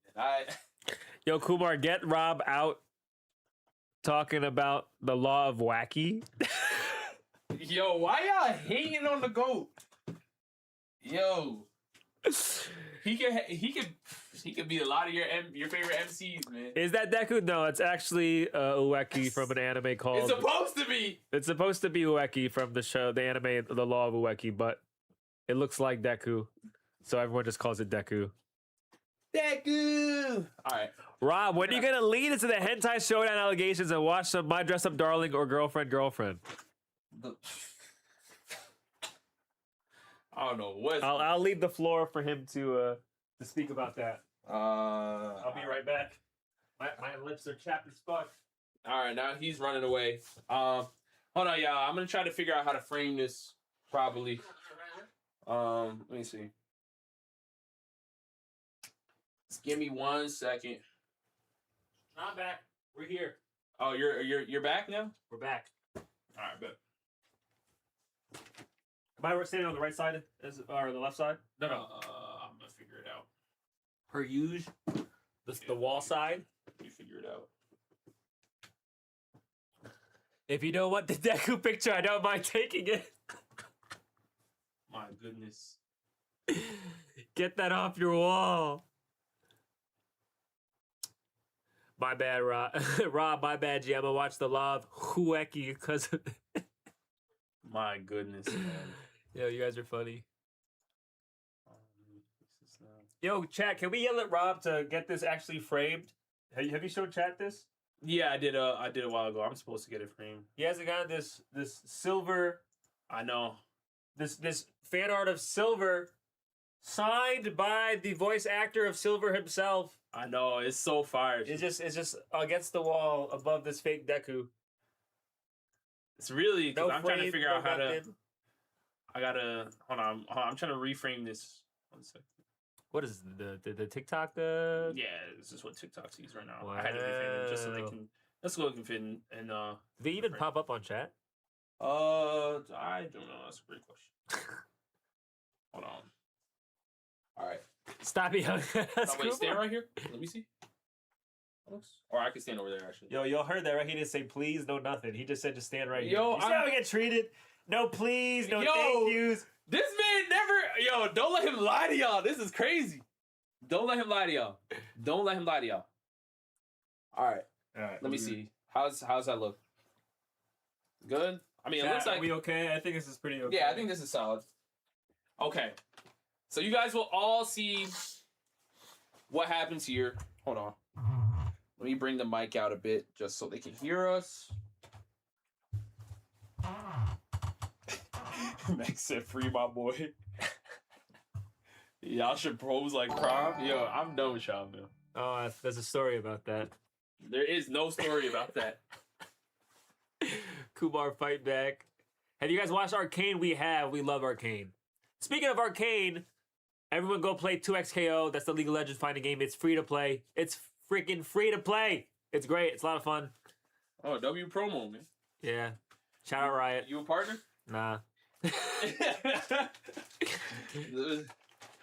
Yo, Kumar, get Rob out talking about the law of wacky. Yo, why y'all hating on the GOAT? Yo. He could be a lot of your favorite MCs, man. Is that Deku? No, it's actually Ueki from an anime called. It's supposed to be. It's supposed to be Ueki from the show, the anime, The Law of Ueki, but it looks like Deku, so everyone just calls it Deku. Deku. All right, Rob, when are you gonna lead into the hentai showdown allegations and watch some My Dress Up Darling or Girlfriend? I don't know what. I'll leave the floor for him to speak about that. I'll be right back. My lips are chapped as fuck. All right, now he's running away. Hold on, y'all. I'm gonna try to figure out how to frame this properly. Let me see. Just give me 1 second. I'm back. We're here. Oh, you're back now? We're back. All right, bet. Am I standing on the right side or the left side? No. I'm gonna figure it out. Per usual. The wall side. You figure it out. If you don't want the Deku picture, I don't mind taking it. My goodness. Get that off your wall. My bad, Rob. Rob, my bad, G. I'm gonna watch The Law of Ueki because. My goodness, man. Yo, you guys are funny. Yo, chat, can we yell at Rob to get this actually framed? Have you shown chat this? Yeah, I did a while ago. I'm supposed to get it framed. He hasn't got this Silver. I know. This fan art of Silver, signed by the voice actor of Silver himself. I know, it's so fire. It's just against the wall above this fake Deku. It's really because I'm trying to figure out how nothing. to. I gotta hold on. I'm trying to reframe this. 1 second. What is the TikTok? Yeah, this is what TikTok sees right now. I had to reframe it just so they can. That's what it can fit in. And do they even pop up on chat? I don't know. That's a great question. Hold on. All right. Stop yelling. Wait, stand right here. Let me see. Or I can stand over there actually. Yo, y'all heard that, right? He didn't say please, no nothing. He just said just stand right here. Yo, you see how we get treated? No please, no thank yous. This man never. Yo, don't let him lie to y'all. This is crazy. Don't let him lie to y'all. Don't let him lie to y'all. All right. Let me see. How's that look? Good. I mean, it looks like are we okay? I think this is pretty okay. Yeah, I think this is solid. Okay. So you guys will all see what happens here. Hold on. Let me bring the mic out a bit just so they can hear us. Max said, free my boy. Y'all should pose like prom. Yo, I'm done with y'all, man. Oh, there's a story about that. There is no story about that. Kumar fight back. Have you guys watched Arcane? We have. We love Arcane. Speaking of Arcane, everyone go play 2XKO. That's the League of Legends fighting game. It's free to play. It's freaking free to play. It's great. It's a lot of fun. Oh, W promo, man. Yeah. Shout out Riot. You a partner? Nah.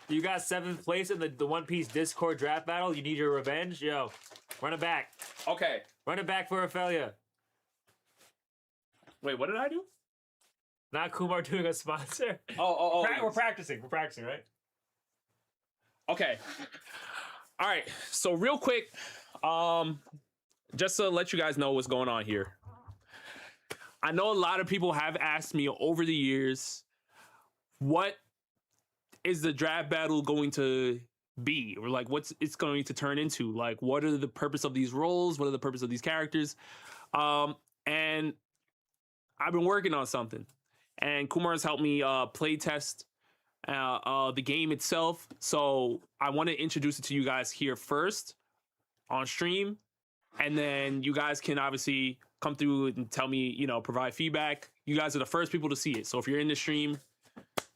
You got 7th place in the One Piece Discord draft battle. You need your revenge? Yo, run it back. Okay. Run it back for Ophelia. Wait, what did I do? Not Kumar doing a sponsor. Oh. We're practicing. We're practicing, right? Okay. All right. So real quick, just to let you guys know what's going on here. I know a lot of people have asked me over the years, what is the draft battle going to be? Or like, what's it's going to turn into? Like, what are the purpose of these roles? What are the purpose of these characters? And I've been working on something. And Kumar has helped me play test the game itself. So I want to introduce it to you guys here first on stream. And then you guys can obviously come through and tell me, provide feedback. You guys are the first people to see it. So if you're in the stream,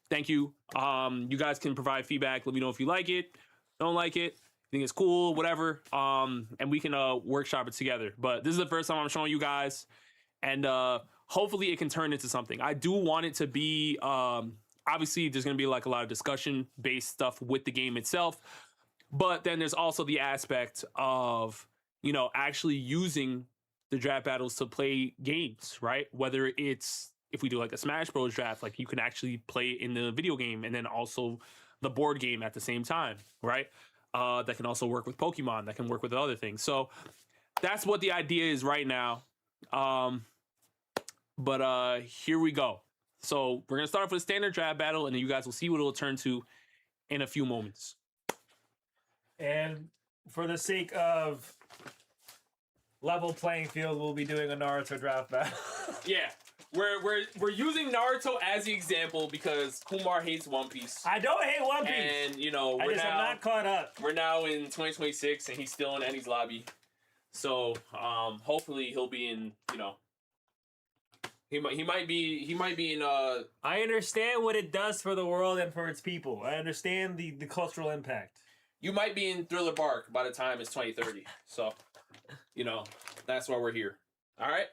thank you. You guys can provide feedback. Let me know if you like it, don't like it, think it's cool, whatever. And we can workshop it together. But this is the first time I'm showing you guys. And hopefully it can turn into something. I do want it to be, obviously there's going to be like a lot of discussion-based stuff with the game itself. But then there's also the aspect of, actually using the draft battles to play games, right? Whether it's if we do like a Smash Bros draft, like you can actually play it in the video game and then also the board game at the same time, right? That can also work with Pokemon. That can work with other things. So that's what the idea is right now. But here we go. So we're gonna start off with a standard draft battle, and then you guys will see what it'll turn to in a few moments. And for the sake of level playing field, we'll be doing a Naruto draft battle. Yeah, we're using Naruto as the example because Kumar hates One Piece, I don't hate One Piece. and you know I we're just am now not caught up. we're now in 2026, and he's still in Eni's lobby. So hopefully he'll be in. You know, he might be in. I understand what it does for the world and for its people. I understand the cultural impact. You might be in Thriller Bark by the time it's 2030. So, you know, that's why we're here. All right.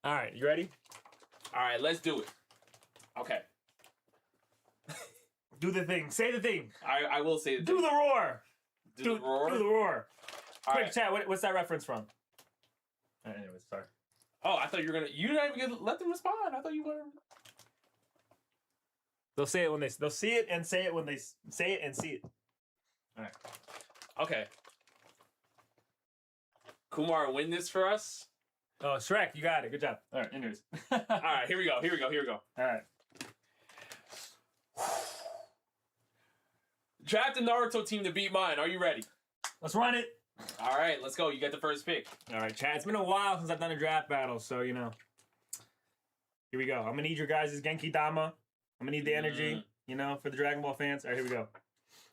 All right, you ready? All right, let's do it. Okay. Do the thing. Say the thing. I will say Do the roar. do the roar. Do the roar. All Quick right. chat. What's that reference from? Anyways, sorry. Oh, I thought you were gonna. You didn't even let them respond. I thought you were. They'll say it when they'll see it and say it when they say it and see it. All right. Okay. Kumar, win this for us. Oh, Shrek, you got it. Good job. All right. Anyways. All right, here we go. Here we go. Here we go. All right. Draft the Naruto team to beat mine. Are you ready? Let's run it. All right, let's go. You get the first pick. All right, chat. It's been a while since I've done a draft battle, so you know. Here we go. I'm gonna need your guys' Genki Dama. I'm gonna need the energy, you know, for the Dragon Ball fans. All right, here we go.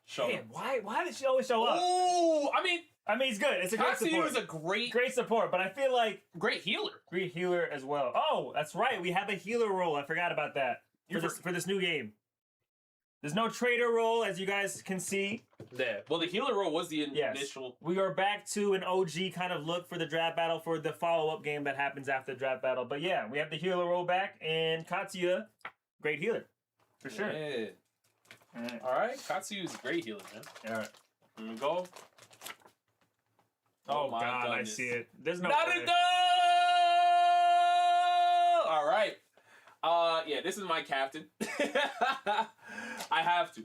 Show Damn, them. why did she always show up? Oh, I mean, He's good. It's a great Katsuyu support. is a great Great support, but I feel like great healer. great healer as well. Oh, that's right. We have a healer role. I forgot about that for this new game. There's no trader role, as you guys can see. Yeah. Well, the healer role was the Yes. initial. We are back to an OG kind of look for the draft battle for the follow-up game that happens after the draft battle. But yeah, we have the healer role back, and Katsuya, great healer. For sure. Yeah. All right. All right. Katsuyu is a great healer, man. All right. Here we go. Oh, my God, goodness. I see it. There's no Naruto! way. All right. Yeah, this is my captain. I have to.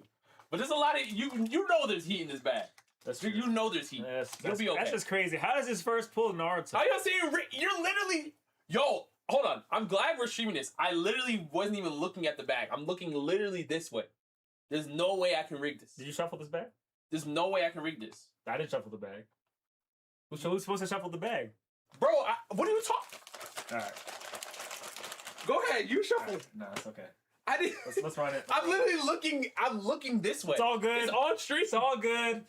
But there's a lot of you know there's heat in this bag. That's You know there's heat. You'll be okay. That's just crazy. How does his first pull Naruto? How you saying you're literally yo, hold on. I'm glad we're streaming this. I literally wasn't even looking at the bag. I'm looking literally this way. There's no way I can rig this. Did you shuffle this bag? There's no way I can rig this. I didn't shuffle the bag. Who's supposed to shuffle the bag? Bro, what are you talking? All right. Go ahead, you shuffle. No, it's okay. I didn't. Let's run it. I'm literally looking. I'm looking this way. It's all good. It's on stream. It's all good.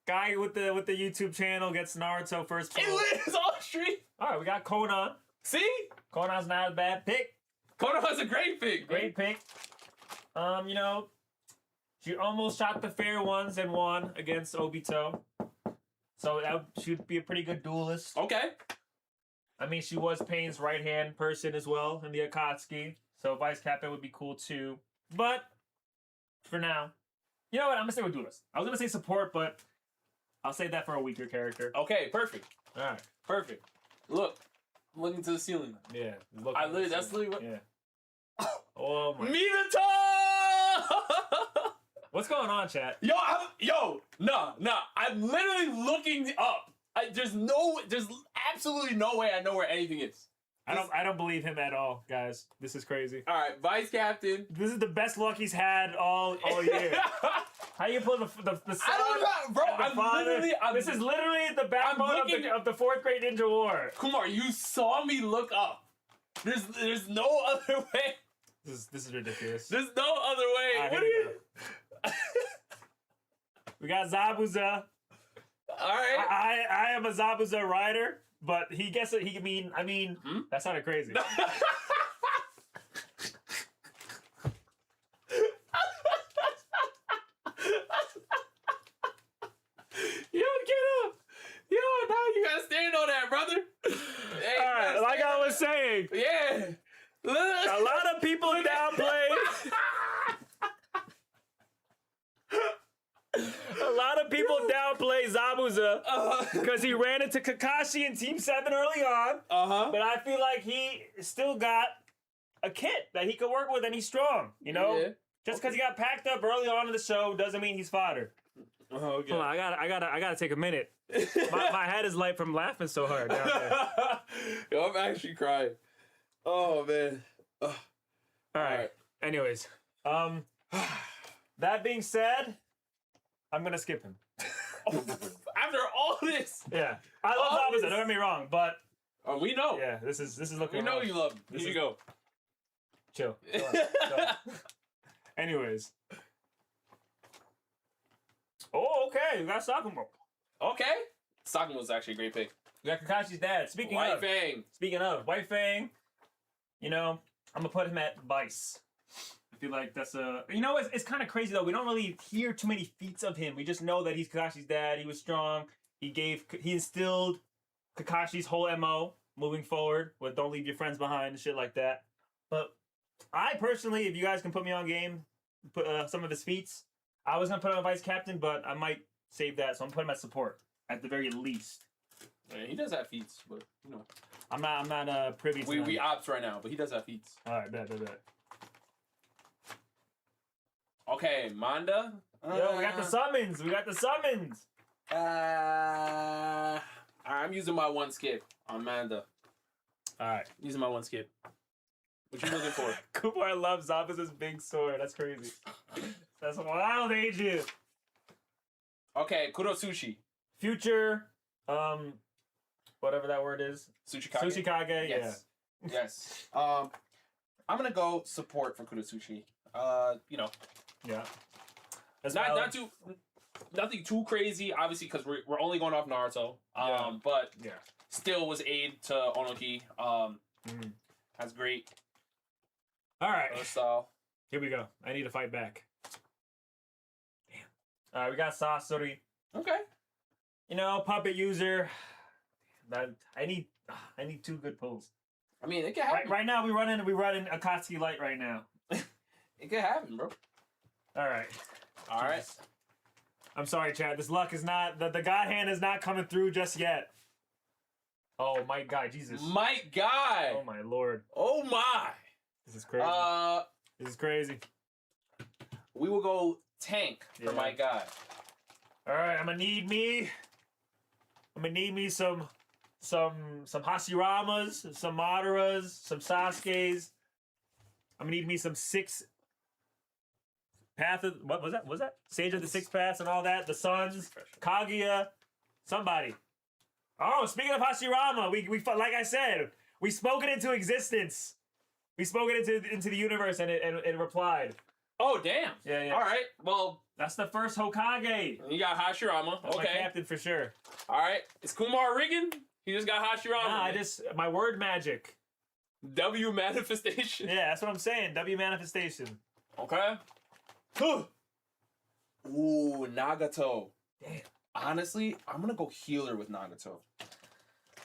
Guy with the YouTube channel gets Naruto first pull. It's on stream. All right, we got Konan. See, Konan's not a bad pick. Konoha's a great pick. Great pick. You know, she almost shot the fair ones and won against Obito. So that should be a pretty good duelist. Okay. I mean, she was Pain's right-hand person as well in the Akatsuki. So Vice Captain would be cool too. But for now, you know what? I'm gonna say we're duelist. I was gonna say support, but I'll save that for a weaker character. Okay. Perfect. All right. Perfect. Look, I'm looking to the ceiling. Yeah. That's literally what. Yeah. Oh my. Minato! What's going on, chat? No. I'm literally looking up. There's absolutely no way I know where anything is. I don't believe him at all, guys. This is crazy. All right, vice captain. This is the best luck he's had all year. How you pull the son? I don't know, bro. and the father? This is literally the backbone of the fourth grade ninja war. Kumar, you saw me look up. There's no other way. This is ridiculous. There's no other way. Right, What are you? We got Zabuza. All right. I am a Zabuza rider, but he gets it. I mean, that sounded crazy. Yo, get up. Yo, now you gotta stand on that, brother. Hey, All right, like I was saying, yeah. a lot of people downplay. A lot of people downplay Zabuza because he ran into Kakashi in Team 7 early on. Uh-huh. But I feel like he still got a kit that he could work with, and he's strong. You know, Yeah. just because he got packed up early on in the show doesn't mean he's fodder. Oh, okay. Hold on, I gotta take a minute. My head is light from laughing so hard down there. Yo, I'm actually crying. Oh man. Ugh. All right. Alright. Anyways, that being said, I'm gonna skip him. After all this, Yeah, I love All Zabuza. this- Don't get me wrong, but we know. yeah, this is looking. We know rough. you love him. This Here is- you go. Chill. Chill out, chill out. Anyways. Oh, okay. We got Sakamoto. Okay. Sakamoto's actually a great pick. We got Kakashi's dad. Speaking White Fang. of White Fang, you know, I'm gonna put him at Vice. I feel like that's a. You know, it's kind of crazy though. We don't really hear too many feats of him. We just know that he's Kakashi's dad. He was strong. He instilled Kakashi's whole MO moving forward with don't leave your friends behind and shit like that. But I personally, if you guys can put me on game, put some of his feats. I was gonna put him on vice captain, but I might save that, so I'm putting him at support at the very least. Yeah, he does have feats, but you know. I'm not privy to We them. ops right now, but he does have feats. All right, bet. Okay, Manda. Yo, we got the summons. I'm using my one skip on Manda. All right. Using my one skip. What you looking for? Kumar loves Zabuza's big sword. That's crazy. That's wild, Adrian. Okay, Kurosushi. Future, whatever that word is. Tsuchikage. Tsuchikage, Yes. Yes. I'm gonna go support for Kurosushi. You know, yeah. That's not valid. nothing too crazy, obviously, because we're only going off Naruto. Yeah. But Yeah. still was aid to Onoki. That's great. All right. Style. Here we go. I need to fight back. Damn. All right, we got Sasori. Okay. You know, puppet user. That I need two good pulls. I mean, it can happen. Right now we running Akatsuki Light right now. It can happen, bro. All right. All right. I'm sorry, Chad. This luck is not the God hand is not coming through just yet. Oh my God, Jesus. My guy. Oh my Lord. Oh my. This is crazy. This is crazy. We will go tank for Yeah. my guy. All right, I'm gonna need me some Hashiramas, some Madaras, some Sasuke's. I'm gonna need me some six path of what was that? Was that Sage of the Six Paths and all that? The Suns, Kaguya, somebody. Oh, speaking of Hashirama, we like I said, we spoke it into existence. We spoke it into the universe, and it replied. Oh damn. Yeah. All right. Well, That's the first Hokage. you got Hashirama. That's my Okay. captain for sure. All right. Is Kumar rigging? He just got Hashirama. Nah, my word magic. W manifestation. Yeah, that's what I'm saying. W manifestation. Okay. Ooh, Nagato. Damn. Honestly, I'm gonna go healer with Nagato.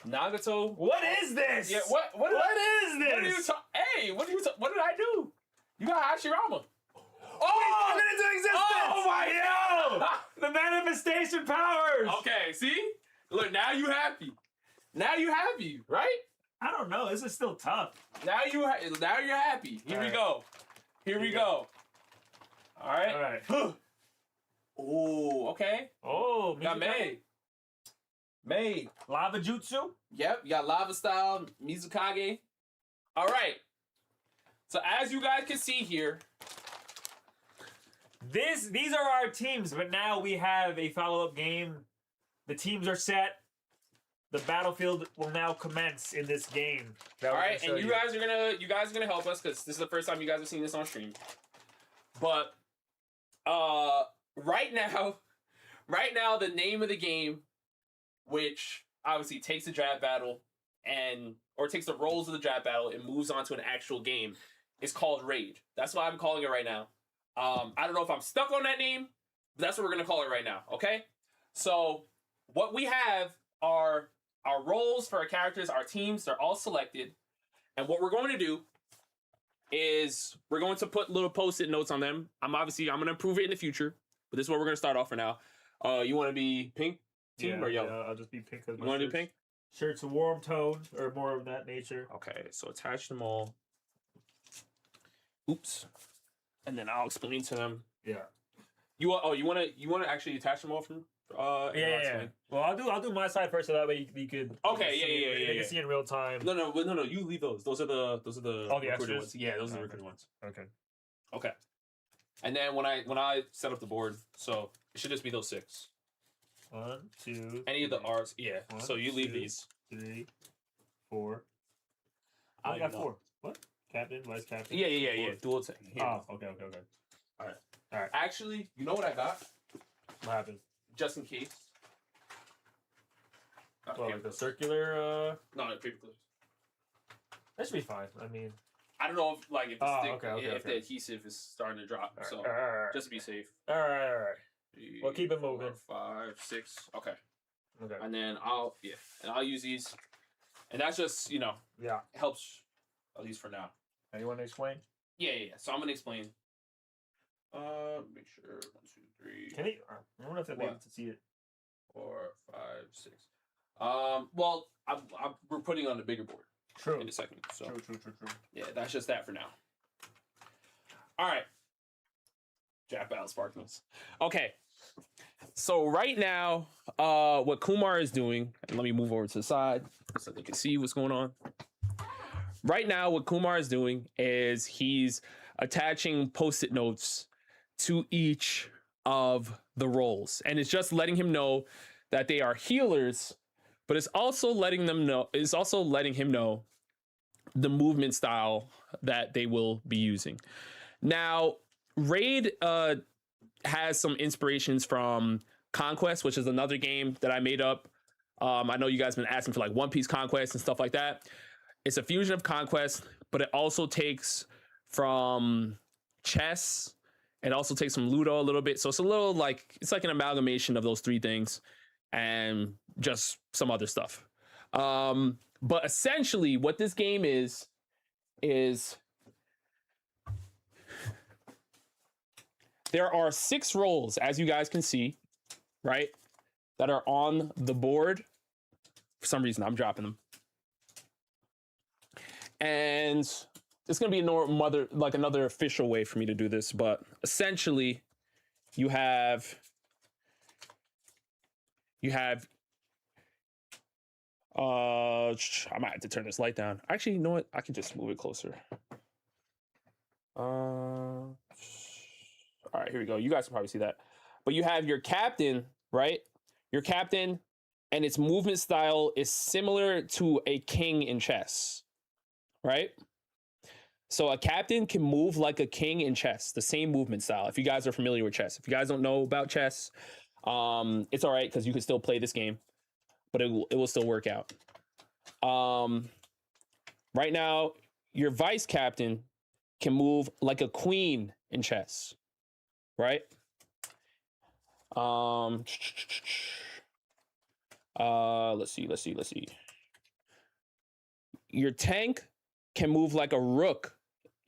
Nagato. What is this? Yeah. What What is this? What are you Hey, what did I do? You got Hashirama. Oh, put it into existence! Oh my Yo! The manifestation powers! Okay, see? Look, now you happy. Now you happy, right? I don't know. This is still tough. Now you're happy. Here we Alright. go. Here we go. All right. All right. Oh, okay. Oh, Got May. May. Lava Jutsu? Yep, you got Lava Style, Mizukage. All right. So as you guys can see here, These are our teams, but now we have a follow-up game. The teams are set. The battlefield will now commence in this game. all right, and you guys are gonna help us because this is the first time you guys have seen this on stream. But right now, the name of the game, which obviously takes the draft battle or takes the roles of the draft battle and moves on to an actual game, is called Raid. That's what I'm calling it right now. I don't know if I'm stuck on that name, but that's what we're gonna call it right now. Okay. So what we have are our roles for our characters, our teams. They're all selected, and what we're going to do is we're going to put little post-it notes on them. I'm gonna improve it in the future, but this is what we're gonna start off for now. You want to be pink team or yellow? Yeah, I'll just be pink. You want to do pink? Shirts a warm tone or more of that nature. Okay, so attach them all. Oops. And then I'll explain to them. Yeah. You want to actually attach them all from? And I'll Yeah. explain? Well, I'll do my side first, so that way you could. Okay, You yeah. can see in real time. No. You leave those. Those are the Oh, the recorded extras? ones. Yeah, those are the Okay. recorded ones. Okay. Okay. And then when I set up the board, so it should just be those 6. 1, 2. Any of the R's, yeah. One, So you leave two. these. 3, 4. I I got know. 4. What? Captain, vice captain. Yeah. Dual tank. Here. Oh, okay. Actually, you know what I got? What happened? Just in case. Not Well, paper like the clips. circular. No, paper clips. That should be fine. I mean, I don't know if the Oh, stick, okay. if the adhesive is starting to drop. So alright. just to be safe. All right. 3, Well, keep it 4, moving. 5, 6. Okay. Okay. And then I'll use these, and that's just Yeah. helps at least for now. Anyone explain? Yeah. So I'm gonna explain. Make sure 1, 2, 3, Can he? I don't know if they'll be able What? to see it. 4, 5, 6. Well, we're putting on the bigger board True. in a second. So True. yeah, that's just that for now. All right. Jack Battle Sparkles. Okay. So right now, what Kumar is doing, and let me move over to the side so they can see what's going on. Right now, what Kumar is doing is he's attaching post-it notes to each of the roles, and it's just letting him know that they are healers, but it's also letting him know the movement style that they will be using. Now, Raid has some inspirations from Conquest, which is another game that I made up. I know you guys have been asking for like One Piece Conquest and stuff like that. It's a fusion of Conquest, but it also takes from chess. It also takes from Ludo a little bit. So it's a little like, it's like an amalgamation of those 3 things and just some other stuff. But essentially what this game is there are 6 roles, as you guys can see, right, that are on the board. For some reason, I'm dropping them. And it's going to be another official way for me to do this. But essentially, you have I might have to turn this light down. Actually, you know what? I can just move it closer. All right, here we go. You guys can probably see that. But you have your captain, right? Your captain, and its movement style is similar to a king in chess, right? So a captain can move like a king in chess, the same movement style. If you guys are familiar with chess, if you guys don't know about chess, it's all right because you can still play this game, but it will still work out. Right now, your vice captain can move like a queen in chess, right? Let's see. Your tank can move like a rook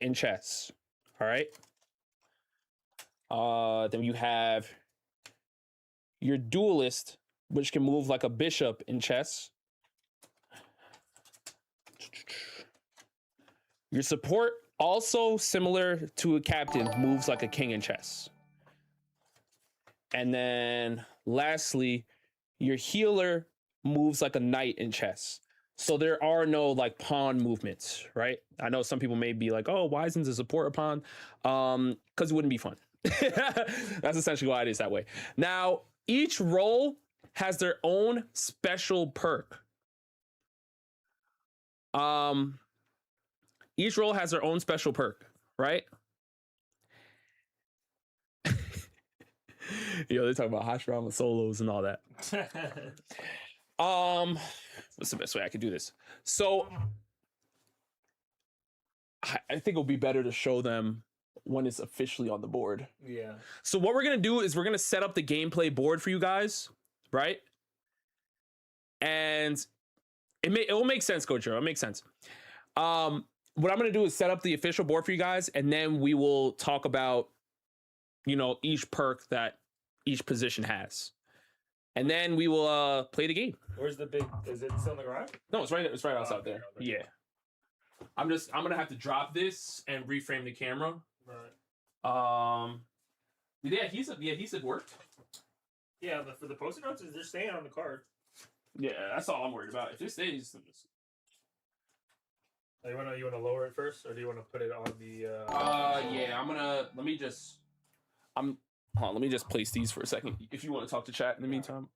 in chess. All right. Then you have your duelist, which can move like a bishop in chess. Your support, also similar to a captain, moves like a king in chess. And then lastly, your healer moves like a knight in chess. So there are no like pawn movements, right? I know some people may be like, oh, why isn't the support a pawn? Because it wouldn't be fun. That's essentially why it is that way. Now, each role has their own special perk. Each role has their own special perk, right? Yo, they're talking about Hashirama solos and all that. What's the best way I could do this? So I think it'll be better to show them when it's officially on the board. Yeah. So what we're gonna do is we're gonna set up the gameplay board for you guys, right? And it will make sense, Coach. It'll make sense. What I'm gonna do is set up the official board for you guys, and then we will talk about, you know, each perk that each position has, and then we will play the game. Where's the big? Is it still in the garage? No, it's right outside okay, there. okay. Yeah. I'm gonna have to drop this and reframe the camera. Right. The adhesive worked. Yeah, but for the post-it notes, they're staying on the card. Yeah, that's all I'm worried about. If it stays, You wanna lower it first, or do you wanna put it on the? yeah, let me just place these for a second. If you want to talk to chat in the meantime.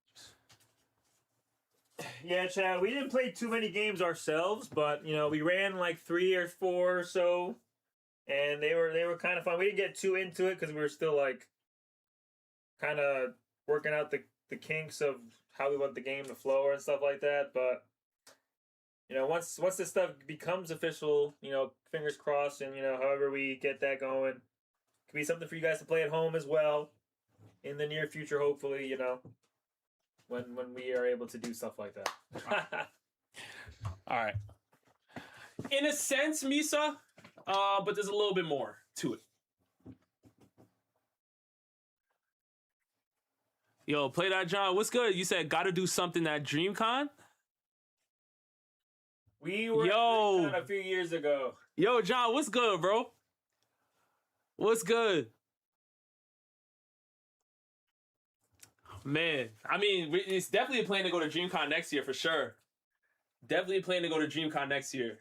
Yeah, Chad. We didn't play too many games ourselves, but we ran like 3 or 4 or so, and they were kind of fun. We didn't get too into it because we were still like kind of working out the kinks of how we want the game to flow and stuff like that. But once this stuff becomes official, fingers crossed, and however we get that going, could be something for you guys to play at home as well in the near future. Hopefully, when we are able to do stuff like that. All right. In a sense, Misa, but there's a little bit more to it. Yo, Play That John, what's good? You said gotta do something at DreamCon? We were at DreamCon a few years ago. Yo, John, what's good, bro? What's good? Man, I mean, it's definitely a plan to go to DreamCon next year for sure. Definitely a plan to go to DreamCon next year.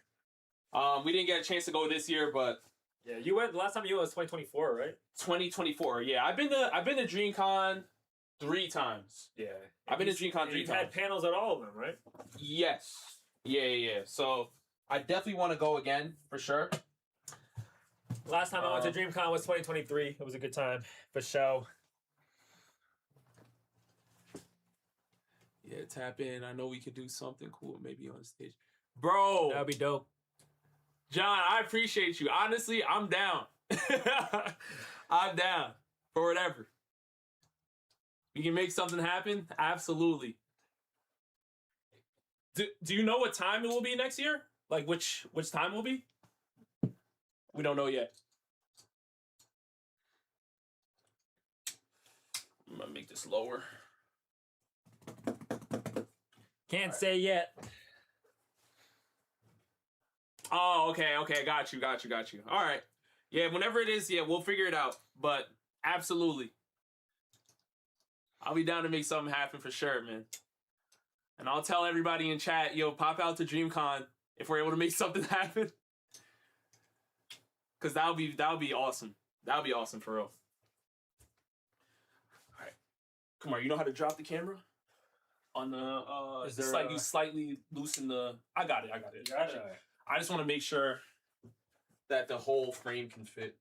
We didn't get a chance to go this year, but yeah, you went. The last time you went was 2024, right? 2024. Yeah, I've been to DreamCon 3 times. Yeah, I've been to DreamCon 3 You've times. had panels at all of them, right? Yes. Yeah. So I definitely want to go again for sure. Last time I went to DreamCon was 2023. It was a good time for show. Yeah, tap in. I know we could do something cool, maybe on stage. Bro. That'd be dope. John, I appreciate you. Honestly, I'm down. I'm down for whatever. We can make something happen? Absolutely. Do you know what time it will be next year? Like which time will be? We don't know yet. I'm gonna make this lower. Can't say yet. Oh, okay. Got you. All right. Yeah, whenever it is, yeah, we'll figure it out. But absolutely. I'll be down to make something happen for sure, man. And I'll tell everybody in chat, yo, pop out to DreamCon if we're able to make something happen. Cause that'll be awesome. That'll be awesome for real. All right. Come on, you know how to drop the camera? On the you slightly loosen the I got it. Gotcha. I just want to make sure that the whole frame can fit.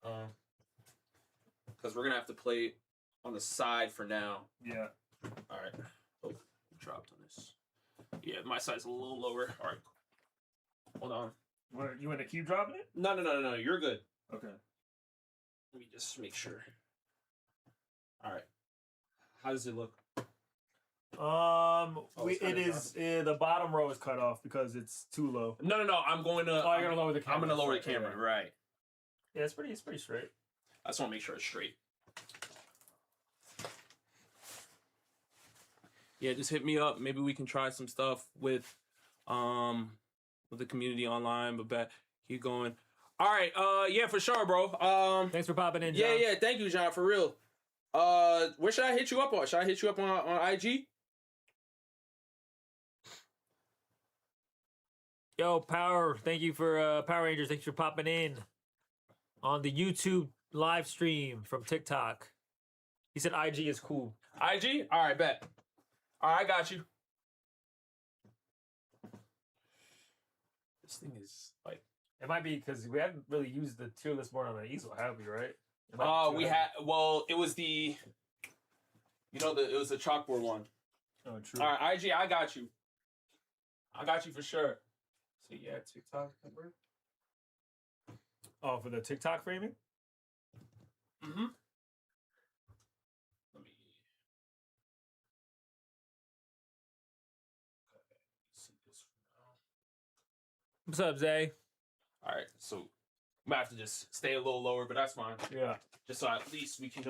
Because we're gonna have to play it on the side for now. Yeah. All right. Oh, dropped on this. Yeah, my side's a little lower. All right. Hold on. You want to keep dropping it? No. You're good. Okay. Let me just make sure. All right. How does it look? The bottom row is cut off because it's too low. No. I'm going to. Oh, you're gonna lower the camera. I'm gonna lower the camera. Yeah. Right. Yeah, it's pretty straight. I just want to make sure it's straight. Yeah, just hit me up. Maybe we can try some stuff with the community online. But keep going. All right. Yeah, for sure, bro. Thanks for popping in, John. Yeah. Thank you, John. For real. Where should I hit you up on? Should I hit you up on IG? Yo, Power, thank you for Power Rangers. Thanks for popping in on the YouTube live stream from TikTok. He said IG is cool. IG? All right, bet. All right, I got you. This thing is like. It might be because we haven't really used the tier list board on the easel, have we? Right? We had. Well, it was the. It was the chalkboard one. Oh, true. All right, IG, I got you. I got you for sure. So yeah, TikTok number. Oh, for the TikTok framing? Mm-hmm. Let me see this for now. What's up, Zay? All right, so we might have to just stay a little lower, but that's fine. Yeah. Just so at least we can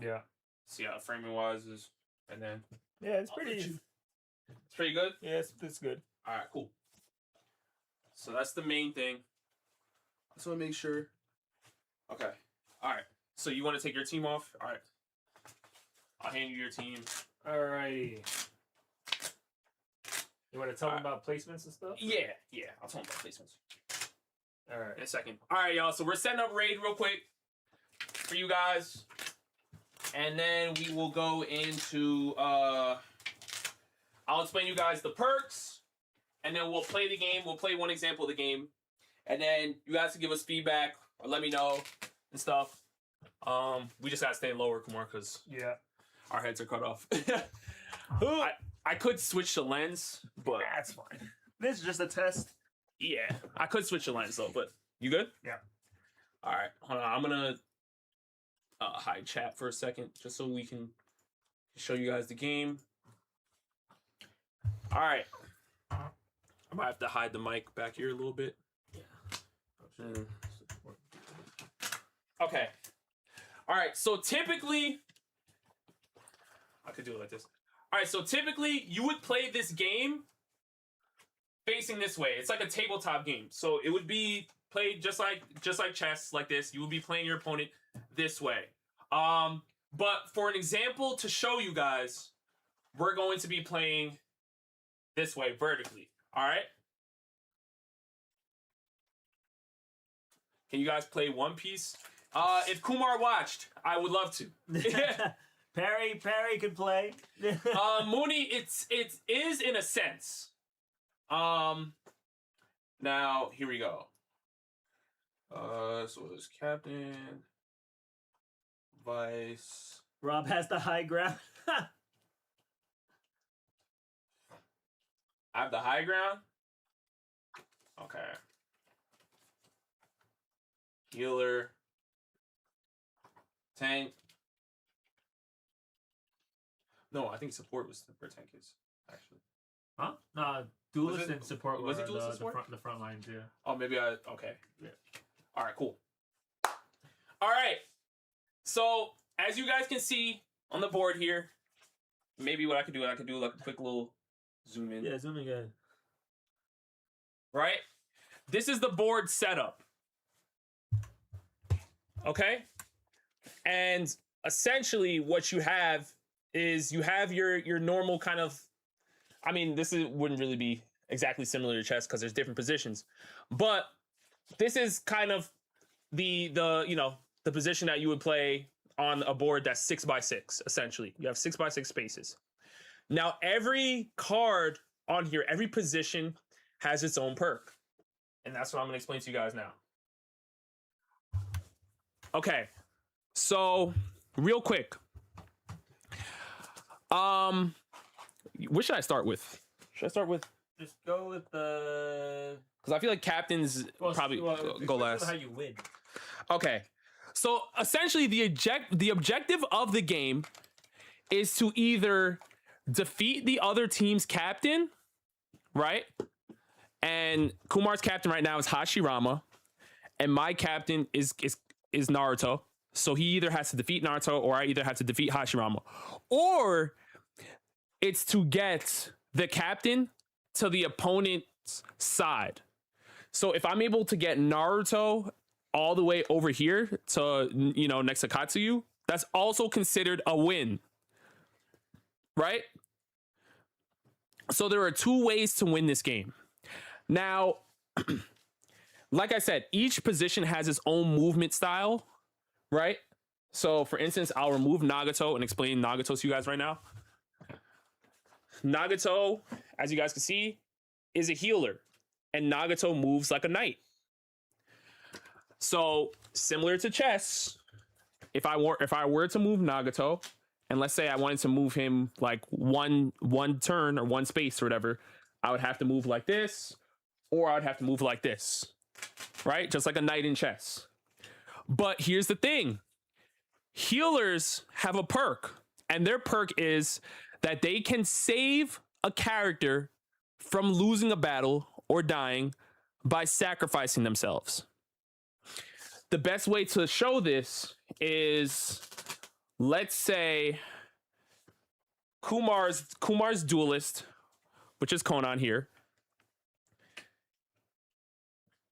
Yeah. see how framing wise is, and then Yeah, it's pretty. it's pretty good. Yeah, it's good. All right, cool. So that's the main thing. I just want to make sure. Okay. All right. So you want to take your team off? All right. I'll hand you your team. Alrighty. You want to tell them about placements and stuff? Yeah. I'll tell them about placements All right. in a second. All right, y'all. So we're setting up raid real quick for you guys, and then we will go into. I'll explain you guys the perks, and then we'll play the game. We'll play one example of the game, and then you guys can give us feedback or let me know and stuff. We just gotta stay lower, Kumar, because Yeah. our heads are cut off. I could switch the lens, but That's fine. This is just a test. yeah, I could switch the lens though. But you good? Yeah. All right, hold on. I'm gonna hide chat for a second, just so we can show you guys the game. All right, I might have to hide the mic back here a little bit. Yeah. Okay. All right. So typically, I could do it like this. All right. So typically, you would play this game facing this way. It's like a tabletop game. So it would be played just like chess, like this. You would be playing your opponent this way. But for an example to show you guys, we're going to be playing this way vertically. All right. Can you guys play One Piece? If Kumar watched, I would love to. Perry could play. Mooney, it is in a sense. Now here we go. So it's captain, vice. Rob has the high ground. I have the high ground. Okay. Healer. Tank. No, I think support was where tank is, actually. Huh? No, duelist Was it- and support was were it duelist and support? the front lines, yeah. Oh, maybe okay. Yeah. All right, cool. All right. So, as you guys can see on the board here, maybe what I could do like a quick little zoom in. Yeah, zooming in. Right? This is the board setup. Okay? And essentially what you have is you have your normal kind of, I mean, wouldn't really be exactly similar to chess because there's different positions. But this is kind of the position that you would play on a board that's 6x6, essentially. You have 6x6 spaces. Now, every card on here, every position has its own perk. And that's what I'm going to explain to you guys now. Okay. So, real quick. What should I start with? Should I start with? Just go with the. Because I feel like captains probably go last. How you win? Okay. So essentially, the objective of the game is to either defeat the other team's captain, right? And Kumar's captain right now is Hashirama, and my captain is Naruto. So he either has to defeat Naruto, or I either have to defeat Hashirama, or it's to get the captain to the opponent's side. So if I'm able to get Naruto all the way over here to, next to Katsuyu, that's also considered a win. Right? So there are two ways to win this game. Now, like I said, each position has its own movement style, right? So for instance, I'll remove Nagato and explain Nagato to you guys right now. Nagato, as you guys can see, is a healer, and Nagato moves like a knight. So similar to chess, if I were to move Nagato, and let's say I wanted to move him like one turn or one space or whatever, I would have to move like this, or I would have to move like this, right? Just like a knight in chess. But here's the thing. Healers have a perk, and their perk is that they can save a character from losing a battle or dying by sacrificing themselves. The best way to show this is, let's say Kumar's duelist, which is Konan here.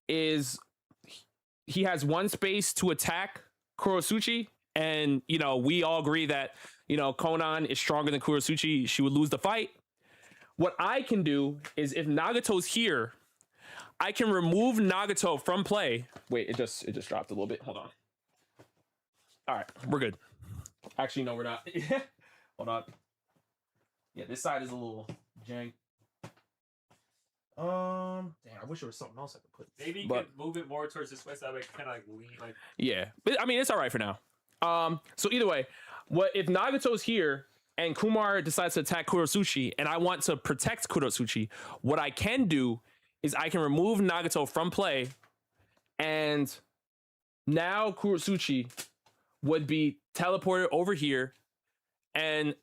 is he has one space to attack Kurosuchi, and we all agree that Konan is stronger than Kurosuchi. She would lose the fight. What I can do is, if Nagato's here, I can remove Nagato from play. Wait, it just dropped a little bit. Hold on. All right, we're good. Actually, no, we're not. Hold on. Yeah, this side is a little jank. Damn, I wish there was something else I could put. Maybe you could move it more towards this way so that way kind of like lean like. Yeah, but I mean it's all right for now. So either way, what if Nagato's here and Kumar decides to attack Kurosuchi, and I want to protect Kurosuchi? What I can do is I can remove Nagato from play, and now Kurosuchi would be teleported over here, and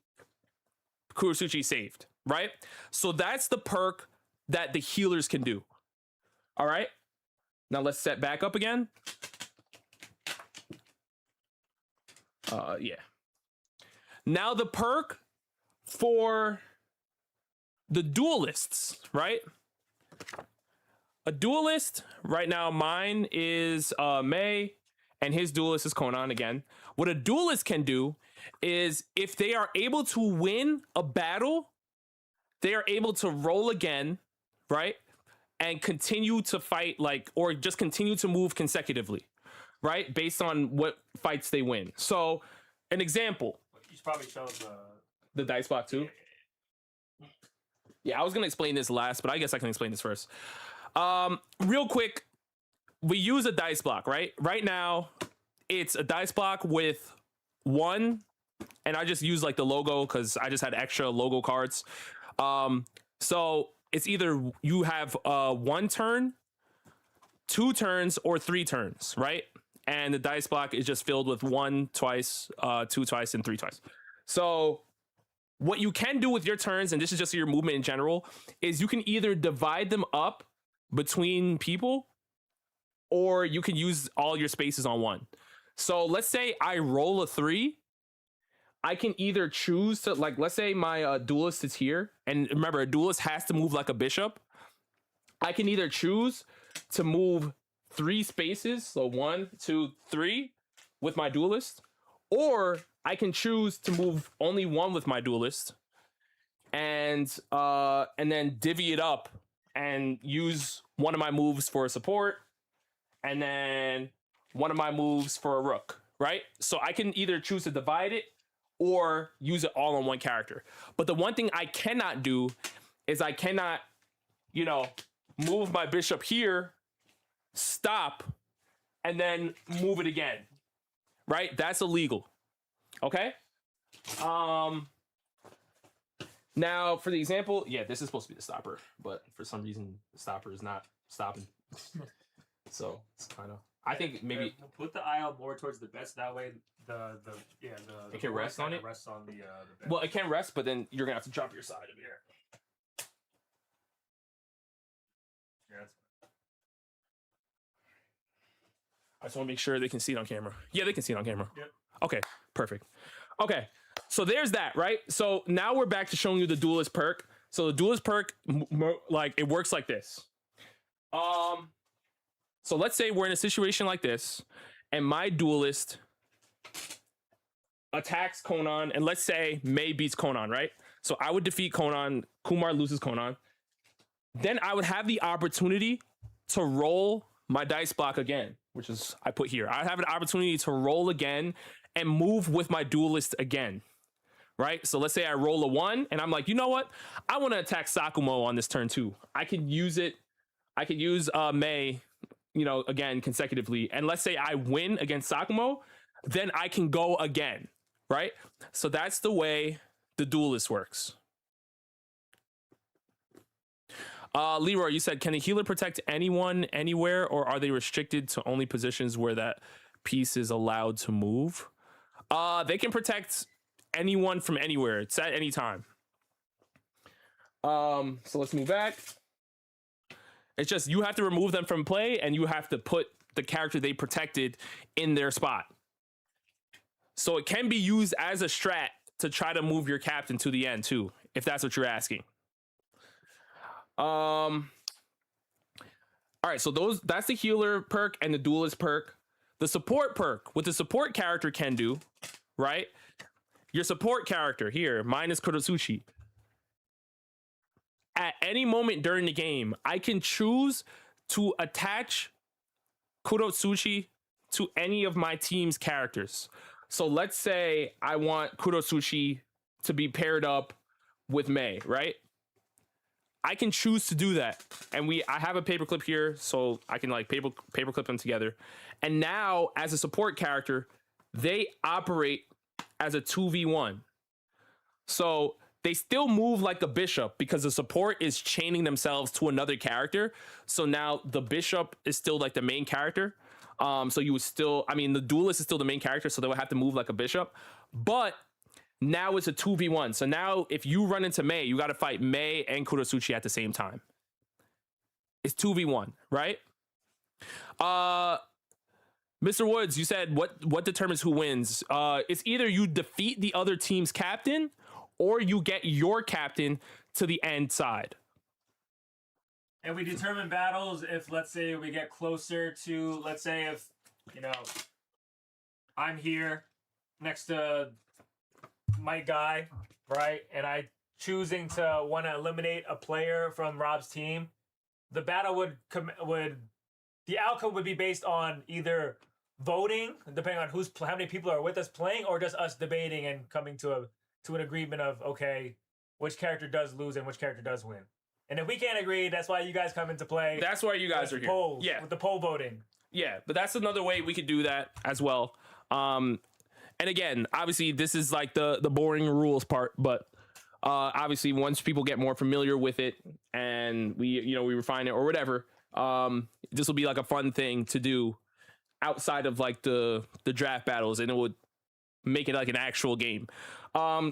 Kurosuchi saved, right? So that's the perk that the healers can do. All right, now let's set back up again. Yeah. Now the perk for the duelists, right? A duelist right now, mine is May, and his duelist is Konan again. What a duelist can do is, if they are able to win a battle, they are able to roll again, right? And continue to fight, or just continue to move consecutively, right? Based on what fights they win. So, an example. You should probably show the dice block too. Yeah, I was gonna explain this last, but I guess I can explain this first. Real quick, we use a dice block, right? Right now, it's a dice block with 1, and I just use the logo because I just had extra logo cards. So it's either you have 1 turn, 2 turns, or 3 turns, right? And the dice block is just filled with 1 twice, 2 twice, and 3 twice. So what you can do with your turns, and this is just your movement in general, is you can either divide them up between people, or you can use all your spaces on 1. So let's say I roll a 3. I can either choose to, let's say my duelist is here, and remember, a duelist has to move like a bishop. I can either choose to move 3 spaces, so 1, 2, 3, with my duelist, or I can choose to move only 1 with my duelist, and then divvy it up and use one of my moves for a support, and then one of my moves for a rook, right? So I can either choose to divide it or use it all on 1 character. But the one thing I cannot do is I cannot, move my bishop here, stop, and then move it again, right? That's illegal. Okay. Now for the example, yeah, this is supposed to be the stopper, but for some reason the stopper is not stopping. So it's kind of, I think maybe put the aisle more towards the best. That way, the it can rest on it. Rests on the bed. Well, it can rest, but then you're gonna have to drop your side of here. Yeah, that's I just want to make sure they can see it on camera. Yeah, they can see it on camera. Yep. Okay, perfect. Okay, so there's that, right? So now we're back to showing you the duelist perk. So the duelist perk, it works like this. So let's say we're in a situation like this, and my duelist attacks Konan, and let's say May beats Konan, right? So I would defeat Konan, Kumar loses Konan. Then I would have the opportunity to roll my dice block again, which is I put here. I have an opportunity to roll again and move with my duelist again, right? So let's say I roll a 1, and I'm like, you know what? I want to attack Sakumo on this turn too. I can use it. I could use May, again consecutively. And let's say I win against Sakumo, then I can go again, right? So that's the way the duelist works. Leroy, you said, can a healer protect anyone anywhere, or are they restricted to only positions where that piece is allowed to move? They can protect anyone from anywhere. It's at any time. So let's move back. It's just you have to remove them from play, and you have to put the character they protected in their spot. So it can be used as a strat to try to move your captain to the end too, if that's what you're asking. All All right, so that's the healer perk and the duelist perk. The support perk, what the support character can do, right? Your support character here, mine is Kurotsuchi. At any moment during the game, I can choose to attach Kurotsuchi to any of my team's characters. So let's say I want Kurotsuchi to be paired up with Mei, right? I can choose to do that. And I have a paperclip here, so I can like paperclip them together. And now as a support character, they operate as a 2v1. So they still move like a bishop because the support is chaining themselves to another character. So now the bishop is still like the main character. So you would still, I mean, the duelist is still the main character, so they would have to move like a bishop. But now it's a 2v1. So now if you run into Mei, you got to fight Mei and Kurotsuchi at the same time. It's 2v1, right? Mr. Woods, you said what determines who wins? It's either you defeat the other team's captain or you get your captain to the end side. And we determine battles if, let's say, we get closer to, let's say, if, you know, I'm here next to my guy, right? And I choosing to want to eliminate a player from Rob's team. The battle would the outcome would be based on either voting, depending on how many people are with us playing, or just us debating and coming to an agreement of, okay, which character does lose and which character does win. And if we can't agree, that's why you guys come into play. That's why you guys are here. Polls, yeah, with the poll voting. Yeah, but that's another way we could do that as well. And again, obviously, this is like the boring rules part, but obviously, once people get more familiar with it and we refine it or whatever, this will be like a fun thing to do outside of like the draft battles, and it would make it like an actual game.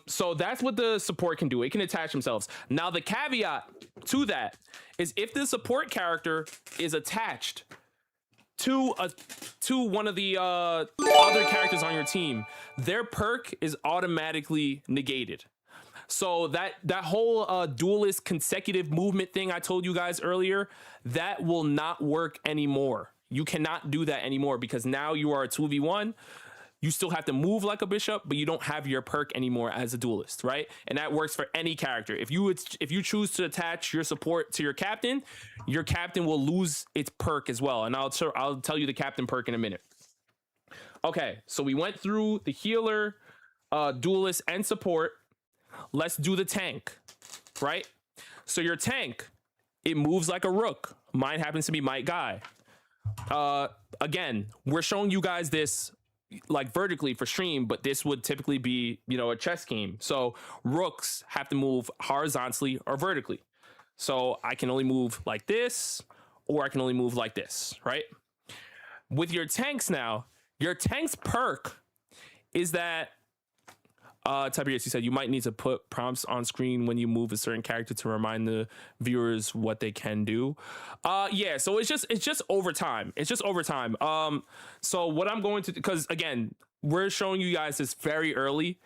So that's what the support can do. It can attach themselves. Now, the caveat to that is if the support character is attached to one of the other characters on your team, their perk is automatically negated. So that whole duelist consecutive movement thing I told you guys earlier, that will not work anymore. You cannot do that anymore because now you are a 2v1. You still have to move like a bishop, but you don't have your perk anymore as a duelist, right? And that works for any character. If you choose to attach your support to your captain will lose its perk as well. And I'll tell you the captain perk in a minute. Okay, so we went through the healer, duelist, and support. Let's do the tank, right? So your tank, it moves like a rook. Mine happens to be Might Guy. Again, we're showing you guys this like vertically for stream, but this would typically be, a chess game. So rooks have to move horizontally or vertically. So I can only move like this, or I can only move like this, right? With your tanks now, your tank's perk is that Tiberius, you said you might need to put prompts on screen when you move a certain character to remind the viewers what they can do. Yeah, so it's just over time. It's just over time. So what I'm going to, because again, we're showing you guys this very early.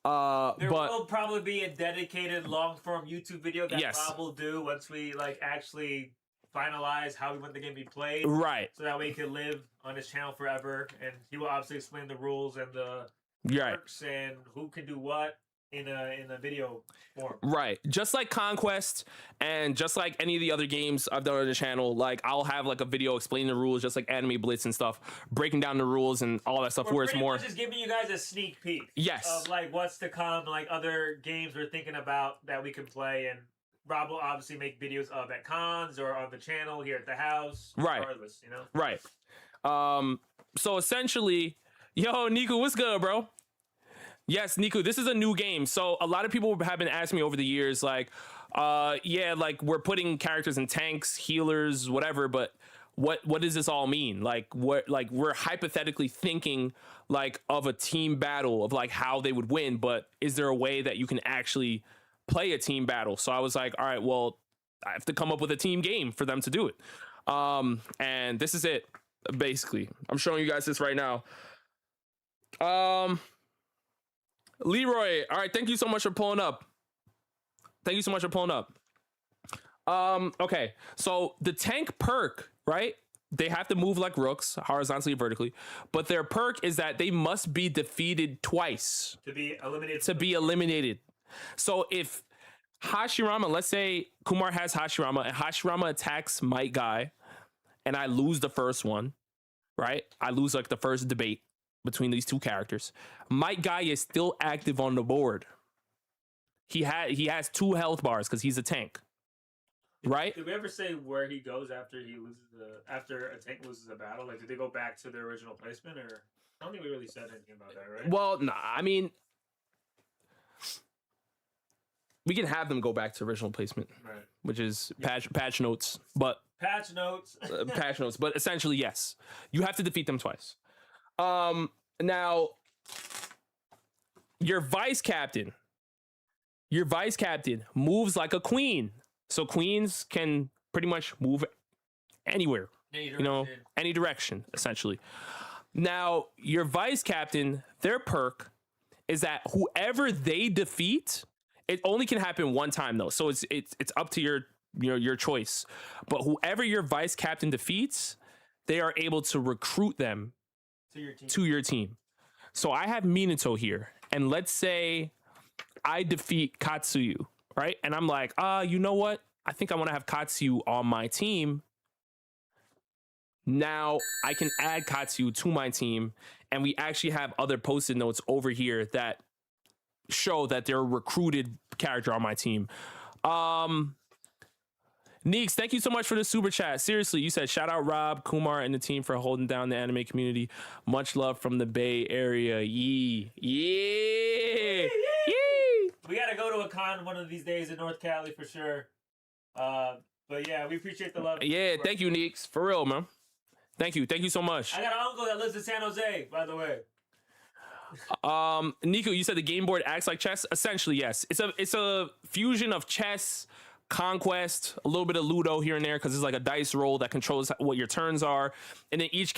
There will probably be a dedicated long form YouTube video that Rob will do once we like actually finalize how we want the game to be played. Right. So that way he can live on his channel forever, and he will obviously explain the rules and the perks and who can do what in a video form. Right. Just like Conquest and just like any of the other games I've done on the channel, like I'll have like a video explaining the rules, just like Anime Blitz and stuff, breaking down the rules and all that stuff. We're where it's more just giving you guys a sneak peek. Yes. Of like what's to come, like other games we're thinking about that we can play, and Rob will obviously make videos of at cons or on the channel here at the house. Right. Regardless, Right. So essentially, yo, Niku, what's good, bro? Yes, Niku, this is a new game. So a lot of people have been asking me over the years, like, like we're putting characters in tanks, healers, whatever, but what does this all mean? Like we're hypothetically thinking like of a team battle of like how they would win, but is there a way that you can actually play a team battle? So I was like, all right, well, I have to come up with a team game for them to do it. And this is it, basically. I'm showing you guys this right now. Leroy, all right, thank you so much for pulling up. Okay, so the tank perk right? They have to move like rooks, horizontally and vertically. But their perk is that they must be defeated twice To be eliminated. to be eliminated. So if Hashirama, let's say Kumar has Hashirama and Hashirama attacks Might Guy and I lose the first one, right? I lose like the first debate between these two characters. Might Guy is still active on the board. He has 2 health bars because he's a tank. Right? Did we ever say where he goes after he loses after a tank loses a battle? Like, did they go back to their original placement, or I don't think we really said anything about that, right? Well, nah, I mean, we can have them go back to original placement, Right. which is patch notes, but Patch notes. patch notes. But essentially, yes, you have to defeat them twice. Now, your vice captain moves like a queen, so queens can pretty much move anywhere, any direction, essentially. Now, your vice captain, their perk is that whoever they defeat, it only can happen one time though. So it's up to your choice. But whoever your vice captain defeats, they are able to recruit them to your team. So I have Minato here, and let's say I defeat Katsuyu, right? And I'm like, you know what? I think I want to have Katsuyu on my team. Now I can add Katsuyu to my team, and we actually have other post-it notes over here that show that they're a recruited character on my team. Neeks, thank you so much for the super chat. Seriously, you said shout out Rob, Kumar, and the team for holding down the anime community. Much love from the Bay Area. Yeah. We gotta go to a con one of these days in North Cali for sure. But yeah, we appreciate the love. Yeah, thank you, Neeks. For real, man. Thank you so much. I got an uncle that lives in San Jose, by the way. Nico, you said the game board acts like chess. Essentially, yes. It's a fusion of chess, conquest, a little bit of Ludo here and there because it's like a dice roll that controls what your turns are, and then each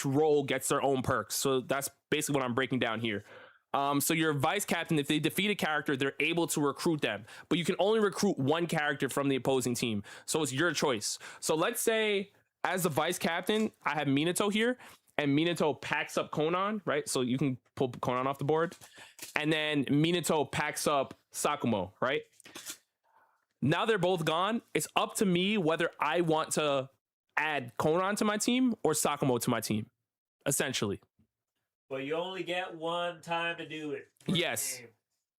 role gets their own perks. So that's basically what I'm breaking down here. So your vice captain, if they defeat a character, they're able to recruit them, but you can only recruit one character from the opposing team. So it's your choice. So let's say as the vice captain, I have Minato here, and Minato packs up Konan, right? So you can pull Konan off the board, and then Minato packs up Sakumo, right? Now they're both gone. It's up to me whether I want to add Konan to my team or Sakumo to my team, essentially. But you only get one time to do it. Yes.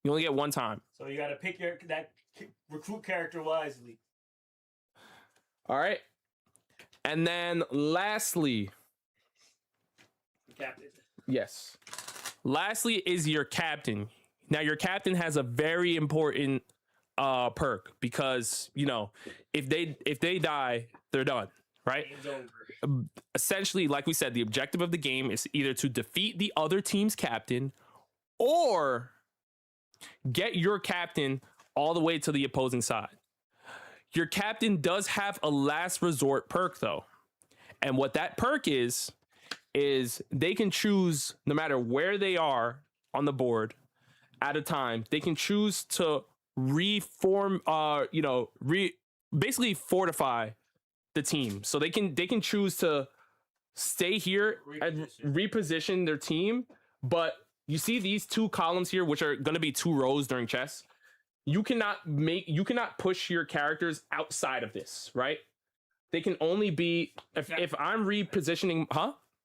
You only get one time. So you got to pick that recruit character wisely. All right. And then lastly, Captain. yes. Lastly is your captain. Now your captain has a very important perk because, if they die, they're done, right? Game's over. Essentially, like we said, the objective of the game is either to defeat the other team's captain or get your captain all the way to the opposing side. Your captain does have a last resort perk though. And what that perk is they can choose, no matter where they are on the board at a time, they can choose to reform, basically fortify the team. So they can choose to stay here and reposition their team. But you see these 2 columns here, which are going to be 2 rows during chess. You cannot push your characters outside of this, right? They can only be if I'm repositioning,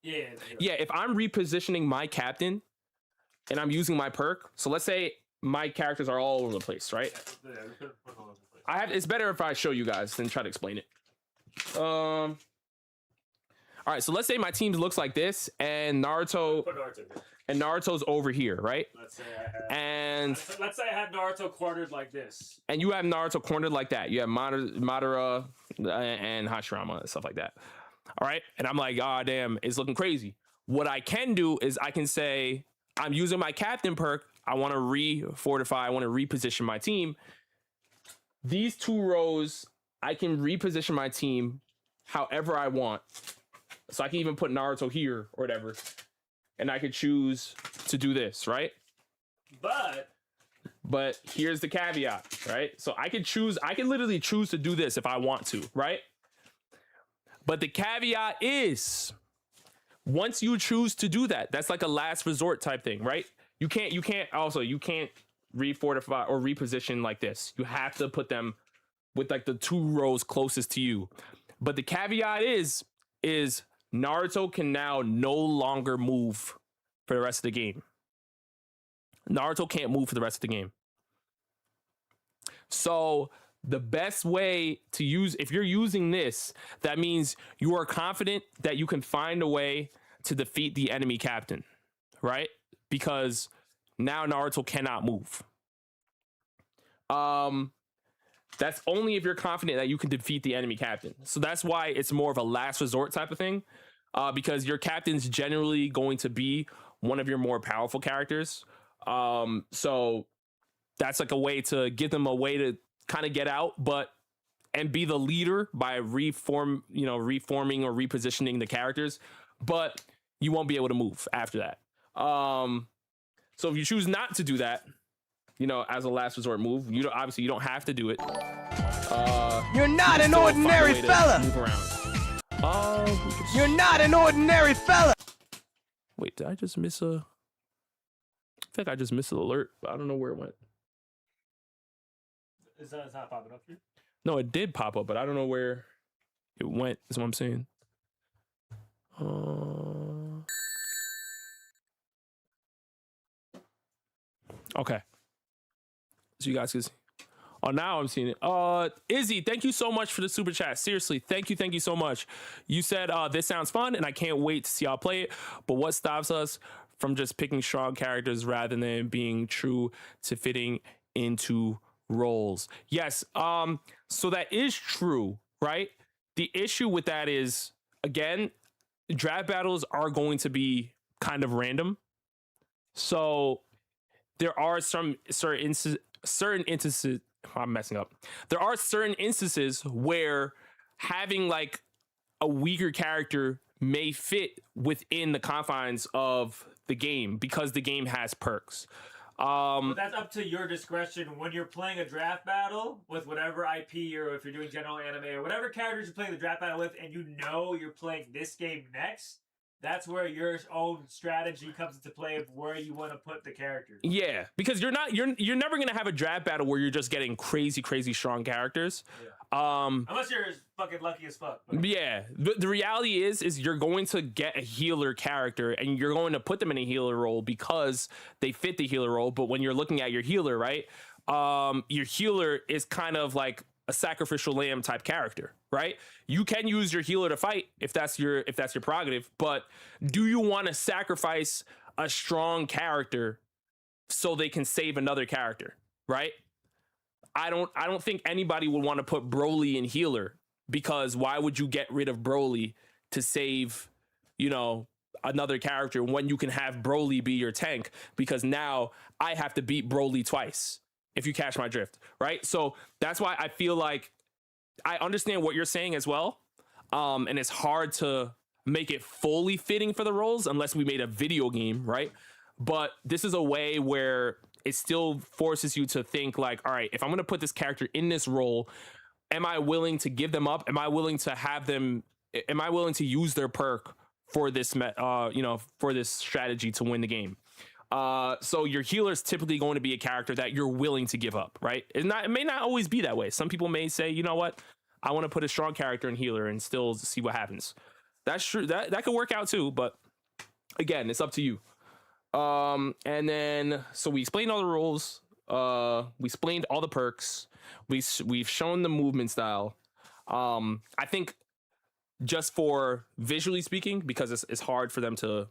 Yeah, if I'm repositioning my captain and I'm using my perk. So let's say my characters are all over the place, right? It's better if I show you guys than try to explain it. All right, so let's say my team looks like this, and Naruto's over here, right? Let's say I have Naruto cornered like this, and you have Naruto cornered like that. You have Madara and Hashirama and stuff like that. All right, and I'm like, damn, it's looking crazy. What I can do is I can say I'm using my captain perk. I want to refortify. I want to reposition my team. These 2 rows, I can reposition my team however I want. So I can even put Naruto here or whatever. And I could choose to do this, right? But here's the caveat, right? So I can literally choose to do this if I want to, right? But the caveat is, once you choose to do that, that's like a last resort type thing, right? You can't refortify or reposition like this. You have to put them with like the 2 rows closest to you. But the caveat is Naruto can now no longer move for the rest of the game. Naruto can't move for the rest of the game. So the best way to use, if you're using this, that means you are confident that you can find a way to defeat the enemy captain, right? Because now Naruto cannot move. That's only if you're confident that you can defeat the enemy captain. So that's why it's more of a last resort type of thing, because your captain's generally going to be one of your more powerful characters. So that's like a way to give them a way to kind of get out, and be the leader by reforming or repositioning the characters, but you won't be able to move after that. So if you choose not to do that, as a last resort move, obviously you don't have to do it. You're not an ordinary fella. Move around. You're not an ordinary fella. Wait, did I just miss I think I just missed an alert, but I don't know where it went. It's not popping up here. No, it did pop up, but I don't know where it went. Is what I'm saying. Okay. So you guys can see. Oh, now I'm seeing it. Izzy, thank you so much for the super chat. Seriously, thank you so much. You said this sounds fun, and I can't wait to see y'all play it. But what stops us from just picking strong characters rather than being true to fitting into roles? Yes. So that is true, right? The issue with that is, again, draft battles are going to be kind of random. So there are certain instances. I'm messing up. There are certain instances where having like a weaker character may fit within the confines of the game because the game has perks. But that's up to your discretion when you're playing a draft battle with whatever IP or if you're doing general anime or whatever characters you're playing the draft battle with, and you're playing this game next. That's where your own strategy comes into play of where you want to put the characters. Yeah, because you're never gonna have a draft battle where you're just getting crazy strong characters. Yeah. Unless you're fucking lucky as fuck. But. Yeah, the reality is you're going to get a healer character and you're going to put them in a healer role because they fit the healer role. But when you're looking at your healer, right, your healer is kind of like a sacrificial lamb type character, right? You can use your healer to fight if that's your prerogative, but do you want to sacrifice a strong character so they can save another character, right? I don't think anybody would want to put Broly in healer, because why would you get rid of Broly to save, another character when you can have Broly be your tank? Because now I have to beat Broly twice, if you catch my drift, right? So that's why I feel like I understand what you're saying as well. And it's hard to make it fully fitting for the roles unless we made a video game, right? But this is a way where it still forces you to think like, all right, if I'm going to put this character in this role, am I willing to give them up? Am I willing to use their perk for this, for this strategy to win the game? So your healer is typically going to be a character that you're willing to give up, right? It may not always be that way. Some people may say, you know what, I want to put a strong character in healer and still see what happens. That's true. That could work out too, but again, it's up to you. And then, so we explained all the rules. We explained all the perks. We've shown the movement style. I think just for visually speaking, because it's hard for them to,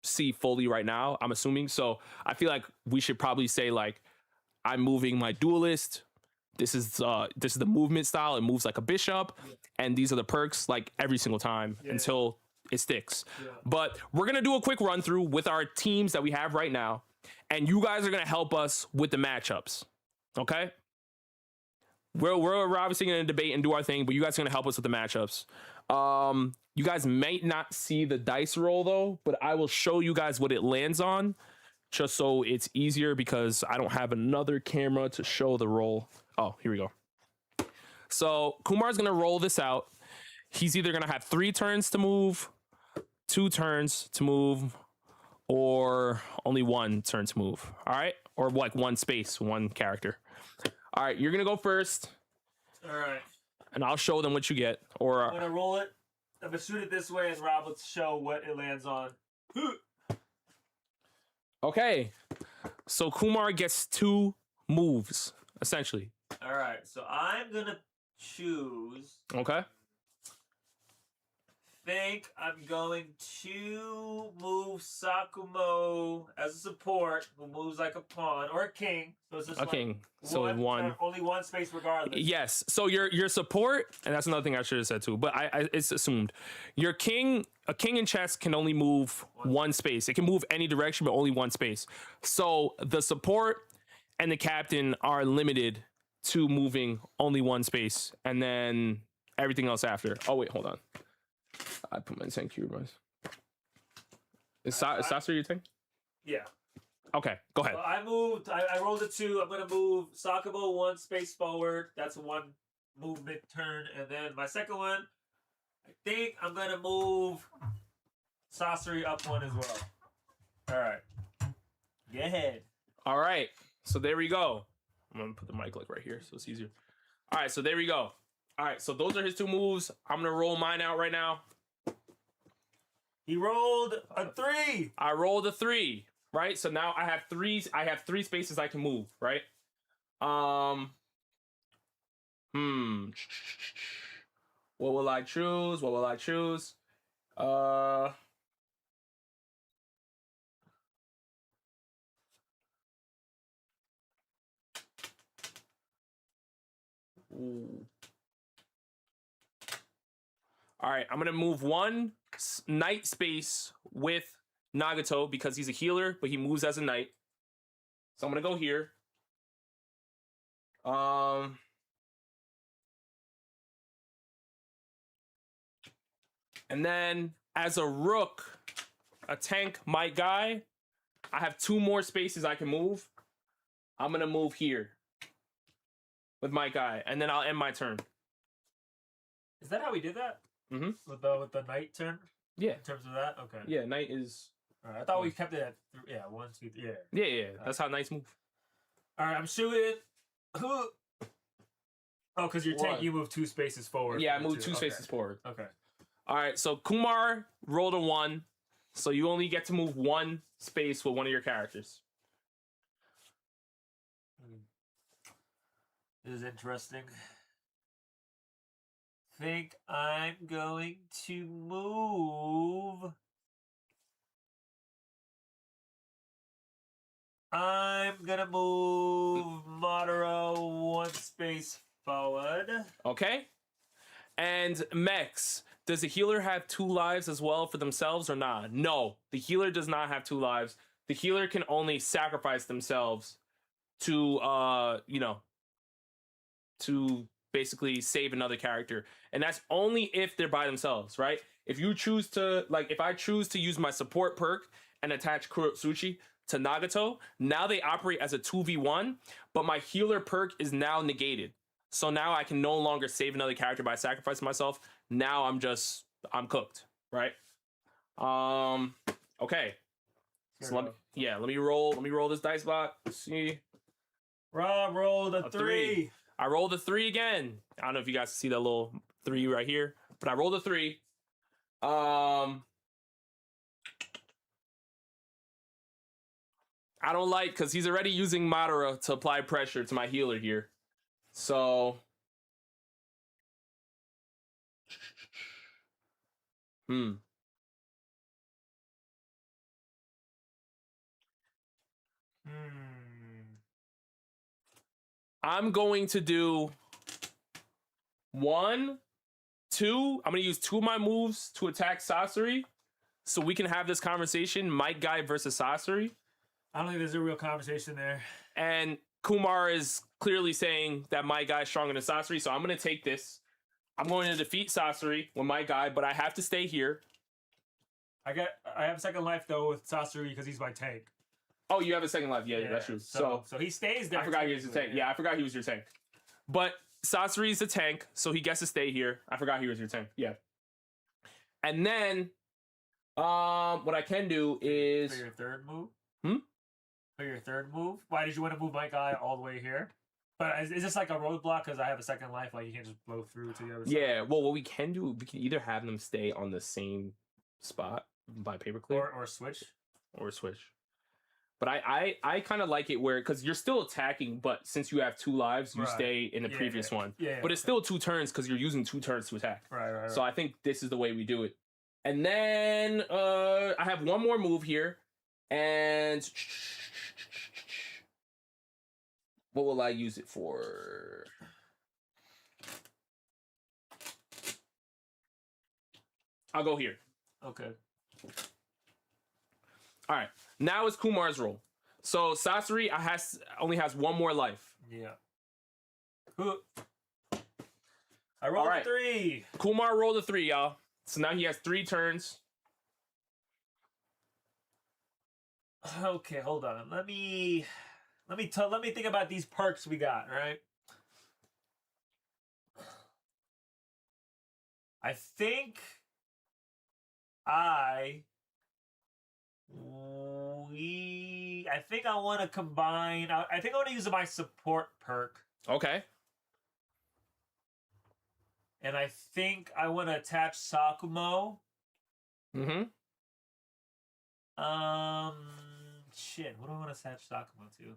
see fully right now, I'm assuming. So I feel like we should probably say like, I'm moving my duelist. This is the movement style. It moves like a bishop, and these are the perks like every single time until it sticks. Yeah. But we're gonna do a quick run through with our teams that we have right now, and you guys are gonna help us with the matchups. Okay? We're obviously gonna debate and do our thing, but you guys are gonna help us with the matchups. You guys may not see the dice roll though, but I will show you guys what it lands on, just so it's easier because I don't have another camera to show the roll. Oh, here we go. So Kumar's gonna roll this out. he's either gonna have 3 turns to move, 2 turns to move, or only 1 turn to move. All right, or like 1 space, 1 character. All right, you're gonna go first, All right. and I'll show them what you get. Or I'm gonna roll it. I'm gonna shoot it this way, and Rob will show what it lands on. okay, so Kumar gets 2 moves essentially. All right. So I'm gonna choose. Okay. Think I'm going to move Sakumo as a support, who moves like a pawn or a king. So it's just A like king. So one. only 1 space regardless. Yes. So your support, and that's another thing I should have said too, but I it's assumed. Your king, a king in chess can only move 1 space. It can move any direction, but only 1 space. So the support and the captain are limited to moving only 1 space, and then everything else after. Oh wait, hold on. I put my tank here, boys. Is Sasori your tank? Yeah. Okay, go ahead. Well, I moved. I rolled a 2. I'm gonna move Sakumo 1 space forward. That's 1 movement turn, and then my second one, I think I'm gonna move Sasori up 1 as well. All right. Go ahead. All right, so there we go. I'm gonna put the mic like right here so it's easier. All right, so there we go. All right, so those are his 2 moves. I'm gonna roll mine out right now. He rolled a 3. I rolled a 3, right? So now I have 3. I have 3 spaces I can move, right? What will I choose? What will I choose? Ooh. All right, I'm gonna move 1 knight space with Nagato because he's a healer, but he moves as a knight. So I'm gonna go here. And then as a rook, a tank, my guy, I have 2 more spaces I can move. I'm gonna move here with my guy, and then I'll end my turn. Is that how we did that? Mm-hmm. With the knight turn? Yeah. In terms of that? Okay. Yeah, knight is. All right. I thought we kept it at 1, 2, 3. Yeah. Yeah. That's how knights move. All right. I'm shooting. Oh, because your tank, One. you move 2 spaces forward. Yeah, I from the moved 2 Okay. spaces forward. Okay. All right, so Kumar rolled a 1, so you only get to move 1 space with one of your characters. This is interesting. Think I'm going to move. I'm gonna move Madara 1 space forward. Okay? And Mex, does the healer have 2 lives as well for themselves or not? No, the healer does not have 2 lives. The healer can only sacrifice themselves to, to basically save another character. And that's only if they're by themselves, right? If you choose to, if I choose to use my support perk and attach Kurotsuchi to Nagato, now they operate as a 2v1, but my healer perk is now negated. So now I can no longer save another character by sacrificing myself. Now I'm cooked, right? Okay. So let me roll this dice block. Let's see. Rob rolled a 3. 3. I rolled a 3 again. I don't know if you guys see that little 3 right here, but I rolled a 3. I don't like, because he's already using Madara to apply pressure to my healer here. So I'm going to do 1, 2. I'm going to use 2 of my moves to attack Sasori so we can have this conversation, Might Guy versus Sasori. I don't think there's a real conversation there. And Kumar is clearly saying that my guy is stronger than Sasori, so I'm going to take this. I'm going to defeat Sasori with my guy, but I have to stay here. I have second life though with Sasori because he's my tank. Oh, you have a second life. Yeah, that's true. So he stays there. I forgot he was your tank. Yeah, I forgot he was your tank. But Sasori's a tank, so he gets to stay here. I forgot he was your tank. Yeah. And then, what I can do is For your third move? Hmm? For your third move? Why did you want to move my guy all the way here? But is this like a roadblock because I have a second life? Like you can't just blow through to the other side? yeah. Well, what we can do, we can either have them stay on the same spot by paperclip Or switch? or switch. But I kind of like it where because you're still attacking, but since you have 2 lives, you Right. stay in the Yeah, previous one. Yeah. But it's still 2 turns because you're using 2 turns to attack. Right. So I think this is the way we do it. And then I have one more move here, and what will I use it for? I'll go here. Okay. All right. Now it's Kumar's roll. So Sasori only has 1 more life. Yeah. Who? I rolled Alright. a 3. Kumar rolled a 3, y'all. So now he has 3 turns. Okay, hold on. Let me think about these perks we got, right? I think I want to combine. I think I want to use my support perk, Okay. and I think I want to attach Sakumo. Mm-hmm. Shit. What do I want to attach Sakumo to?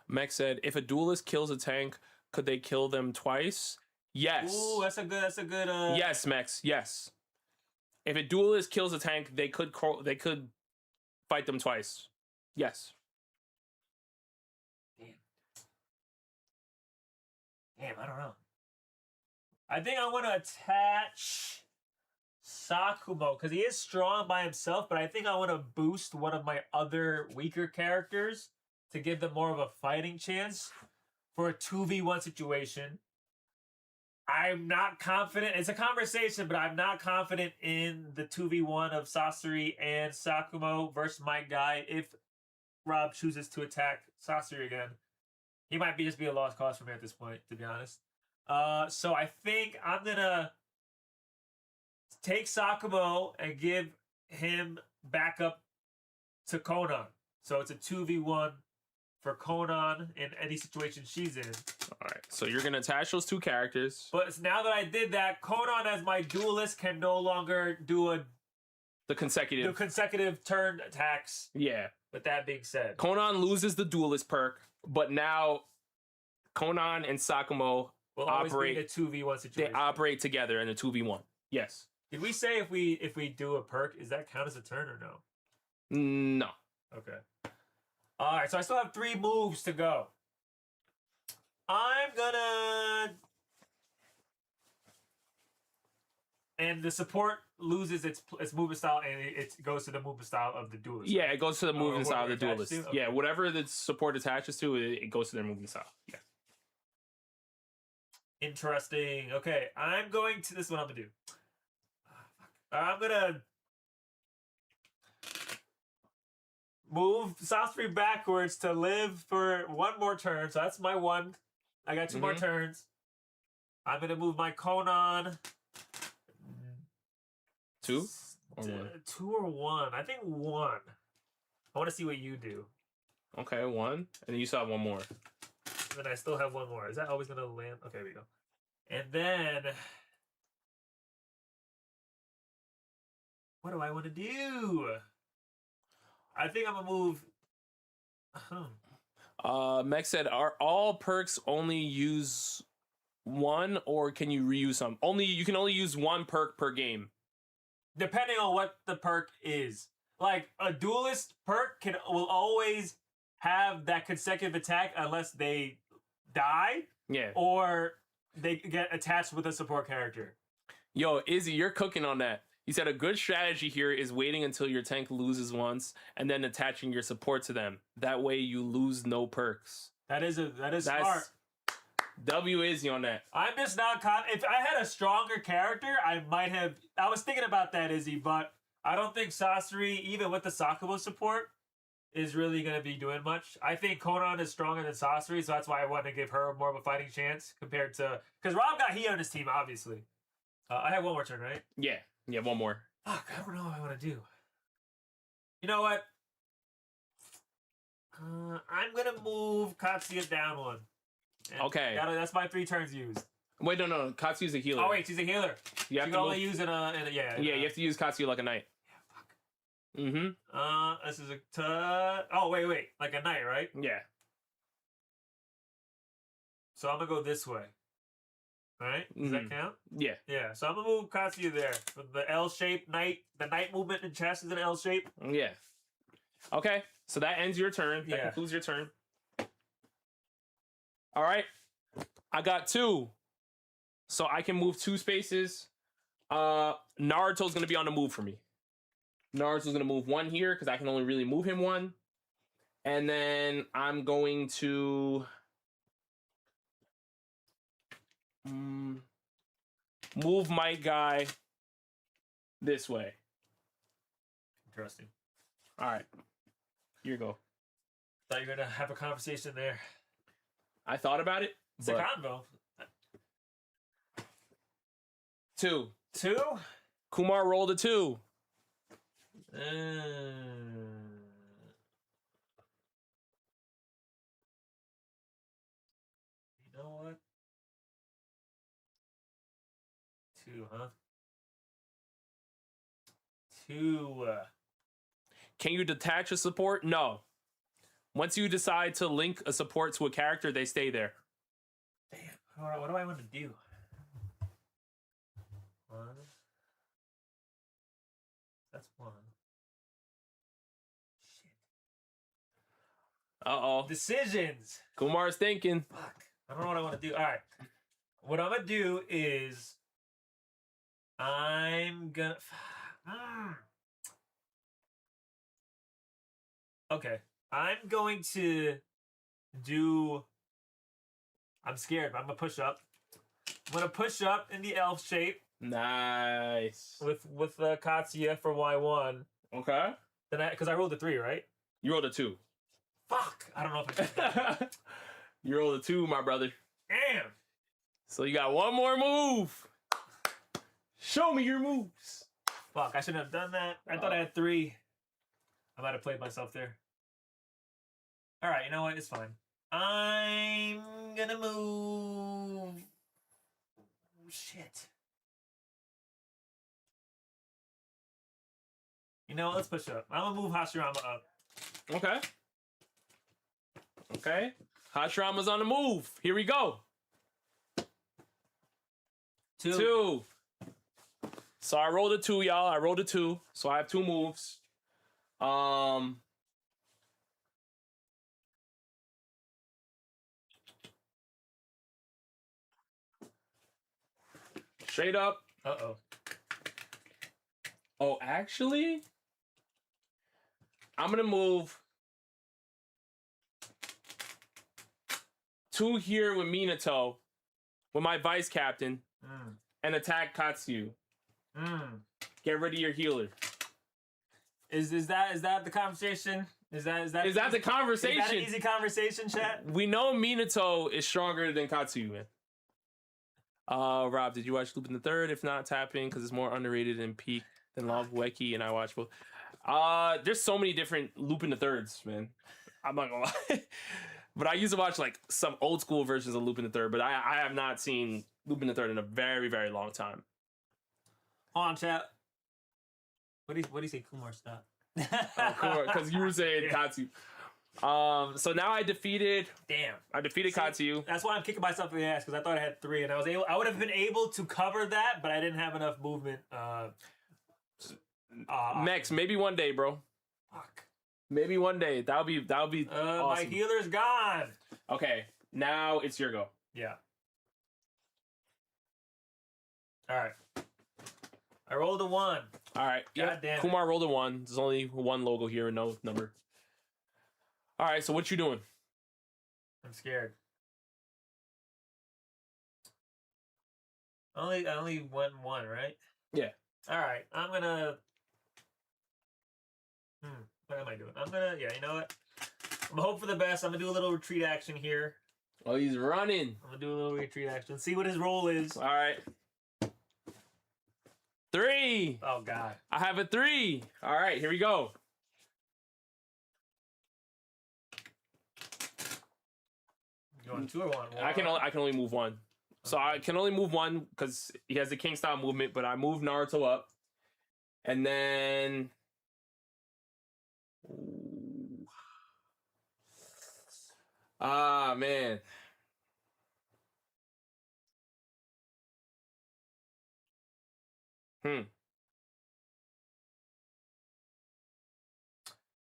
Mech said, if a duelist kills a tank, could they kill them twice? Yes. Ooh, that's a good. Yes, Mex. Yes. If a duelist kills a tank, they could fight them twice. Yes. Damn, I don't know. I think I want to attach Sakumo because he is strong by himself, but I think I want to boost one of my other weaker characters to give them more of a fighting chance for a 2v1 situation. I'm not confident. It's a conversation, but I'm not confident in the 2v1 of Sasori and Sakumo versus my guy if Rob chooses to attack Sasori again. He might just be a lost cause for me at this point, to be honest. So I think I'm gonna take Sakumo and give him back up to Konan. So it's a 2v1 for Konan in any situation she's in. All right. So you're going to attach those 2 characters. But now that I did that, Konan as my duelist can no longer do The consecutive turn attacks. Yeah. With that being said. Konan loses the duelist perk, but now Konan and Sakumo Will always operate be in a 2v1 they situation. operate together in a 2v1. Yes. Did we say if we do a perk, is that count as a turn or no? No. Okay. All right, so I still have 3 moves to go. I'm gonna... And the support loses its movement style, and it goes to the movement style of the duelist. Yeah, it goes to the movement style of the whoever attached duelist. to? Yeah, whatever the support attaches to, it goes to their movement style. Yeah. Interesting. Okay, I'm going to... This is what I'm gonna do. I'm gonna... move Sasori backwards to live for 1 more turn. So that's my 1. I got 2 more turns. I'm gonna move my Konan. 2 or 1? 2 or 1? I think 1. I want to see what you do. Okay, 1, and then you still have 1 more. And then I still have 1 more. Is that always gonna land? Okay, there we go. And then, what do I want to do? I think I'm gonna move. Mech said, are all perks only use 1, or can you reuse some? You can only use 1 perk per game. Depending on what the perk is. Like a duelist perk will always have that consecutive attack unless they die. Yeah. Or they get attached with a support character. Yo, Izzy, you're cooking on that. He said a good strategy here is waiting until your tank loses once and then attaching your support to them. That way you lose no perks. That is smart. W Izzy on that. I'm just not if I had a stronger character, I was thinking about that, Izzy, but I don't think Sasori, even with the Sakumo support, is really gonna be doing much. I think Conan is stronger than Sasori, so that's why I want to give her more of a fighting chance compared to because Rob got Hio on his team, obviously. I have one more turn, right? Yeah. Yeah, one more. Fuck, I don't know what I want to do. You know what? I'm gonna move Katsuya down one. And Okay. that's my 3 turns used. Wait, no. Katsu's a healer. Oh wait, she's a healer. You She have can to only move- use in a yeah. Yeah, you have to use Katsu like a knight. Mm-hmm. This is oh wait, like a knight, right? Yeah. So I'm gonna go this way. All right? Does that count? Yeah. Yeah. So I'm gonna move Katsuya there for the L shape knight. The knight movement in chess is an L shape. Yeah. Okay. So that ends your turn. That Yeah. concludes your turn. All right. I got 2. So I can move 2 spaces. Naruto's gonna be on the move for me. Naruto's gonna move 1 here because I can only really move him 1. And then I'm going to move my guy this way. Interesting. All right. Here you go. Thought you were gonna have a conversation there. I thought about it. It's a but- convo. 2. 2? Kumar rolled a 2. You know what? 2, huh? 2. Can you detach a support? No. Once you decide to link a support to a character, they stay there. Damn. What do I want to do? 1. That's 1. Shit. Uh-oh. Decisions. Kumar's thinking. Fuck. I don't know what I want to do. All right. What I'm gonna do is I'm gonna. Okay. I'm going to do. I'm scared, but I'm gonna push up. I'm gonna push up in the elf shape Nice. with Katsuya for Y1. Okay. Then because I rolled a 3, right? You rolled a 2. Fuck. I don't know if I did that. You rolled a 2, my brother. Damn. So you got 1 more move. Show me your moves. Fuck. I shouldn't have done that. I thought I had 3. I might have played myself there. All right, you know what? It's fine. I'm gonna move. Shit. You know what? Let's push up. I'm gonna move Hashirama up. Okay. Okay. Hashirama's on the move. Here we go. 2. 2. So I rolled a 2, y'all. I rolled a 2. So I have 2 moves. Straight up. Uh-oh. Oh, actually, I'm gonna move 2 here with Minato, with my vice captain, and attack Katsu. Get rid of your healer. Is that the conversation? Is that Is that the Is that an conversation? easy conversation, chat? We know Minato is stronger than Katsu, man. Rob, did you watch Lupin the Third? If not, tap in because it's more underrated and peak than Love Weki, and I watch both. There's so many different Lupin the Thirds, man. I'm not gonna lie. But I used to watch like some old school versions of Lupin the Third, but I have not seen Lupin the Third in a very, very long time. Hold on, chat. What do you say, Kumar? Stop. Because you were saying Yeah. Katsu. So now I defeated Damn. Katsu. That's why I'm kicking myself in the ass because I thought I had 3 and I would have been able to cover that, but I didn't have enough movement. Next, maybe one day, bro. Fuck. Maybe one day. That'll be My awesome. healer's gone. Okay, now it's your go. Yeah. All right. I rolled a 1. All right. God damn it. Kumar rolled a 1. There's only 1 logo here and no number. All right. So what you doing? I'm scared. I only went 1, right? Yeah. All right. I'm gonna. What am I doing? Yeah, you know what? I'm gonna hope for the best. I'm gonna do a little retreat action here. Oh, he's running. I'm gonna do a little retreat action. See what his role is. All right. 3. Oh God. I have a 3. All right, here we go. You want 2 or 1? I can only move 1. So I can only move 1 because he has the king style movement, but I move Naruto up. And then ooh. Ah, man.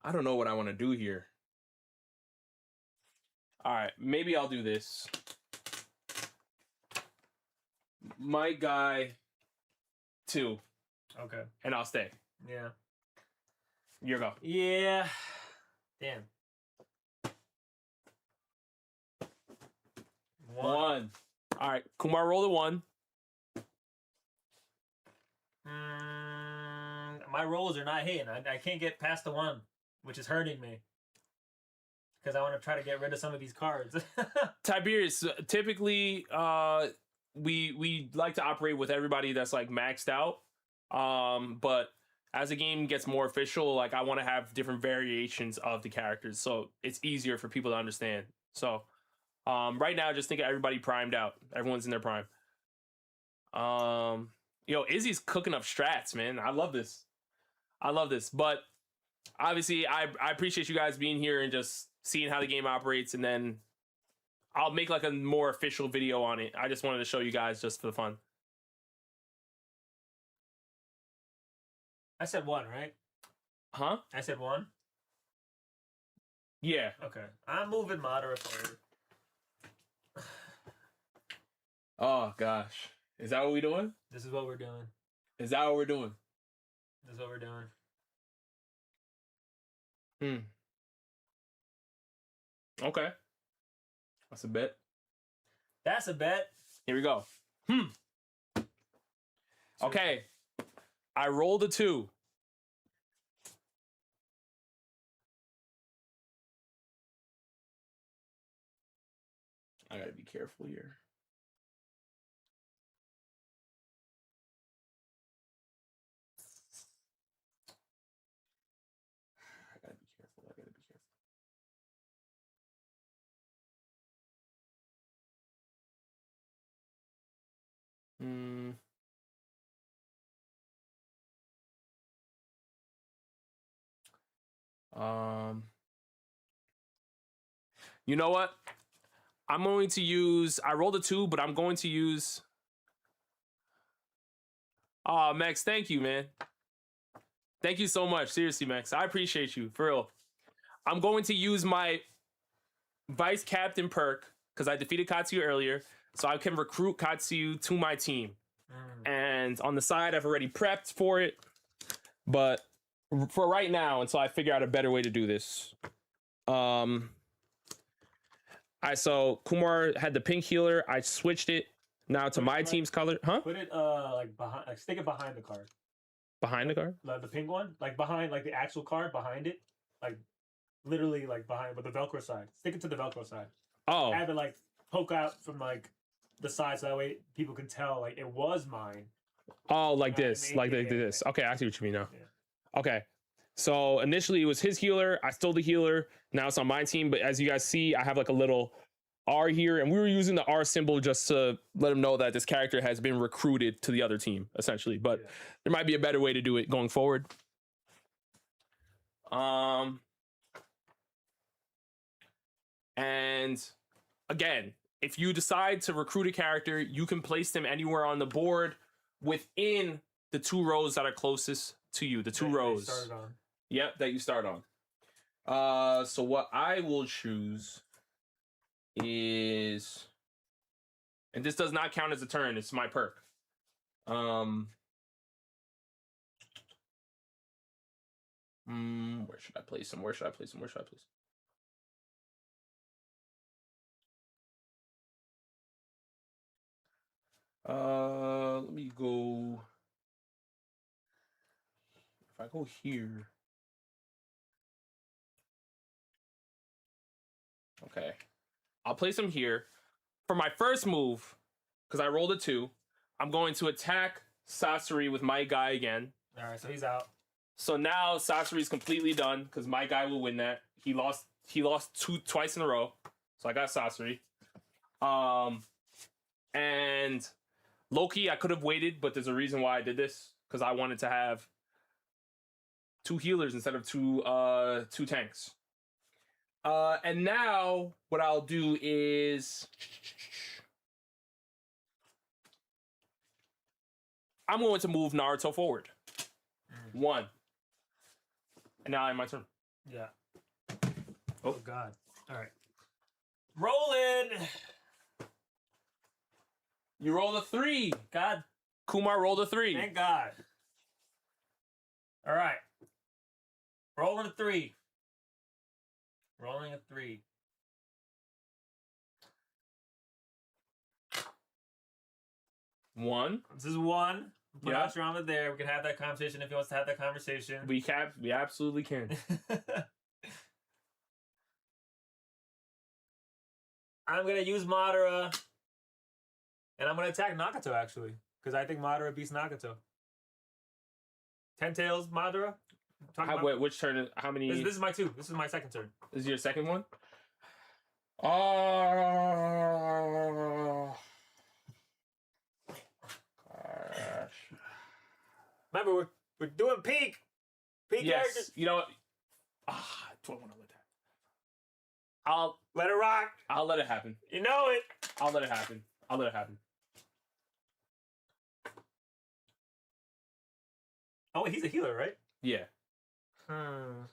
I don't know what I want to do here. All right, maybe I'll do this. My guy 2. Okay. And I'll stay. Yeah. Your go. Yeah. Damn. 1. All right, Kumar, roll the 1. My rolls are not hitting. I can't get past the 1, which is hurting me. Because I want to try to get rid of some of these cards. Tiberius, typically, we like to operate with everybody that's like maxed out. But as the game gets more official, like I want to have different variations of the characters, so it's easier for people to understand. So, right now, just think of everybody primed out. Everyone's in their prime. Izzy's cooking up strats, man. I love this. But obviously, I appreciate you guys being here and just seeing how the game operates, and then I'll make like a more official video on it. I just wanted to show you guys just for the fun. I said 1, right? Huh? I said 1? Yeah. Okay. I'm moving moderate forward. Oh, gosh. Is that what we're doing? This is what we're doing. Is that what we're doing? This is what we're doing. Okay. That's a bet. That's a bet. Here we go. Okay. I rolled a 2. I gotta be careful here. I gotta be careful. You know what? I'm going to use, I rolled a 2, but I'm going to use, oh, Max, thank you, man. Thank you so much. Seriously, Max. I appreciate you, for real. I'm going to use my vice captain perk, because I defeated Katsuyu earlier, so I can recruit Katsuyu to my team. And on the side, I've already prepped for it, but for right now, until I figure out a better way to do this. So Kumar had the pink healer. I switched it now to my team's color. Huh? Put it like behind, like stick it behind the card. Behind the card? The pink one, like behind, like the actual card behind it, like literally like behind, but the Velcro side. Stick it to the Velcro side. Oh. Have it like poke out from like the side, so that way people can tell like it was mine. Oh, like this, like this. Okay, I see what you mean now. Yeah. Okay. So initially it was his healer. I stole the healer. Now it's on my team. But as you guys see, I have like a little R here. And we were using the R symbol just to let him know that this character has been recruited to the other team, essentially. But there might be a better way to do it going forward. And again, if you decide to recruit a character, you can place them anywhere on the board within the 2 rows that are closest to you. The 2 rows. Yep, that you start on. So what I will choose is, and this does not count as a turn, it's my perk. Where should I place him? Where should I place him? Let me go. If I go here, Okay. I'll place him here. For my first move, because I rolled a 2, I'm going to attack Sasori with my guy again. All right, so he's out. So now Sasori's completely done because my guy will win that. He lost twice in a row. So I got Sasori. And Loki, I could have waited, but there's a reason why I did this. Because I wanted to have 2 healers instead of 2 tanks. And now what I'll do is I'm going to move Naruto forward. 1. And now I have my turn. Yeah. Oh God. All right. Rolling. You roll a 3. God. Kumar rolled a 3. Thank God. All right. Rolling a 3. Rolling a 3. One. This is 1. Put Yeah. Ashurama there. We can have that conversation if he wants to have that conversation. We absolutely can. I'm gonna use Madara, and I'm gonna attack Nagato actually, because I think Madara beats Nagato. 10 tails, Madara. Wait, which turn? How many? This is my 2. This is my second turn. This is your second one? Gosh. Remember, we're doing peak Yes. characters. You know what? Do I want to let that? Let it rock. I'll let it happen. You know it. I'll let it happen. Oh, he's a healer, right? Yeah. I'm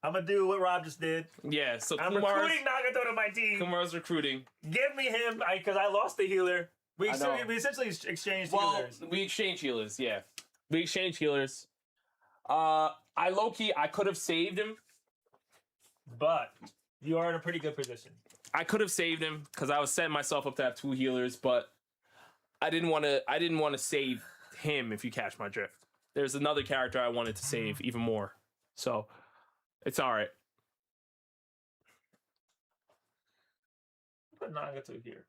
gonna do what Rob just did. Yeah. So I'm Kumar's recruiting Nagato to my team. recruiting. Give me him, because I lost the healer. We I know. essentially exchanged Well, healers. we exchange healers. Yeah, we exchange healers. I could have saved him. But you are in a pretty good position. I could have saved him because I was setting myself up to have 2 healers, but I didn't want to save him. If you catch my drift, there's another character I wanted to save even more. So it's all right. Put Nagato here.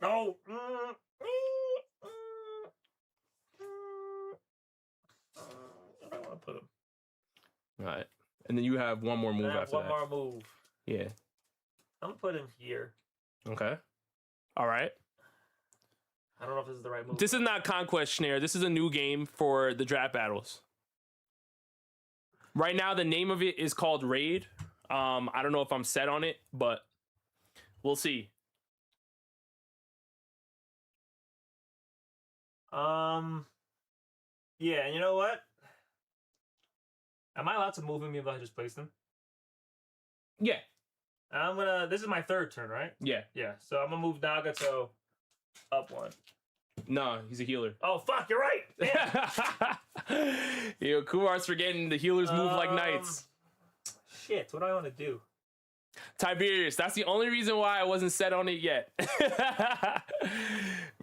No. I don't want to put him. All right, and then you have one more move I have after one that. more move. Yeah. I'm gonna put him here. Okay. All right. I don't know if this is the right move. This is not Conquest Snare. This is a new game for the draft battles. Right now, the name of it is called Raid. I don't know if I'm set on it, but we'll see. Yeah, and you know what? Am I allowed to move him even if I just placed him? Yeah. This is my 3rd turn, right? Yeah. Yeah, so I'm gonna move Nagato up 1. No, he's a healer. Oh, fuck, you're right! Damn. Yo, Kumar's forgetting the healers move like knights. Shit, what do I want to do? Tiberius, that's the only reason why I wasn't set on it yet.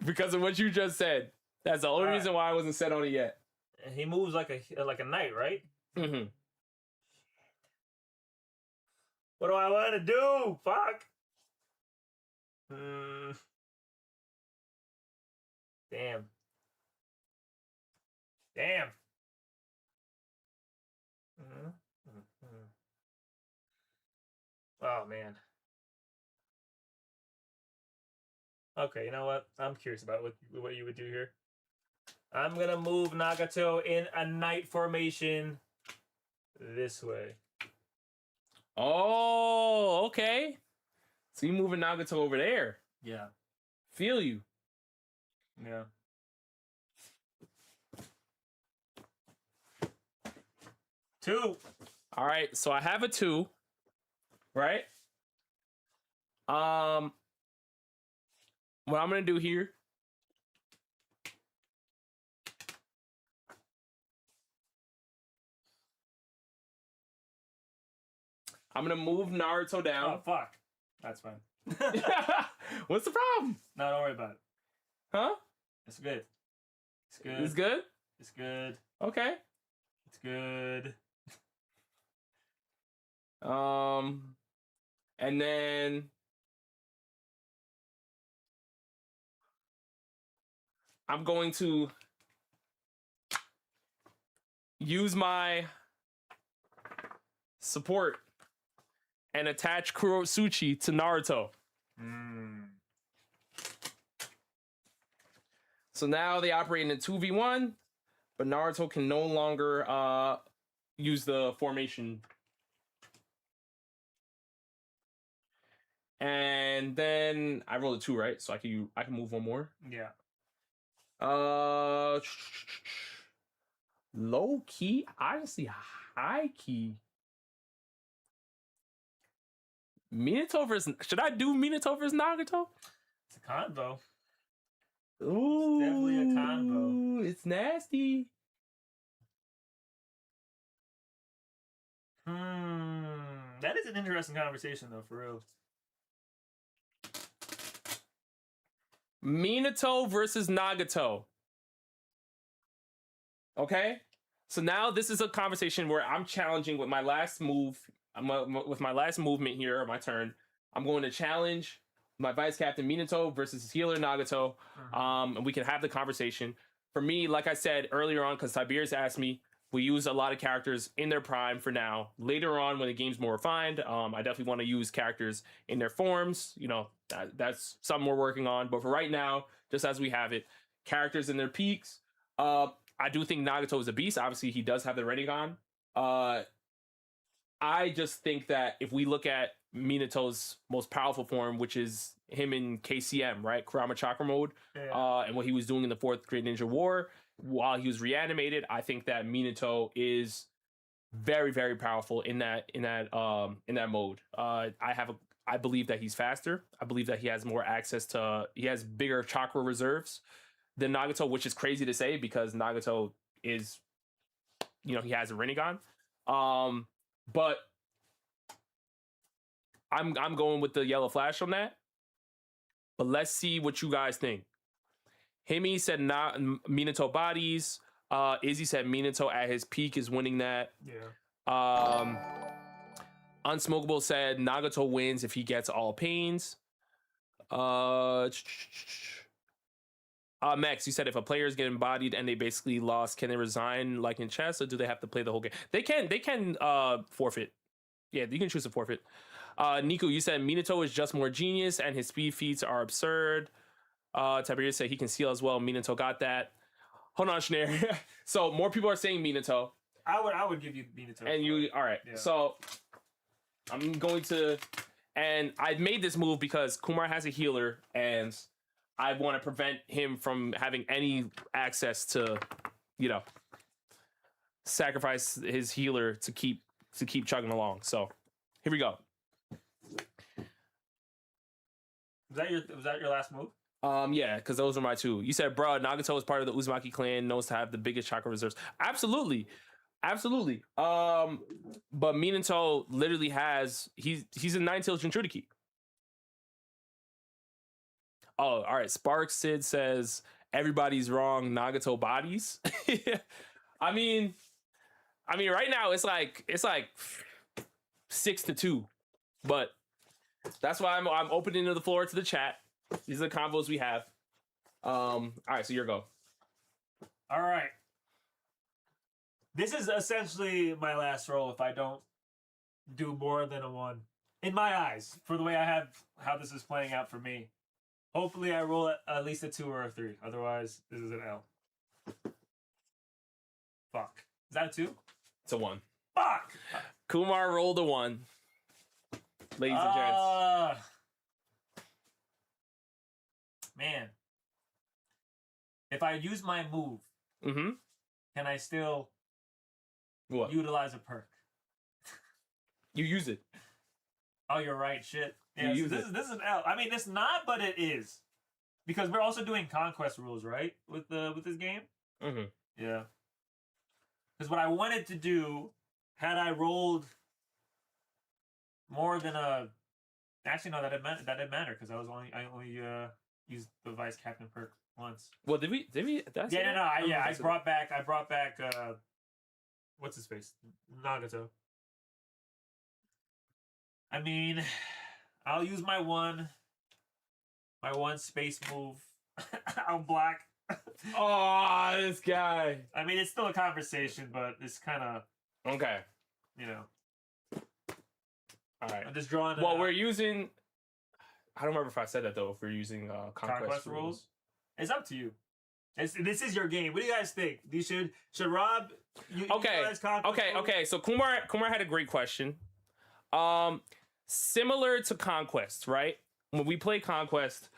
Because of what you just said. That's the only reason why I wasn't set on it yet. And he moves like a knight, right? Mm-hmm. What do I want to do? Fuck. Damn. Oh, man. Okay, you know what? I'm curious about what you would do here. I'm going to move Nagato in a knight formation this way. Oh, okay. So you moving Nagato over there. Yeah. Feel you. Yeah. Two. All right, so I have a 2, right? What I'm gonna do here. I'm gonna move Naruto Oh, down. fuck. That's fine. What's the problem? No, don't worry about it. Huh? It's good. It's good. It's good? It's good. Okay. It's good. And then I'm going to use my support and attach Kurosuchi to Naruto. So now they operate in a 2v1, but Naruto can no longer use the formation. And then I rolled a 2, right? So I can move one more. Yeah. Low key, honestly, high key. Minato versus, should I do Minato versus Nagato? It's a combo. Ooh, It's definitely a combo. It's nasty. That is an interesting conversation though, for real. Minato versus Nagato. Okay, so now this is a conversation where I'm challenging with my last move. With my last movement here, my turn. I'm going to challenge my vice captain Minato versus his healer Nagato, and we can have the conversation. For me, like I said earlier on, because Tiberius asked me, we use a lot of characters in their prime for now. Later on, when the game's more refined, I definitely want to use characters in their forms. You know, that's something we're working on. But for right now, just as we have it, characters in their peaks. I do think Nagato is a beast. Obviously, he does have the Rinnegan. I just think that if we look at Minato's most powerful form, which is him in KCM, right? Kurama Chakra mode, and what he was doing in the 4th Great Ninja War while he was reanimated, I think that Minato is very, very powerful in that mode. I believe that he's faster. I believe that he has more access to, he has bigger chakra reserves than Nagato, which is crazy to say because Nagato is, you know, he has a Rinnegan. But I'm going with the yellow flash on that. But let's see what you guys think. Himi said not Minato bodies. Izzy said Minato at his peak is winning that. Yeah. Unsmokable said Nagato wins if he gets all pains. Max, you said if a player is getting bodied and they basically lost, can they resign like in chess, or do they have to play the whole game? They can forfeit. Yeah, you can choose to forfeit. Nico, you said Minato is just more genius and his speed feats are absurd. Tiberius said he can steal as well. Minato got that. Hold on, Schneer. So more people are saying Minato. I would give you Minato. And you, all right. Yeah. So I'm going to, and I made this move because Kumar has a healer and I want to prevent him from having any access to, you know, sacrifice his healer to keep chugging along. So here we go. Was that your last move? Yeah, because those are my two. You said, bro, Nagato is part of the Uzumaki clan, knows to have the biggest chakra reserves. Absolutely. But Minato literally has, he's a Nine-Tailed Jinchuriki. Oh, all right. Sparks Sid says everybody's wrong. Nagato bodies. I mean, right now it's like 6-2, but that's why I'm opening the floor to the chat. These are the combos we have. All right, so your go. All right. This is essentially my last roll if I don't do more than a 1. In my eyes, for the way I have how this is playing out for me. Hopefully I roll at least a 2 or a 3. Otherwise, this is an L. Fuck. Is that a 2? It's a 1. Fuck! Kumar rolled a 1. Ladies and gents. Man. If I use my move, can I still utilize a perk? You use it. Oh, you're right. Shit. Yeah, this is an L. I mean, it's not, but it is. Because we're also doing conquest rules, right? With this game? Yeah. Because what I wanted to do, had I rolled more than a... Actually, no, that didn't matter, because I only used the vice captain perk once. Well, did we? That's I brought back. What's his face? Nagato. I mean, I'll use my one space move. I'll block. Oh, this guy. I mean, it's still a conversation, but it's kind of, Okay. you know. All right. I'm just drawing. Well, we're using. I don't remember if I said that though. If we're using conquest rules. It's up to you. This is your game. What do you guys think? Should Rob? Okay. utilize conquest rules? Okay. So Kumar had a great question. Similar to Conquest, right? When we play Conquest,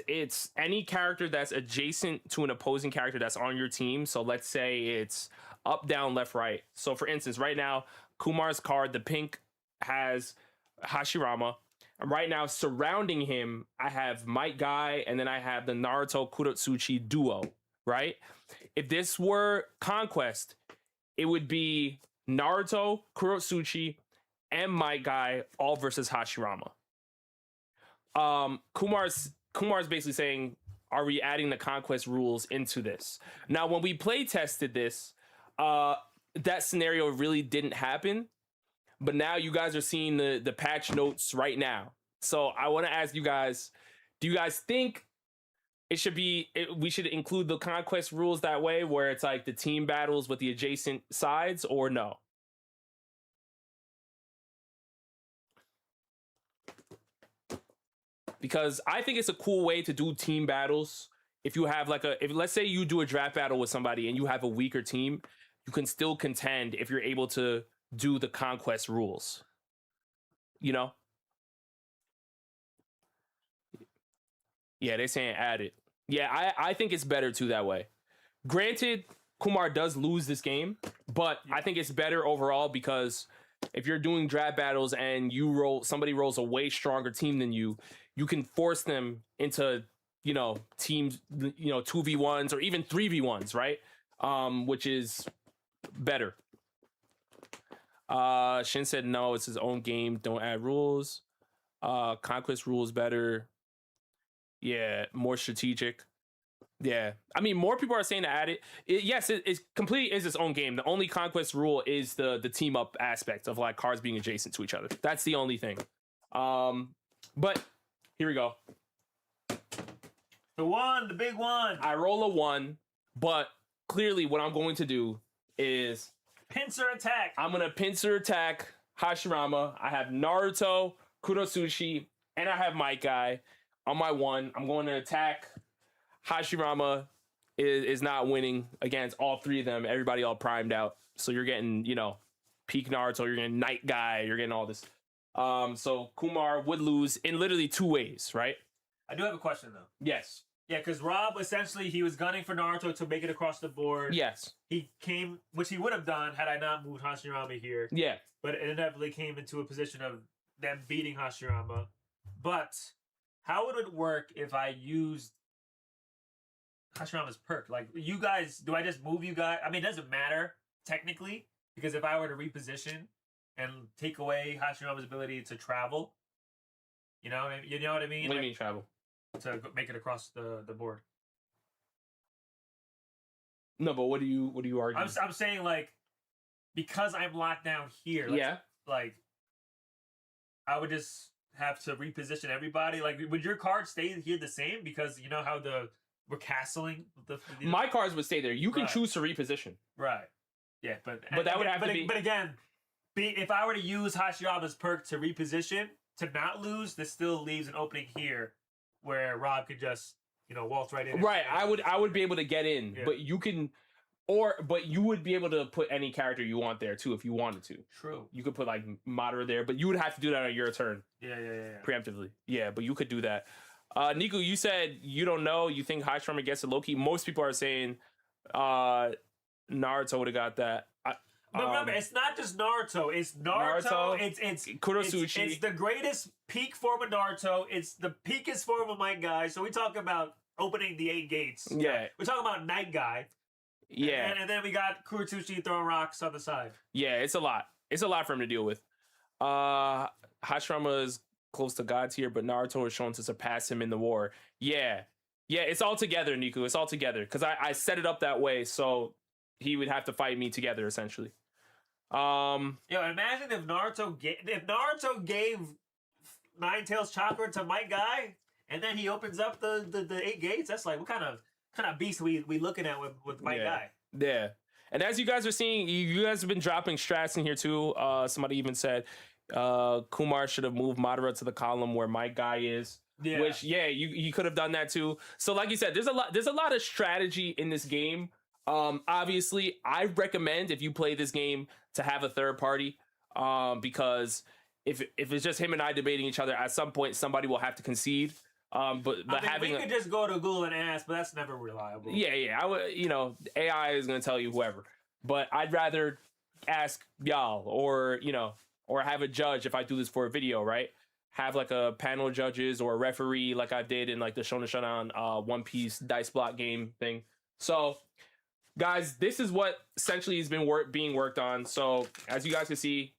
it's any character that's adjacent to an opposing character that's on your team. So let's say it's up, down, left, right. So for instance, right now, Kumar's card, the pink, has Hashirama. And right now, surrounding him, I have Might Guy, and then I have the Naruto Kurotsuchi duo, right? If this were Conquest, it would be Naruto, Kurotsuchi, and Might Guy all versus Hashirama. Kumar's basically saying, are we adding the Conquest rules into this? Now, when we play tested this, that scenario really didn't happen. But now you guys are seeing the patch notes right now. So I want to ask you guys, do you guys think we should include the Conquest rules that way, where it's like the team battles with the adjacent sides, or no? Because I think it's a cool way to do team battles. If you have let's say you do a draft battle with somebody and you have a weaker team, you can still contend if you're able to do the Conquest rules. You know? Yeah, they're saying add it. Yeah, I think it's better too that way. Granted, Kumar does lose this game, but I think it's better overall because if you're doing draft battles and somebody rolls a way stronger team than you, you can force them into, teams, 2v1s or even 3v1s, right? Which is better. Shin said no, it's his own game, don't add rules. Conquest rules better. Yeah, more strategic. Yeah, I mean, more people are saying to add it. Yes, it completely is its own game. The only Conquest rule is the team up aspect of like cards being adjacent to each other. That's the only thing. But here we go. The big one. I roll a 1, but clearly what I'm going to do is pincer attack. I'm gonna pincer attack Hashirama. I have Naruto, Kurotsuchi, and I have Might Guy on my 1. I'm going to attack. Hashirama is not winning against all 3 of them. Everybody all primed out. So you're getting, peak Naruto, you're getting Night Guy, you're getting all this. So Kumar would lose in literally 2 ways, right? I do have a question though. Yes. Yeah, because Rob essentially he was gunning for Naruto to make it across the board. Yes. He came, which he would have done had I not moved Hashirama here. Yeah. But it inevitably came into a position of them beating Hashirama. But how would it work if I used Hashirama's perk? Like, you guys, do I just move you guys? I mean, it doesn't matter, technically, because if I were to reposition and take away Hashirama's ability to travel, you know what I mean? What do you mean travel? To make it across the board. No, but what do you argue? I'm saying, like, because I'm locked down here, like, I would just have to reposition everybody. Like, would your card stay here the same? Because you know how we're castling my cards would stay there. You can choose to reposition. Right. Yeah, but that would have to be. But again, if I were to use Hashirama's perk to reposition to not lose, this still leaves an opening here where Rob could just waltz right in. Right. I would be able to get in, but you can. But you would be able to put any character you want there too if you wanted to. True. You could put like Madara there, but you would have to do that on your turn. Yeah. Preemptively. Yeah, but you could do that. Nico, you said you don't know. You think Hashirama gets a Loki. Most people are saying Naruto would have got that. But remember, it's not just Naruto. It's Naruto. It's Kurotsuchi. It's the greatest peak form of Naruto. It's the peakest form of Might Guy. So we talk about opening the 8 gates. Yeah. We're talking about Night Guy. Yeah. And then we got Kurotsuchi throwing rocks on the side. Yeah, it's a lot. It's a lot for him to deal with. Hashirama is close to God tier, but Naruto is shown to surpass him in the war. Yeah, it's all together, Niku. It's all together because I set it up that way so he would have to fight me together essentially. Imagine if Naruto gave Ninetales chakra to my guy, and then he opens up the 8 gates. That's like what kind of beast we looking at with my guy. Yeah. And as you guys are seeing, you guys have been dropping strats in here too. Somebody even said Kumar should have moved Madara to the column where my guy is. Yeah. Which you could have done that too. So like you said, there's a lot of strategy in this game. Obviously, I recommend if you play this game to have a third party, because if it's just him and I debating each other, at some point somebody will have to concede. But having we could just go to Google and ask, but that's never reliable. Yeah, I would. AI is gonna tell you whoever, but I'd rather ask y'all or or have a judge if I do this for a video, right? Have like a panel of judges or a referee like I did in like the Shonen Shodown One Piece dice block game thing. So, guys, this is what essentially has been being worked on. So, as you guys can see,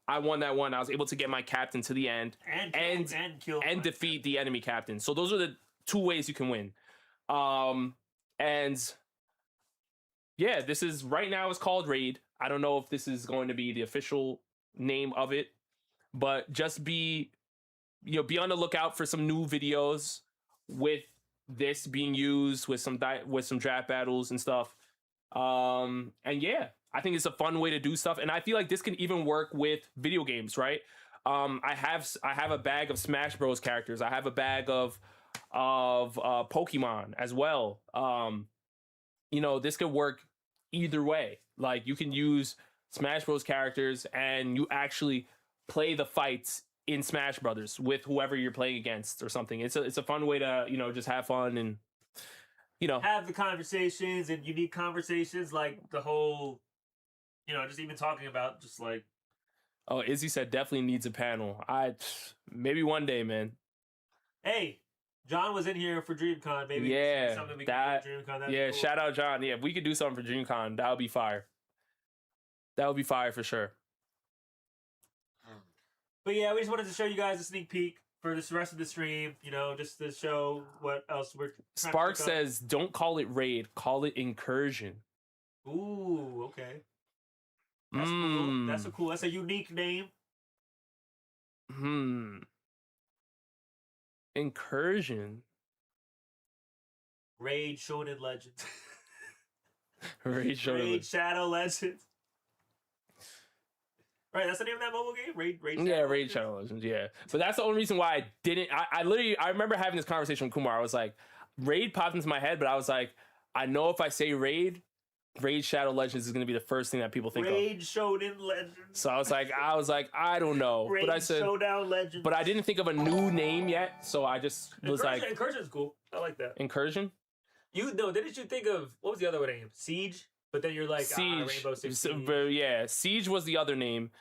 I won that one. I was able to get my captain to the end and defeat the enemy captain. So those are the 2 ways you can win. And yeah, this is right now it's called Raid. I don't know if this is going to be the official name of it, but just be on the lookout for some new videos with this being used with some draft battles and stuff. And yeah, I think it's a fun way to do stuff, and I feel like this can even work with video games, right? I have a bag of Smash Bros characters. I have a bag of Pokemon as well. This could work either way. Like you can use Smash Bros characters and you actually play the fights in Smash Brothers with whoever you're playing against or something. It's a fun way to just have fun and have the conversations and unique conversations, like the whole just even talking about just like. Oh, Izzy said definitely needs a panel. Maybe one day, man. Hey, John was in here for DreamCon. Maybe something we can do for DreamCon. Yeah, cool. Shout out John. Yeah, if we could do something for DreamCon, that would be fire. That would be fire for sure. But yeah, we just wanted to show you guys a sneak peek for this rest of the stream. Just to show what else we're. Spark says, "Don't call it raid. Call it incursion." Ooh, okay. That's cool. That's a unique name. Incursion. Raid Shonen Legends. Raid Shadow Legends. Right, that's the name of that mobile game? Raid Shadow Legends, yeah. But that's the only reason why I didn't. I remember having this conversation with Kumar. I was like, Raid popped into my head, but I was like, I know if I say Raid Shadow Legends is going to be the first thing that people think of. Raid Shonen Legends. So I was like, I don't know. Raid but I said, Showdown Legends. But I didn't think of a new name yet, so I just was like, Incursion's cool. I like that. Incursion? Didn't you think of, what was the other name? Siege? But then you're like, Siege. Rainbow Six Siege. Yeah, Siege was the other name.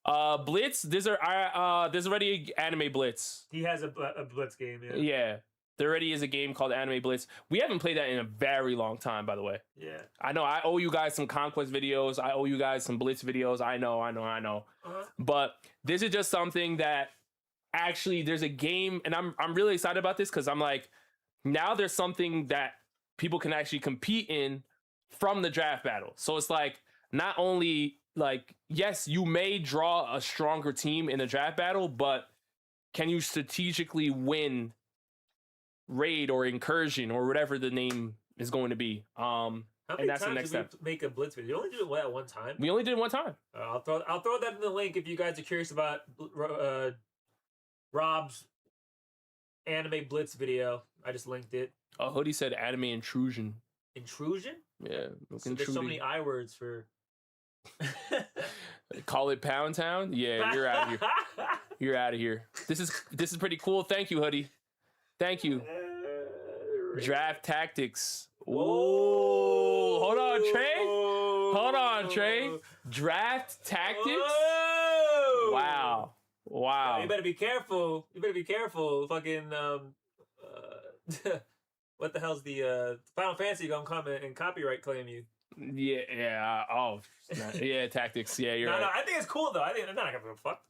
Blitz, there's already Anime Blitz. He has a Blitz game, yeah. Yeah. There already is a game called Anime Blitz. We haven't played that in a very long time, by the way. Yeah. I know I owe you guys some Conquest videos. I owe you guys some Blitz videos. I know. Uh-huh. But this is just something that actually there's a game, and I'm really excited about this because I'm like, now there's something that people can actually compete in from the draft battle. So it's like, not only like, yes, you may draw a stronger team in a draft battle, but can you strategically win Raid or Incursion or whatever the name is going to be? How many that's the times next did step. we make a Blitz video? You only did it at one time? We only did it one time. I'll throw that in the link if you guys are curious about Rob's anime Blitz video. I just linked it. Hoodie said anime intrusion. Intrusion? Yeah. So there's so many I words for. Call it Pound Town? Yeah, you're out of here. You're out of here. This is pretty cool. Thank you, Hoodie. Thank you. Draft tactics. Ooh. Hold on, Trey. Draft tactics? Whoa. Wow. You better be careful. Fucking what the hell's the Final Fantasy gonna come and copyright claim you? Yeah. Oh, yeah. Tactics. Yeah, you're right. No, I think it's cool though. I think they're not gonna give a fuck.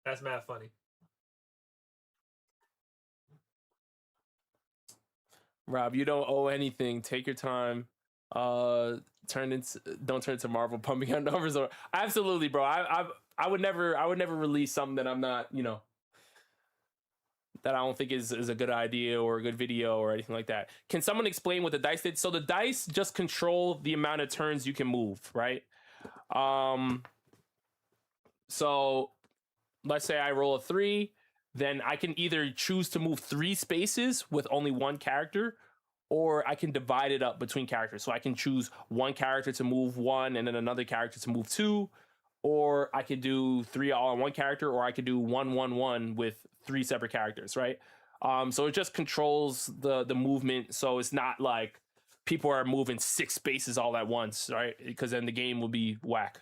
That's mad funny. Rob, you don't owe anything. Take your time. Don't turn into Marvel pumping out numbers. Or absolutely, bro. I would never release something that I'm not, you know, that I don't think is a good idea or a good video or anything like that. Can someone explain what the dice did? So the dice just control the amount of turns you can move, right? So let's say I roll a 3, then I can either choose to move 3 spaces with only one character, or I can divide it up between characters. So I can choose one character to move 1 and then another character to move 2, or I could do 3 all on one character, or I could do 1, 1, 1 with 3 separate characters, right? So it just controls the movement. So it's not like people are moving 6 spaces all at once, right? Because then the game will be whack.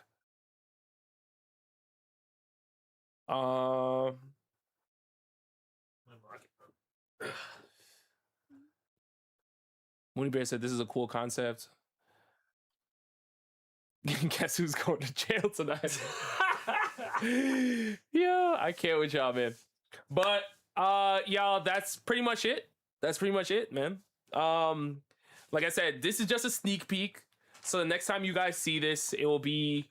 Mooney Bear said this is a cool concept. Guess who's going to jail tonight? Yeah, I can't with y'all, man. But y'all, that's pretty much it. That's pretty much it, man. Like I said, this is just a sneak peek. So the next time you guys see this, it will be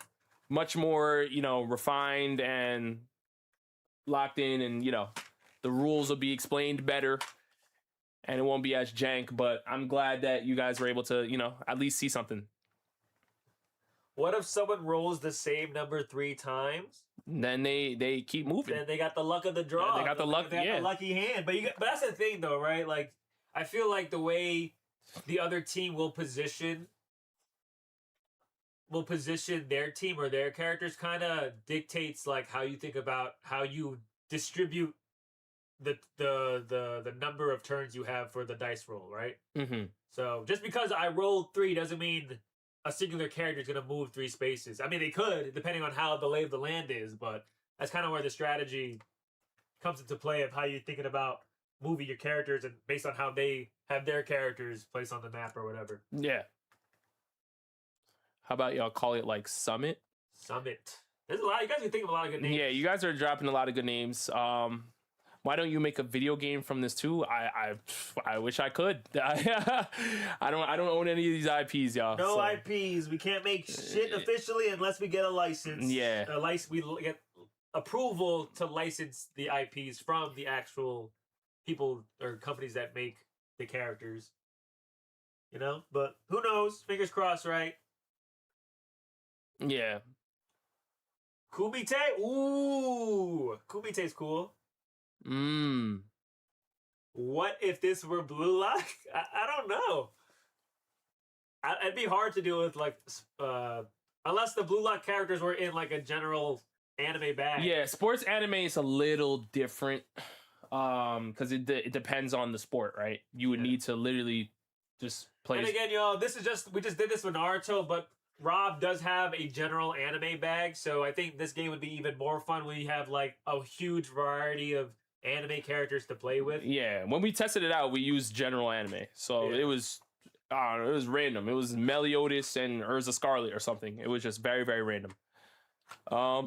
much more, you know, refined and locked in, and you know, the rules will be explained better. And it won't be as jank, but I'm glad that you guys were able to, you know, at least see something. What if someone rolls the same number 3 times? Then they keep moving. Then they got the luck of the draw. Yeah, they got the luck. They got the lucky hand. But but that's the thing, though, right? Like, I feel like the way the other team will position their team or their characters kind of dictates like how you think about how you distribute the number of turns you have for the dice roll, right? Mm-hmm. So just because I rolled 3 doesn't mean a singular character is going to move 3 spaces. I mean, they could, depending on how the lay of the land is, but that's kind of where the strategy comes into play of how you're thinking about moving your characters and based on how they have their characters placed on the map or whatever. Yeah. How about y'all call it like Summit? Summit. There's a lot. You guys can think of a lot of good names. Yeah, you guys are dropping a lot of good names. Why don't you make a video game from this too? I wish I could. I don't own any of these IPs, y'all. No IPs. We can't make shit officially unless we get a license. Yeah. We get approval to license the IPs from the actual people or companies that make the characters. You know? But who knows? Fingers crossed, right? Yeah. Kumite? Ooh. Kumite's cool. What if this were Blue Lock? I don't know. It'd be hard to do with like unless the Blue Lock characters were in like a general anime bag. Yeah, sports anime is a little different because it depends on the sport, right? You would need to literally just play. And again, y'all, we just did this with Naruto, but Rob does have a general anime bag, so I think this game would be even more fun when you have like a huge variety of anime characters to play with. Yeah, when we tested it out, we used general anime, so it was, I don't know, it was random. It was Meliodas and Urza Scarlet or something. It was just very, very random. Yeah,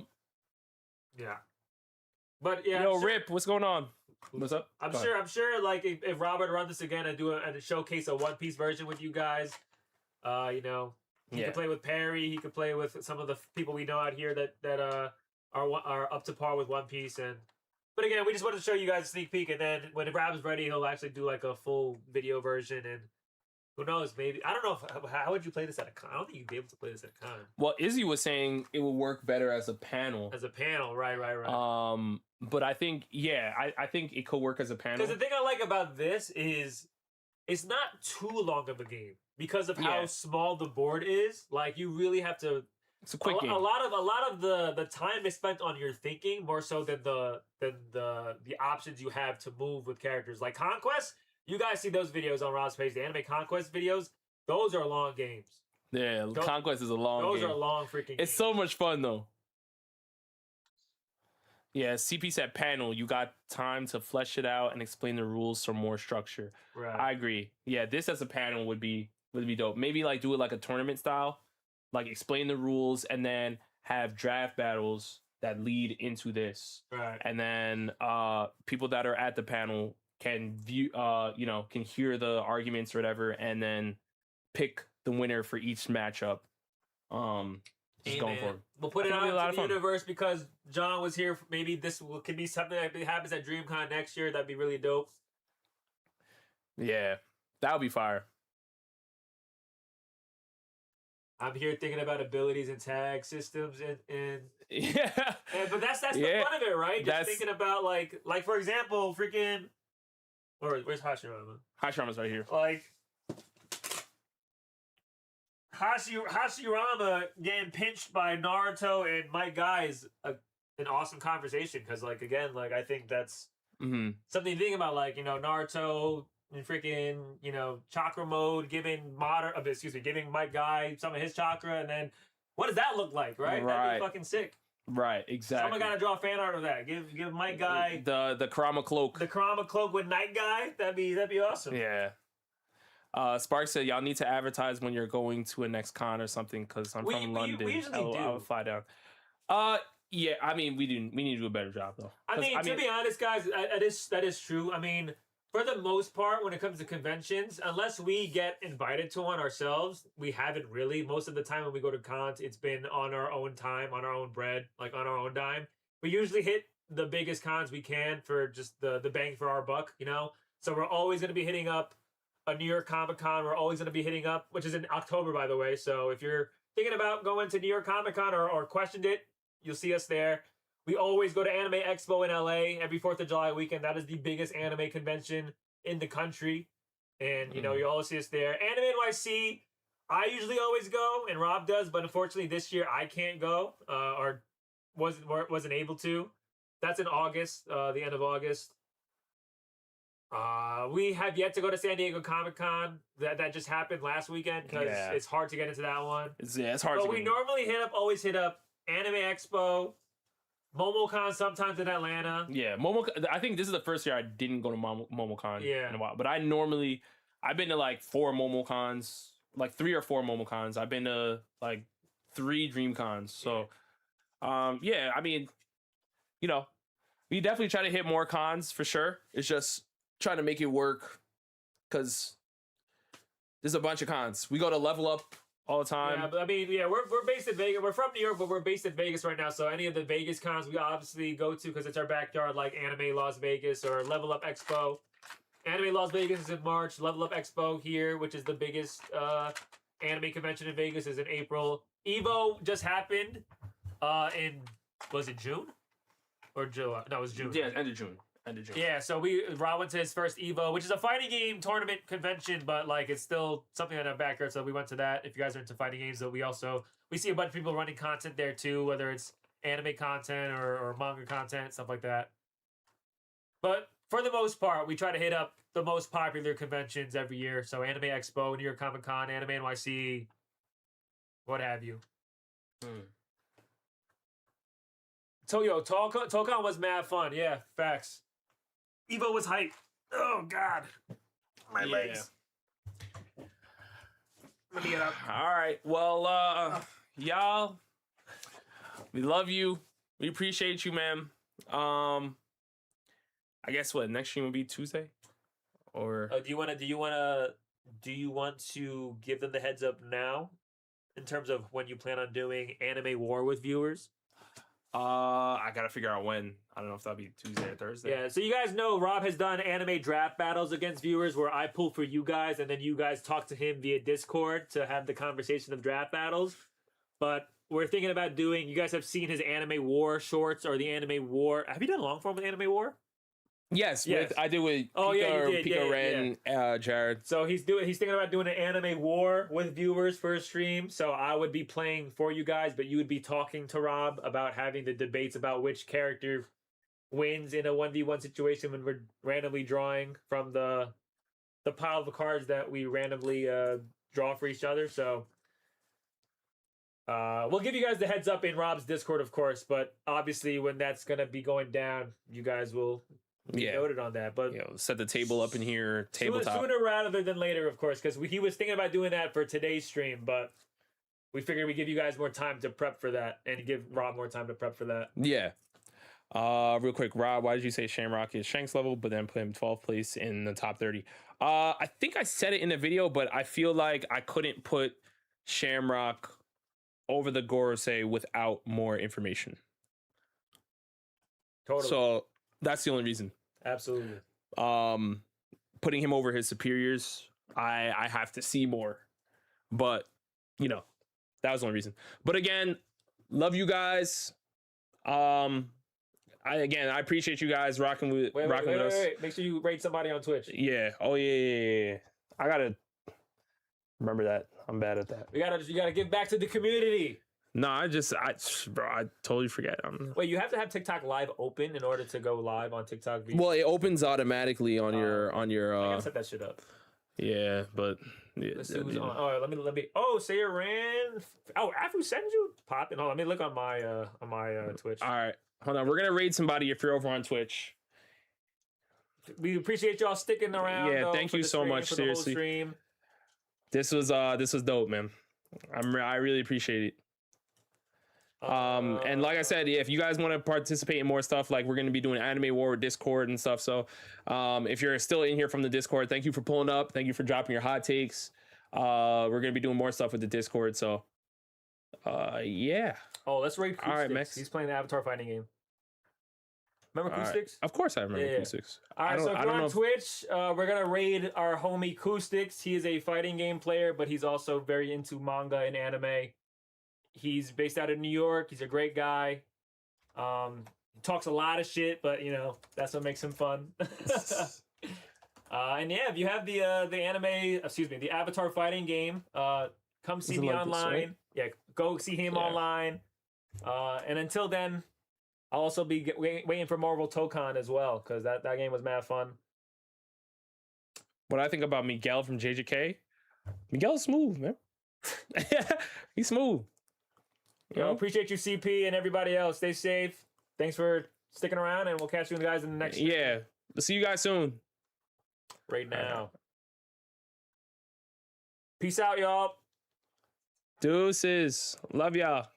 but yeah, yo, Rip, what's going on? What's up? I'm sure. Like if Robert run this again and and showcase a One Piece version with you guys, you know, he could play with Perry. He could play with some of the people we know out here that are up to par with One Piece and. But again, we just wanted to show you guys a sneak peek, and then when Rob's ready, he'll actually do like a full video version. And who knows? Maybe I don't know how would you play this at a con? I don't think you'd be able to play this at a con. Well, Izzy was saying it would work better as a panel. As a panel, right. But I think I think it could work as a panel. Because the thing I like about this is it's not too long of a game because of how small the board is. Like you really have to. It's a quick game. A lot of the time is spent on your thinking more so than the options you have to move with characters. Like Conquest, you guys see those videos on Rob's page, the anime Conquest videos. Those are long games. Yeah, Conquest is a long game. Those are long freaking games. It's so much fun though. Yeah, CP said panel. You got time to flesh it out and explain the rules for more structure. Right. I agree. Yeah, this as a panel would be dope. Maybe like do it like a tournament style. Like explain the rules and then have draft battles that lead into this. Right. And then people that are at the panel can view can hear the arguments or whatever and then pick the winner for each matchup. just going for it. We'll put I it think out it'll be a lot into of the fun. universe because John was here. Maybe could be something that happens at DreamCon next year. That'd be really dope. Yeah, that would be fire. I'm here thinking about abilities and tag systems Yeah, but that's the Yeah, fun of it, right? Just that's- thinking about like for example, freaking. Where's Hashirama? Hashirama's right here. Like Hashirama getting pinched by Naruto and Mike Guy is an awesome conversation because like again like I think that's Hmm. something to think about, like, you know, Naruto and freaking, you know, chakra mode, giving giving Mike Guy some of his chakra, and then what does that look like, right? That'd Right. be fucking sick. Right, exactly. Someone gotta draw fan art of that. Give Mike Guy the Kurama cloak. the Kurama cloak with Night Guy. That'd be awesome. Yeah. Spark said y'all need to advertise when you're going to a next con or something because I'm from London. We usually I'll do. fly down. Yeah, I mean we need to do a better job though. I 'Cause, mean, to be honest, guys, that is true. I mean, for the most part, when it comes to conventions, unless we get invited to one ourselves, we haven't really. Most of the time when we go to cons, it's been on our own time, on our own bread, like on our own dime. We usually hit the biggest cons we can for just the bang for our buck, you know? So we're always going to be hitting up a New York Comic Con. We're always going to be hitting up, which is in October, by the way. So if you're thinking about going to New York Comic Con or questioned it, you'll see us there. We always go to Anime Expo in LA every 4th of July weekend. That is the biggest anime convention in the country. And, you know, you always see us there. Anime NYC, I usually always go, and Rob does, but unfortunately this year I can't go or wasn't able to. That's in August, the end of August. We have yet to go to San Diego Comic Con. That just happened last weekend because Yeah. it's hard to get into that one. It's hard But to we get- normally always hit up Anime Expo, MomoCon sometimes in Atlanta. Yeah, I think this is the first year I didn't go to MomoCon Yeah. in a while. But I've been to like 4 MomoCons, like 3 or 4 MomoCons. I've been to like 3 DreamCons. So, yeah, I mean, you know, we definitely try to hit more cons for sure. It's just trying to make it work because there's a bunch of cons. We go to Level Up all the time. Yeah, but I mean, yeah, we're based in Vegas. We're from New York, but we're based in Vegas right now. So any of the Vegas cons we obviously go to because it's our backyard, like Anime Las Vegas or Level Up Expo. Anime Las Vegas is in March. Level Up Expo here, which is the biggest anime convention in Vegas, is in April. Evo just happened was it June? Or July? No, it was June. Yeah, end of June. Yeah, so Rob went to his first Evo, which is a fighting game tournament convention, but like it's still something in our backyard. So we went to that. If you guys are into fighting games, though, we see a bunch of people running content there too, whether it's anime content or manga content, stuff like that. But for the most part, we try to hit up the most popular conventions every year. So Anime Expo, New York Comic Con, Anime NYC, what have you. So yo, Tokon was mad fun. Yeah, facts. Evo was hype. Oh God, my legs. Let me get up. All right. Well, y'all, we love you. We appreciate you, man. I guess what next stream will be Tuesday, or Do you want to give them the heads up now, in terms of when you plan on doing Anime War with viewers? I gotta figure out when. I don't know if that'll be Tuesday or Thursday. Yeah, so you guys know Rob has done anime draft battles against viewers where I pull for you guys and then you guys talk to him via Discord to have the conversation of draft battles. But we're thinking about doing, you guys have seen his Anime War shorts or the Anime War. Have you done long form with Anime War? Yes. Yes. I did with Oh, Pika, yeah, you did. Pika Yeah, Ren, Jared. So he's thinking about doing an Anime War with viewers for a stream. So I would be playing for you guys, but you would be talking to Rob about having the debates about which character wins in a 1v1 situation when we're randomly drawing from the pile of cards that we randomly draw for each other. So we'll give you guys the heads up in Rob's Discord, of course, but obviously when that's going to be going down, you guys will be noted on that. But Set the table up in here, tabletop. sooner rather than later, of course, because he was thinking about doing that for today's stream, but we figured we'd give you guys more time to prep for that and give Rob more time to prep for that. Yeah. Real quick, Rob, why did you say Shamrock is Shanks level, but then put him 12th place in the top 30? I think I said it in the video, but I feel like I couldn't put Shamrock over the Gorosei without more information. Totally. So that's the only reason. Absolutely. Putting him over his superiors, I have to see more. But, you know, that was the only reason. But again, love you guys. I appreciate you guys rocking with with us. Wait. Make sure you rate somebody on Twitch. Yeah. Oh yeah. I gotta remember that. I'm bad at that. You gotta give back to the community. No, I totally forget. Wait, you have to have TikTok Live open in order to go live on TikTok. Well, it opens automatically on your I gotta set that shit up. Yeah, but yeah, Let's see who's on. Oh, let me. Oh, Sayer Ran. Oh, Afu send you popping. Hold on, let me look on my Twitch. All right, hold on. We're gonna raid somebody if you're over on Twitch. We appreciate y'all sticking around. Yeah, though, thank for you the so stream, much, for the whole seriously. stream. This was dope, man. I really appreciate it. And like I said, yeah, if you guys want to participate in more stuff, like we're going to be doing Anime War with Discord and stuff. So if you're still in here from the Discord, thank you for pulling up. Thank you for dropping your hot takes. We're going to be doing more stuff with the Discord. So yeah. Oh, let's raid Cool All right, Sticks. Max. He's playing the Avatar fighting game. Remember All right. Cool-Sticks? Of course I remember Yeah. Acoustics. All right, so if I you're don't on know if- Twitch, we're gonna raid our homie Cool-Sticks. He is a fighting game player, but he's also very into manga and anime. He's based out of New York. He's a great guy. He talks a lot of shit, but you know that's what makes him fun. And yeah, if you have the the Avatar fighting game, come see Is it me like this, online. right? Yeah, go see him Yeah. online. And until then, I'll also be waiting for Marvel Tokon as well because that game was mad fun. What I think about Miguel from JJK, Miguel's smooth, man. He's smooth. You Yo, know? appreciate you, CP, and everybody else. Stay safe. Thanks for sticking around, and we'll catch you guys in the next Yeah. See you guys soon. right now. Peace out, y'all. Deuces. Love y'all.